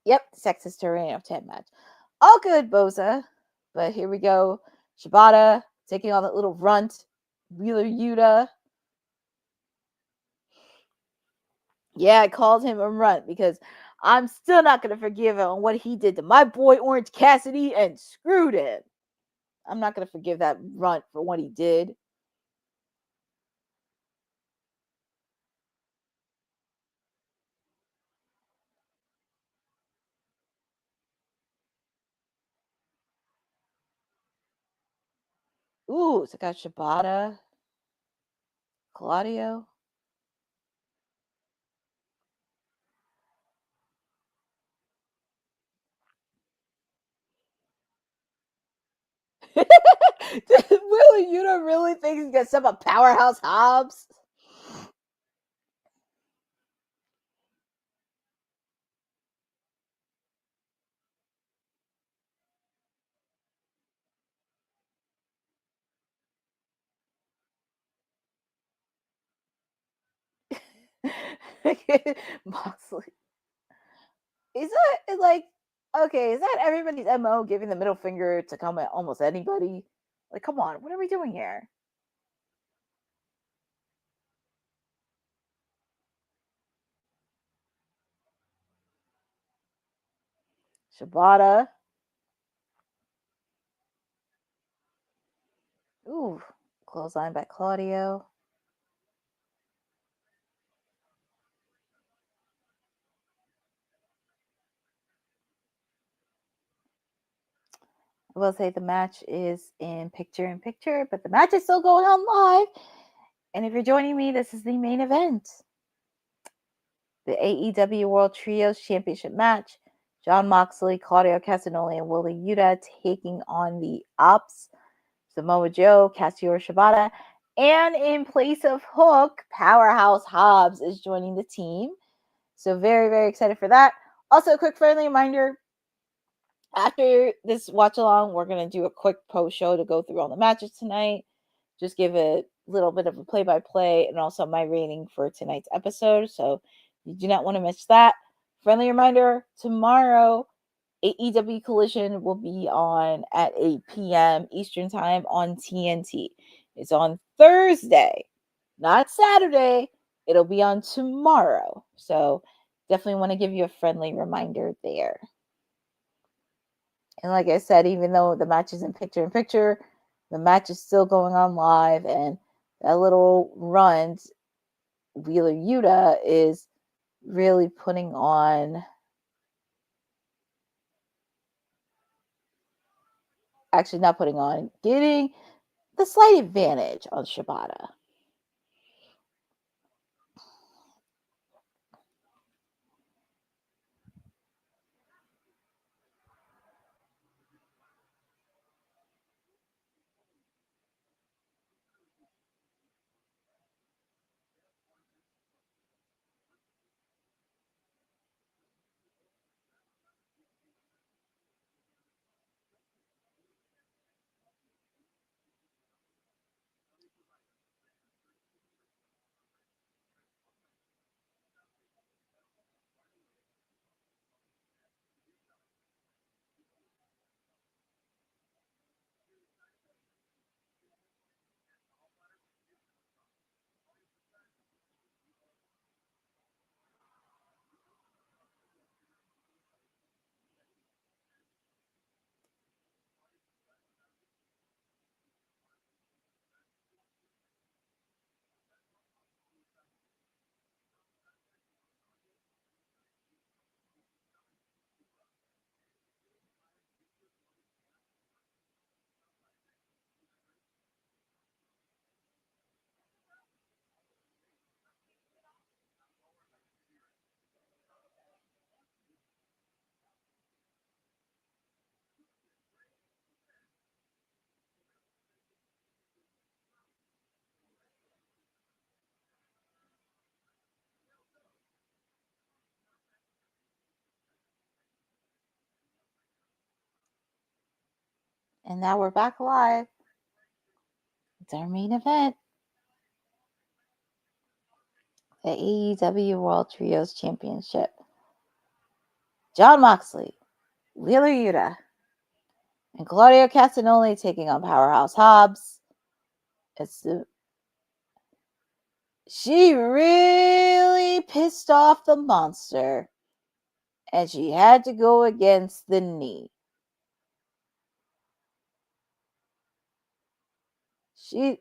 Yep, Sexist Terrain of 10 match. All good, Boza. But here we go. Shibata taking on that little runt. Wheeler Yuta. Yeah, I called him a runt because I'm still not going to forgive him on what he did to my boy Orange Cassidy and screwed him. I'm not going to forgive that runt for what he did. Ooh, so got Shibata. Claudio. Really, you don't really think he's gonna step up Powerhouse Hobbs? Moxley. Is that like okay? Is that everybody's MO giving the middle finger to come at almost anybody? Like, come on, what are we doing here? Shibata. Ooh, clothesline by Claudio. I will say the match is in picture, but the match is still going on live. And if you're joining me, this is the main event. The AEW World Trios Championship match. Jon Moxley, Claudio Castagnoli, and Wheeler Yuta taking on the Opps. Samoa Joe, Kazuchika Shibata, and in place of Hook, Powerhouse Hobbs is joining the team. So very, very excited for that. Also, a quick friendly reminder, after this watch along, we're going to do a quick post show to go through all the matches tonight. Just give a little bit of a play-by-play and also my rating for tonight's episode. So you do not want to miss that. Friendly reminder, tomorrow, AEW Collision will be on at 8 p.m. Eastern Time on TNT. It's on Thursday, not Saturday. It'll be on tomorrow. So definitely want to give you a friendly reminder there. And like I said, even though the match is in picture, The match is still going on live, and that little run, Wheeler Yuta is really putting on, actually not putting on, getting the slight advantage on Shibata. And now we're back live. It's our main event. The AEW World Trios Championship. Jon Moxley, Wheeler Yuta, and Claudio Castagnoli taking on Powerhouse Hobbs. She really pissed off the monster, and she had to go against the knee. You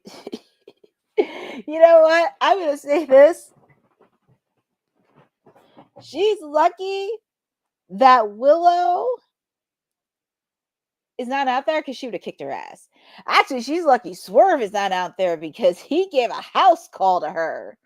know what? I'm going to say this. She's lucky that Willow is not out there because she would have kicked her ass. Actually, she's lucky Swerve is not out there because he gave a house call to her.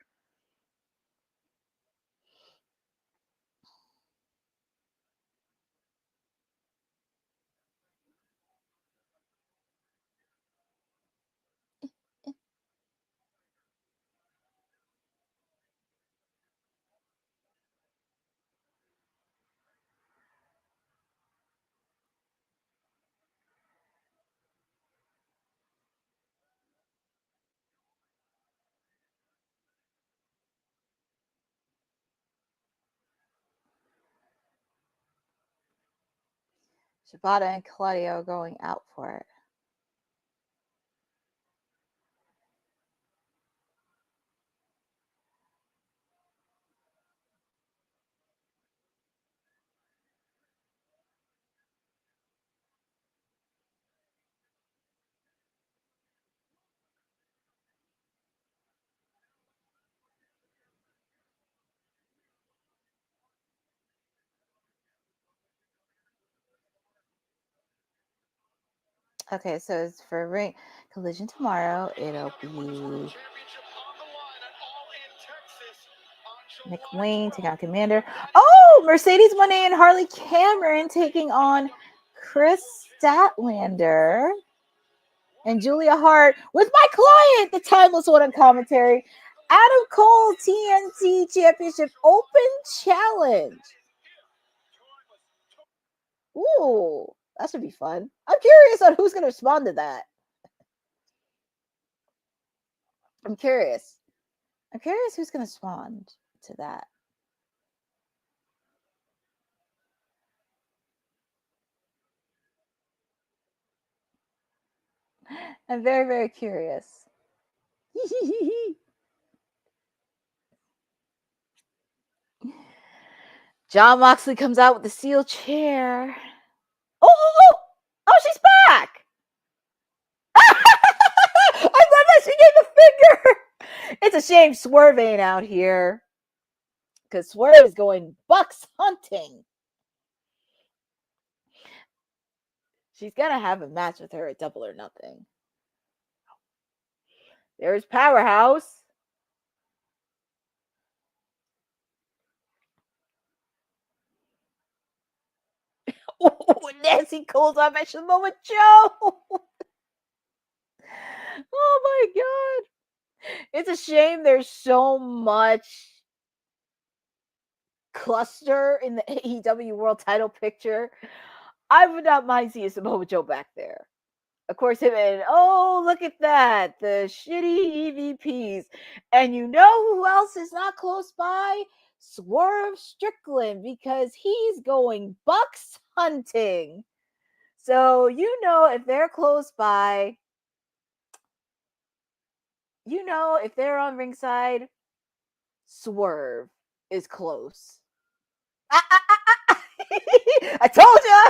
Shibata and Claudio going out for it. Okay, so it's for Ring Collision tomorrow. It'll be McWayne taking on Commander. Oh, Mercedes Moné and Harley Cameron taking on Chris Statlander and Julia Hart with my client, the Timeless One on commentary. Adam Cole TNT Championship Open Challenge. Ooh, that should be fun. I'm curious on who's going to respond to that. I'm curious who's going to respond to that. I'm very, very curious. Jon Moxley comes out with the steel chair. Oh, she's back. It's a shame Swerve ain't out here. Because Swerve is going bucks hunting. She's going to have a match with her at Double or Nothing. There's Powerhouse. Oh, Nancy calls off at Samoa Joe. Oh my God. It's a shame there's so much cluster in the AEW World Title picture. I would not mind seeing Samoa Joe back there. Of course, him and oh, look at that, the shitty EVPs. And you know who else is not close by? Swerve Strickland, because he's going bucks hunting. So you know if they're close by, you know if they're on ringside, Swerve is close. I told you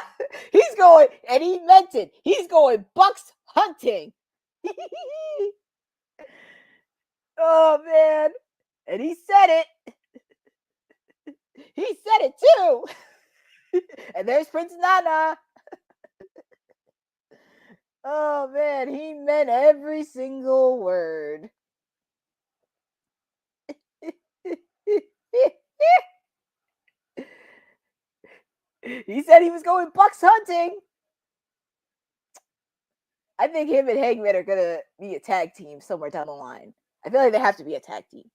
he's going, and he meant it. He's going bucks hunting. Oh man, and he said it. He said it too. And there's Prince Nana. Oh man, he meant every single word. He said he was going bucks hunting. I think him and Hangman are gonna be a tag team somewhere down the line. I feel like they have to be a tag team.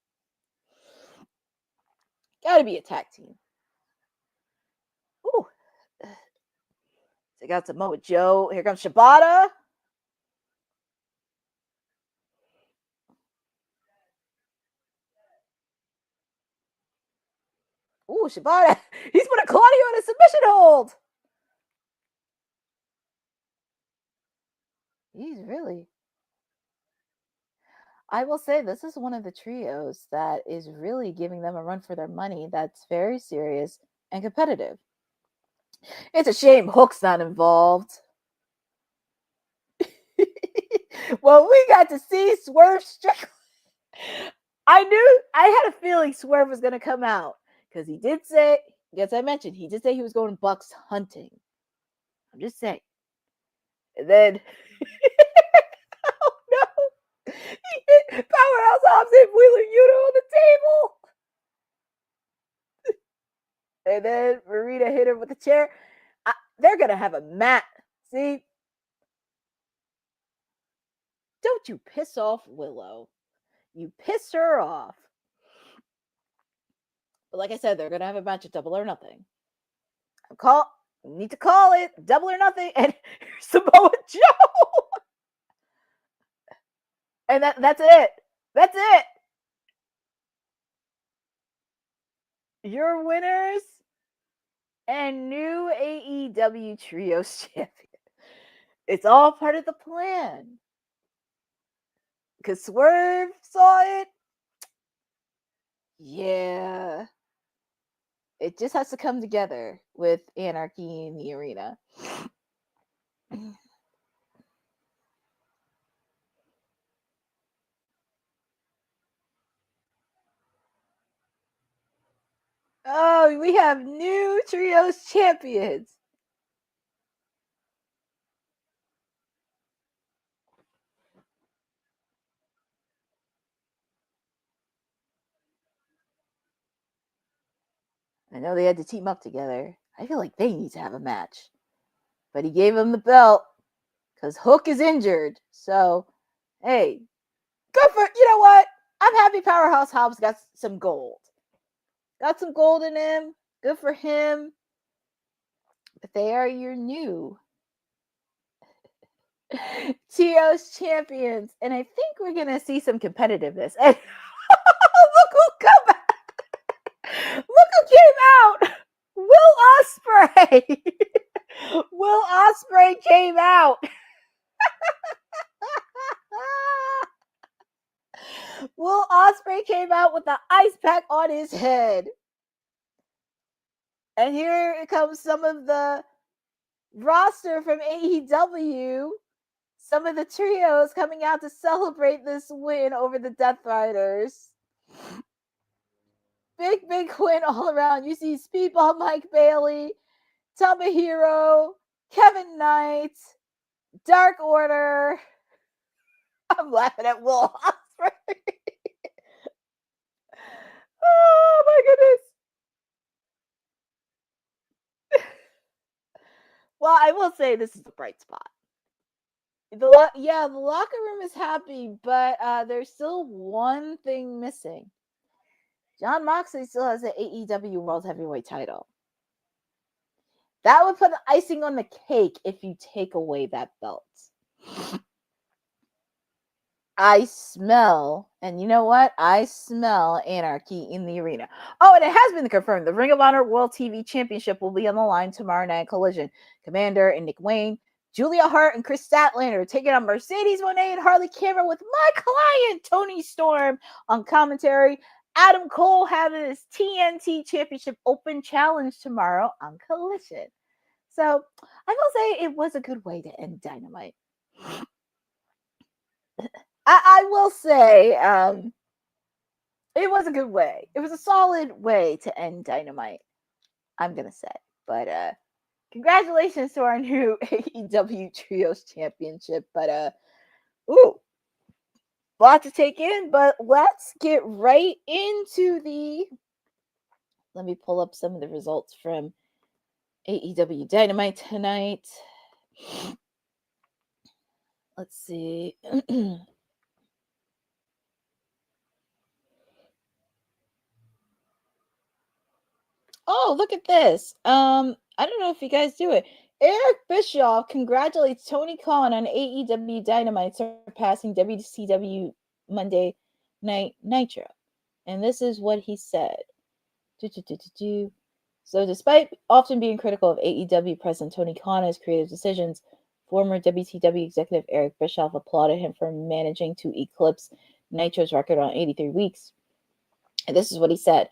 Gotta be a tag team. Ooh. So I got Samoa Joe. Here comes Shibata. Ooh, Shibata. He's put a Claudio in a submission hold. He's really. I will say this is one of the trios that is really giving them a run for their money. That's very serious and competitive. It's a shame Hook's not involved. Well, we got to see Swerve Strickland. I had a feeling Swerve was going to come out because he did say, as I mentioned, he did say he was going bucks hunting. I'm just saying. And then, oh no, he hit Powerhouse Hobbs and Wheeler Yuta on the table. And then Marita hit her with a chair. They're going to have a match. See? Don't you piss off Willow. You piss her off. But like I said, they're going to have a match at Double or Nothing. Need to call it Double or Nothing. And Samoa Joe. And that's it. That's it. Your winners and new AEW Trios champion. It's all part of the plan. Because Swerve saw it. Yeah. It just has to come together with Anarchy in the arena. Oh, we have new Trios champions. I know they had to team up together. I feel like they need to have a match. But he gave him the belt because Hook is injured. So, hey, good for, you know what? I'm happy Powerhouse Hobbs got some gold. Got some gold in him. Good for him. But they are your new Trios champions. And I think we're going to see some competitiveness. And look who come back. Look who came out. Will Ospreay. Will Ospreay came out. Will Ospreay came out with the ice pack on his head. And here comes some of the roster from AEW some of the trios coming out to celebrate this win over the Death Riders. Big win all around. You see Speedball Mike Bailey, Tomohiro, Kevin Knight, Dark Order. I'm laughing at Will Ospreay. Oh my goodness. Well, I will say this is a bright spot. The locker room is happy, but there's still one thing missing. Jon Moxley still has the AEW World Heavyweight title. That would put the icing on the cake if you take away that belt. I smell, and you know what? I smell anarchy in the arena. Oh, and it has been confirmed. The Ring of Honor World TV Championship will be on the line tomorrow night. Collision. Commander and Nick Wayne, Julia Hart and Chris Statlander taking on Mercedes Moné and Harley Cameron with my client, Tony Storm, on commentary. Adam Cole having his TNT Championship Open Challenge tomorrow on Collision. So I will say it was a good way to end Dynamite. I will say it was a good way. It was a solid way to end Dynamite, I'm going to say. But congratulations to our new AEW Trios Championship. But, lot to take in. But let's get right into let me pull up some of the results from AEW Dynamite tonight. Let's see. Oh, look at this. I don't know if you guys do it. Eric Bischoff congratulates Tony Khan on AEW Dynamite surpassing WCW Monday Night Nitro. And this is what he said. So despite often being critical of AEW President Tony Khan's creative decisions, former WCW executive Eric Bischoff applauded him for managing to eclipse Nitro's record on 83 weeks. And this is what he said.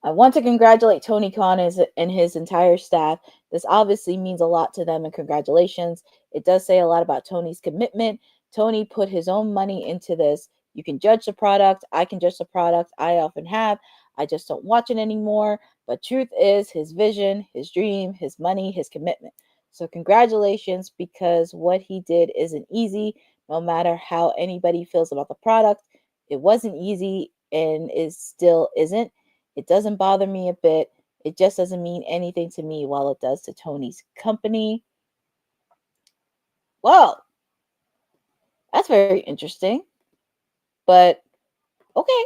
I want to congratulate Tony Khan and his entire staff. This obviously means a lot to them, and congratulations. It does say a lot about Tony's commitment. Tony put his own money into this. You can judge the product. I can judge the product. I often have. I just don't watch it anymore. But truth is his vision, his dream, his money, his commitment. So congratulations, because what he did isn't easy, no matter how anybody feels about the product. It wasn't easy, and it still isn't. It doesn't bother me a bit. It just doesn't mean anything to me while it does to Tony's company. Well, that's very interesting. But, okay.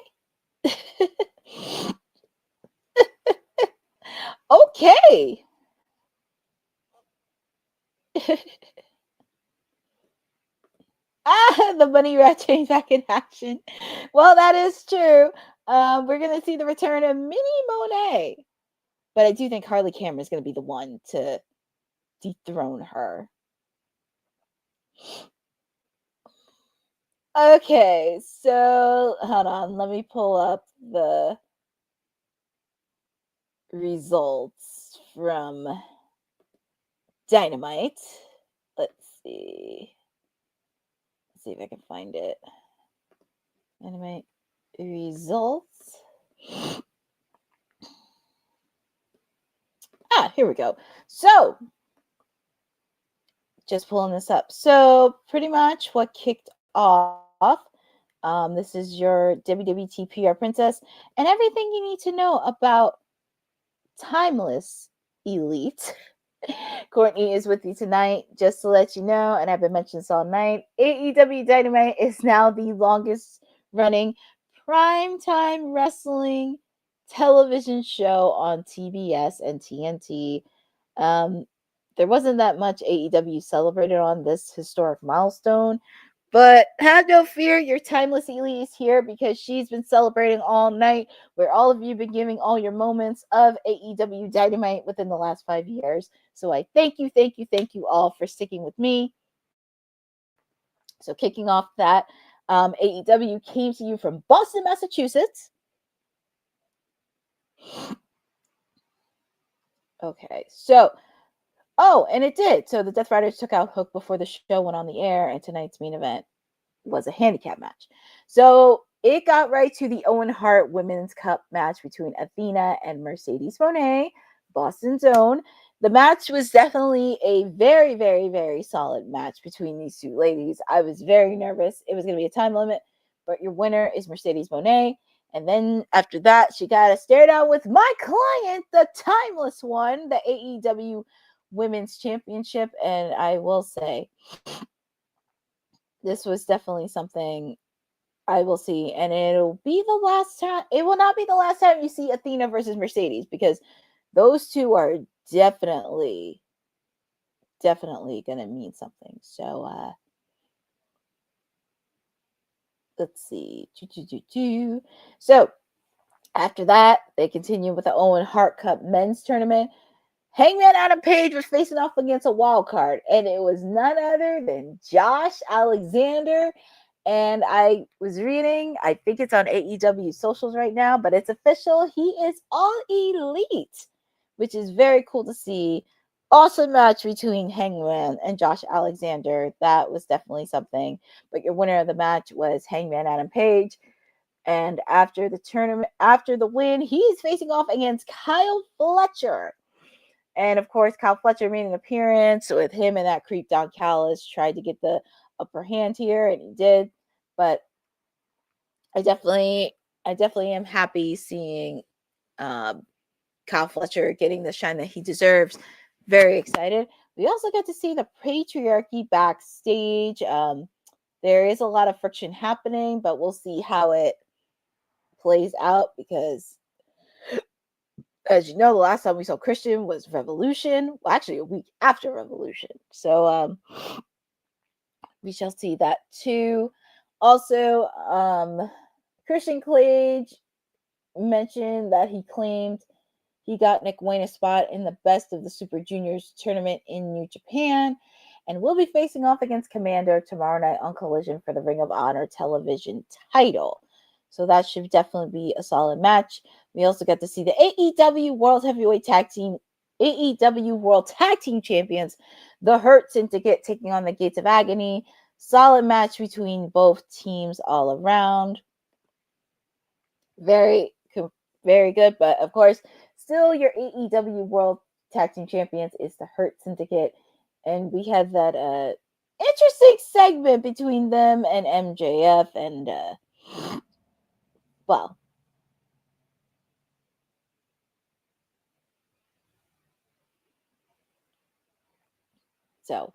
Okay. The money rat chain back in action. Well, that is true. We're going to see the return of Mini Moné. But I do think Harley Cameron is going to be the one to dethrone her. Okay, so hold on. Let me pull up the results from Dynamite. Let's see. Let's see if I can find it. Dynamite results. Here we go. So, just pulling this up. So, pretty much what kicked off. This is your WWT PR Princess and everything you need to know about Timeless Elite. Courtney is with you tonight, just to let you know, and I've been mentioning this all night. AEW Dynamite is now the longest running primetime wrestling television show on TBS and TNT. There wasn't that much AEW celebrated on this historic milestone, but have no fear, your Timeless Elite is here because she's been celebrating all night, where all of you have been giving all your moments of AEW Dynamite within the last 5 years. So I thank you all for sticking with me. So kicking off that, AEW came to you from Boston, Massachusetts. Okay, so Oh, and it did. So the Death Riders took out Hook before the show went on the air, and tonight's main event was a handicap match. So it got right to the Owen Hart Women's Cup match between Athena and Mercedes Moné, Boston's own. The match was definitely a very, very, very solid match between these two ladies. I was very nervous. It was going to be a time limit, but your winner is Mercedes Moné. And then after that, she got to stare down with my client, the timeless one, the AEW Women's Championship. And I will say, this was definitely something I will see, and it'll be the last time. It will not be the last time you see Athena versus Mercedes, because those two are definitely gonna mean something. So let's see. So after that, they continue with the Owen Hart Cup men's tournament. Hangman Adam Page was facing off against a wild card, and it was none other than Josh Alexander. And I was reading, I think it's on AEW socials right now, but it's official. He is All Elite, which is very cool to see. Awesome match between Hangman and Josh Alexander. That was definitely something. But your winner of the match was Hangman Adam Page. And after the tournament, after the win, he's facing off against Kyle Fletcher. And of course, Kyle Fletcher made an appearance with him and that creep Don Callis, tried to get the upper hand here, and he did. But I definitely am happy seeing Kyle Fletcher getting the shine that he deserves. Very excited. We also got to see the patriarchy backstage. There is a lot of friction happening, but we'll see how it plays out, because as you know, the last time we saw Christian was Revolution. Well, actually a week after Revolution. So we shall see that too. Also, Christian Cage mentioned that he claimed he got Nick Wayne a spot in the Best of the Super Juniors tournament in New Japan, and will be facing off against Commander tomorrow night on Collision for the Ring of Honor television title. So that should definitely be a solid match. We also got to see the AEW World Heavyweight Tag Team, AEW World Tag Team Champions, the Hurt Syndicate, taking on the Gates of Agony. Solid match between both teams all around. Very, very good. But of course, still your AEW World Tag Team Champions is the Hurt Syndicate. And we had that interesting segment between them and MJF. And, well, so,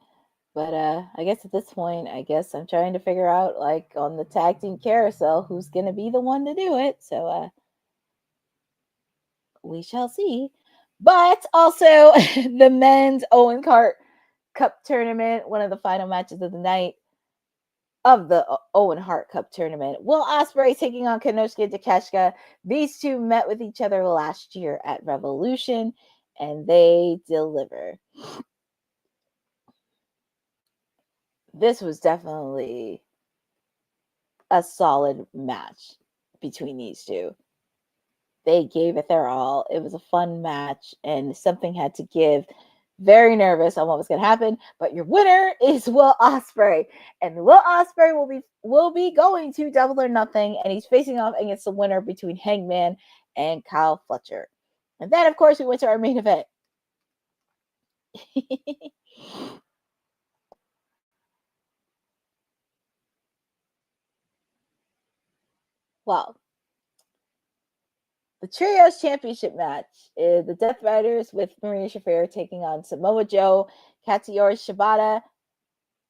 but I guess at this point, I guess I'm trying to figure out, like, on the tag team carousel, who's going to be the one to do it. So we shall see. But also, the men's Owen Hart Cup tournament, one of the final matches of the night of the Owen Hart Cup tournament. Will Ospreay taking on Konosuke Takeshita. These two met with each other last year at Revolution, and they deliver. This was definitely a solid match between these two. They gave it their all. It was a fun match, and something had to give. Very nervous on what was going to happen, but your winner is Will Ospreay, and Will Ospreay will be going to Double or Nothing, and he's facing off against the winner between Hangman and Kyle Fletcher. And then, of course, we went to our main event. Well, the Trios Championship match is the Death Riders with Maria Shafir taking on Samoa Joe, Katsuyori Shibata,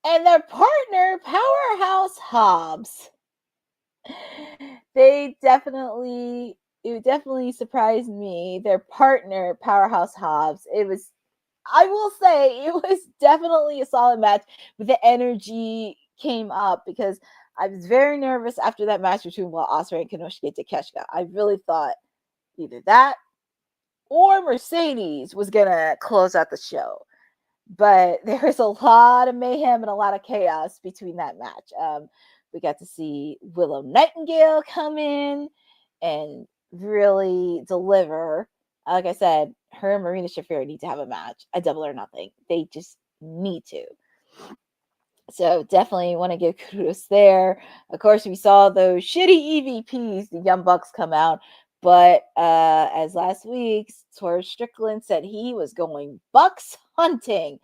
and their partner, Powerhouse Hobbs. It definitely surprised me. Their partner, Powerhouse Hobbs. I will say, it was definitely a solid match, but the energy came up because I was very nervous after that match between Will Ospreay and Konosuke Takeshita. I really thought either that or Mercedes was gonna close out the show, but there was a lot of mayhem and a lot of chaos between that match. We got to see Willow Nightingale come in and really deliver. Like I said, her and Marina Shafir need to have a match, a double or nothing. They just need to. So definitely want to give kudos there. Of course, we saw those shitty EVPs, the Young Bucks, come out. But as last week, Swerve Strickland said he was going Bucks hunting.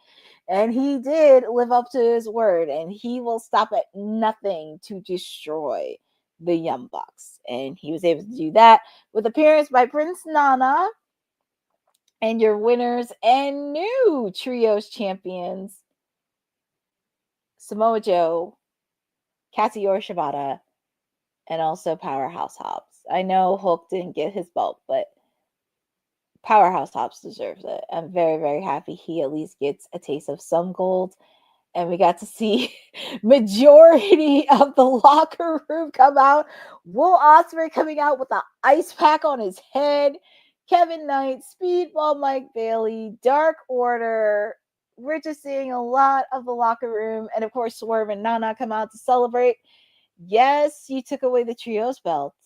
And he did live up to his word. And he will stop at nothing to destroy the Young Bucks. And he was able to do that with appearance by Prince Nana. And your winners and new trios champions, Samoa Joe, Katsuyori Shibata, and also Powerhouse Hobbs. I know Hulk didn't get his belt, but Powerhouse Hobbs deserves it. I'm very, very happy he at least gets a taste of some gold. And we got to see majority of the locker room come out. Will Ospreay coming out with an ice pack on his head. Kevin Knight, Speedball Mike Bailey, Dark Order. We're just seeing a lot of the locker room. And of course, Swerve and Nana come out to celebrate. Yes, you took away the trios belts,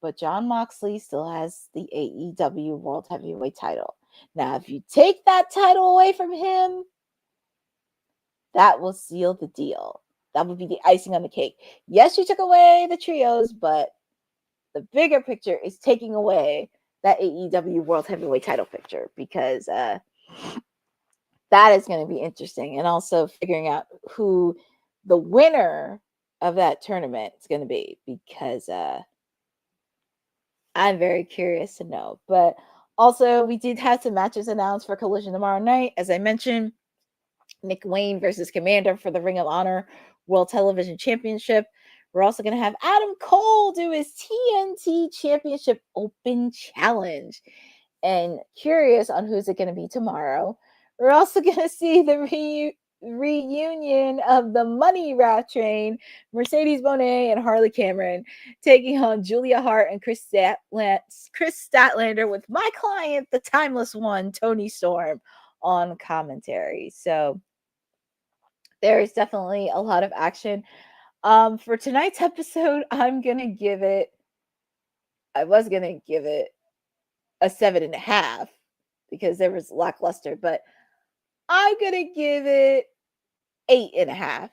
but Jon Moxley still has the AEW World Heavyweight title. Now, if you take that title away from him, that will seal the deal. That would be the icing on the cake. Yes, you took away the trios, but the bigger picture is taking away that AEW World Heavyweight title picture, because that is going to be interesting. And also figuring out who the winner of that tournament is going to be, because I'm very curious to know. But also, we did have some matches announced for Collision tomorrow night. As I mentioned, Nick Wayne versus Commander for the Ring of Honor World Television Championship. We're also going to have Adam Cole do his TNT Championship Open Challenge. And curious on who's it going to be tomorrow. We're also going to see the reunion of the Money Rat Train, Mercedes Moné and Harley Cameron, taking on Julia Hart and Chris Statlander with my client, the Timeless One, Tony Storm, on commentary. So there is definitely a lot of action. For tonight's episode, I was going to give it a 7.5 because there was lackluster, but I'm going to give it 8.5.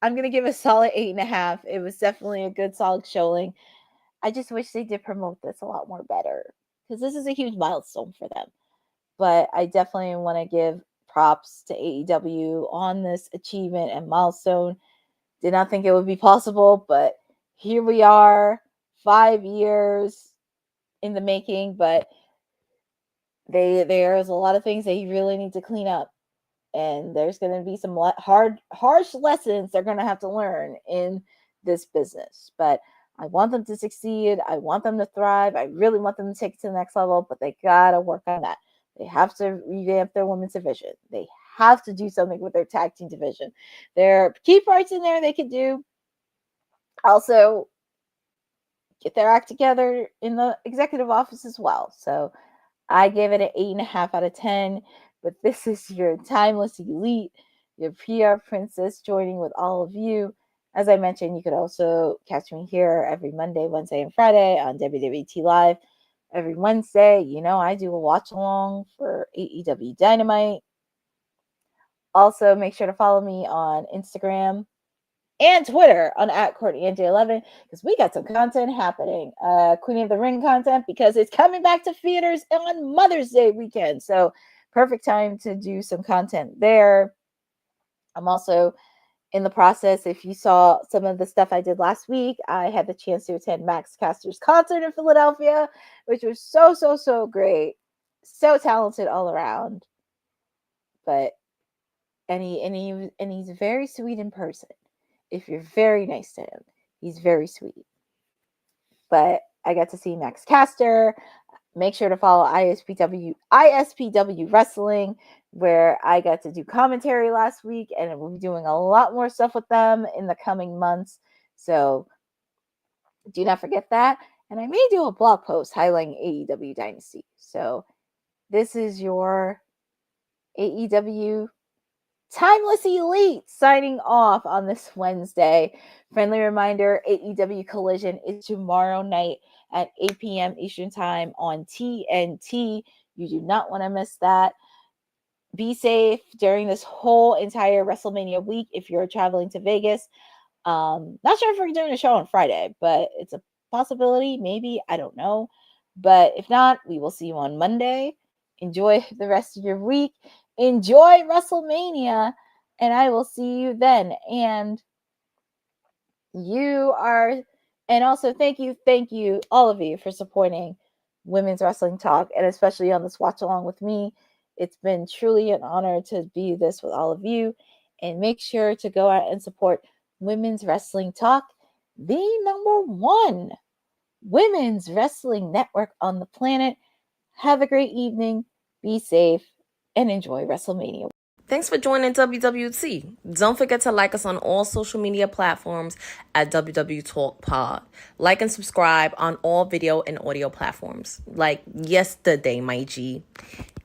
I'm going to give a solid 8.5. It was definitely a good, solid showing. I just wish they did promote this a lot more better, because this is a huge milestone for them. But I definitely want to give props to AEW on this achievement and milestone. Did not think it would be possible, but here we are, 5 years in the making. But there's a lot of things they really need to clean up. And there's going to be some harsh lessons they're going to have to learn in this business. But I want them to succeed. I want them to thrive. I really want them to take it to the next level, but they got to work on that. They have to revamp their women's division. They have to do something with their tag team division. There are key parts in there they could do. Also, get their act together in the executive office as well. So I gave it an 8.5 out of 10. But this is your timeless elite, your PR princess, joining with all of you. As I mentioned, you could also catch me here every Monday, Wednesday, and Friday on WWT Live. Every Wednesday, I do a watch along for AEW Dynamite. Also, make sure to follow me on Instagram and Twitter on @CourtneyNJ11, because we got some content happening. Queen of the Ring content, because it's coming back to theaters on Mother's Day weekend. So perfect time to do some content there. I'm also in the process. If you saw some of the stuff I did last week, I had the chance to attend Max Caster's concert in Philadelphia, which was so great. So talented all around. But and he's very sweet in person. If you're very nice to him, he's very sweet. But I got to see Max Caster. Make sure to follow ISPW Wrestling, where I got to do commentary last week, and we'll be doing a lot more stuff with them in the coming months. So do not forget that. And I may do a blog post highlighting AEW Dynasty. So this is your AEW Timeless Elite signing off on this Wednesday. Friendly reminder, AEW Collision is tomorrow night at 8 p.m. Eastern Time on TNT. You do not want to miss that. Be safe during this whole entire WrestleMania week if you're traveling to Vegas. Not sure if we're doing a show on Friday, but it's a possibility. Maybe. I don't know. But if not, we will see you on Monday. Enjoy the rest of your week. Enjoy WrestleMania. And I will see you then. And also thank you, all of you, for supporting Women's Wrestling Talk, and especially on this watch along with me. It's been truly an honor to be this with all of you. And make sure to go out and support Women's Wrestling Talk, the #1 women's wrestling network on the planet. Have a great evening, be safe, and enjoy WrestleMania.
Thanks for joining WWT. Don't forget to like us on all social media platforms at WW Talk Pod. Like and subscribe on all video and audio platforms, like yesterday, my G.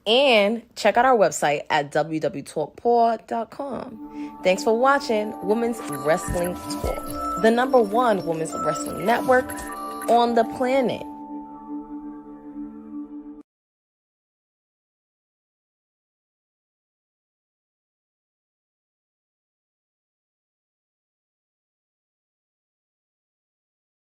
And check out our website at www.talkpod.com. Thanks for watching Women's Wrestling Talk, the #1 women's wrestling network on the planet.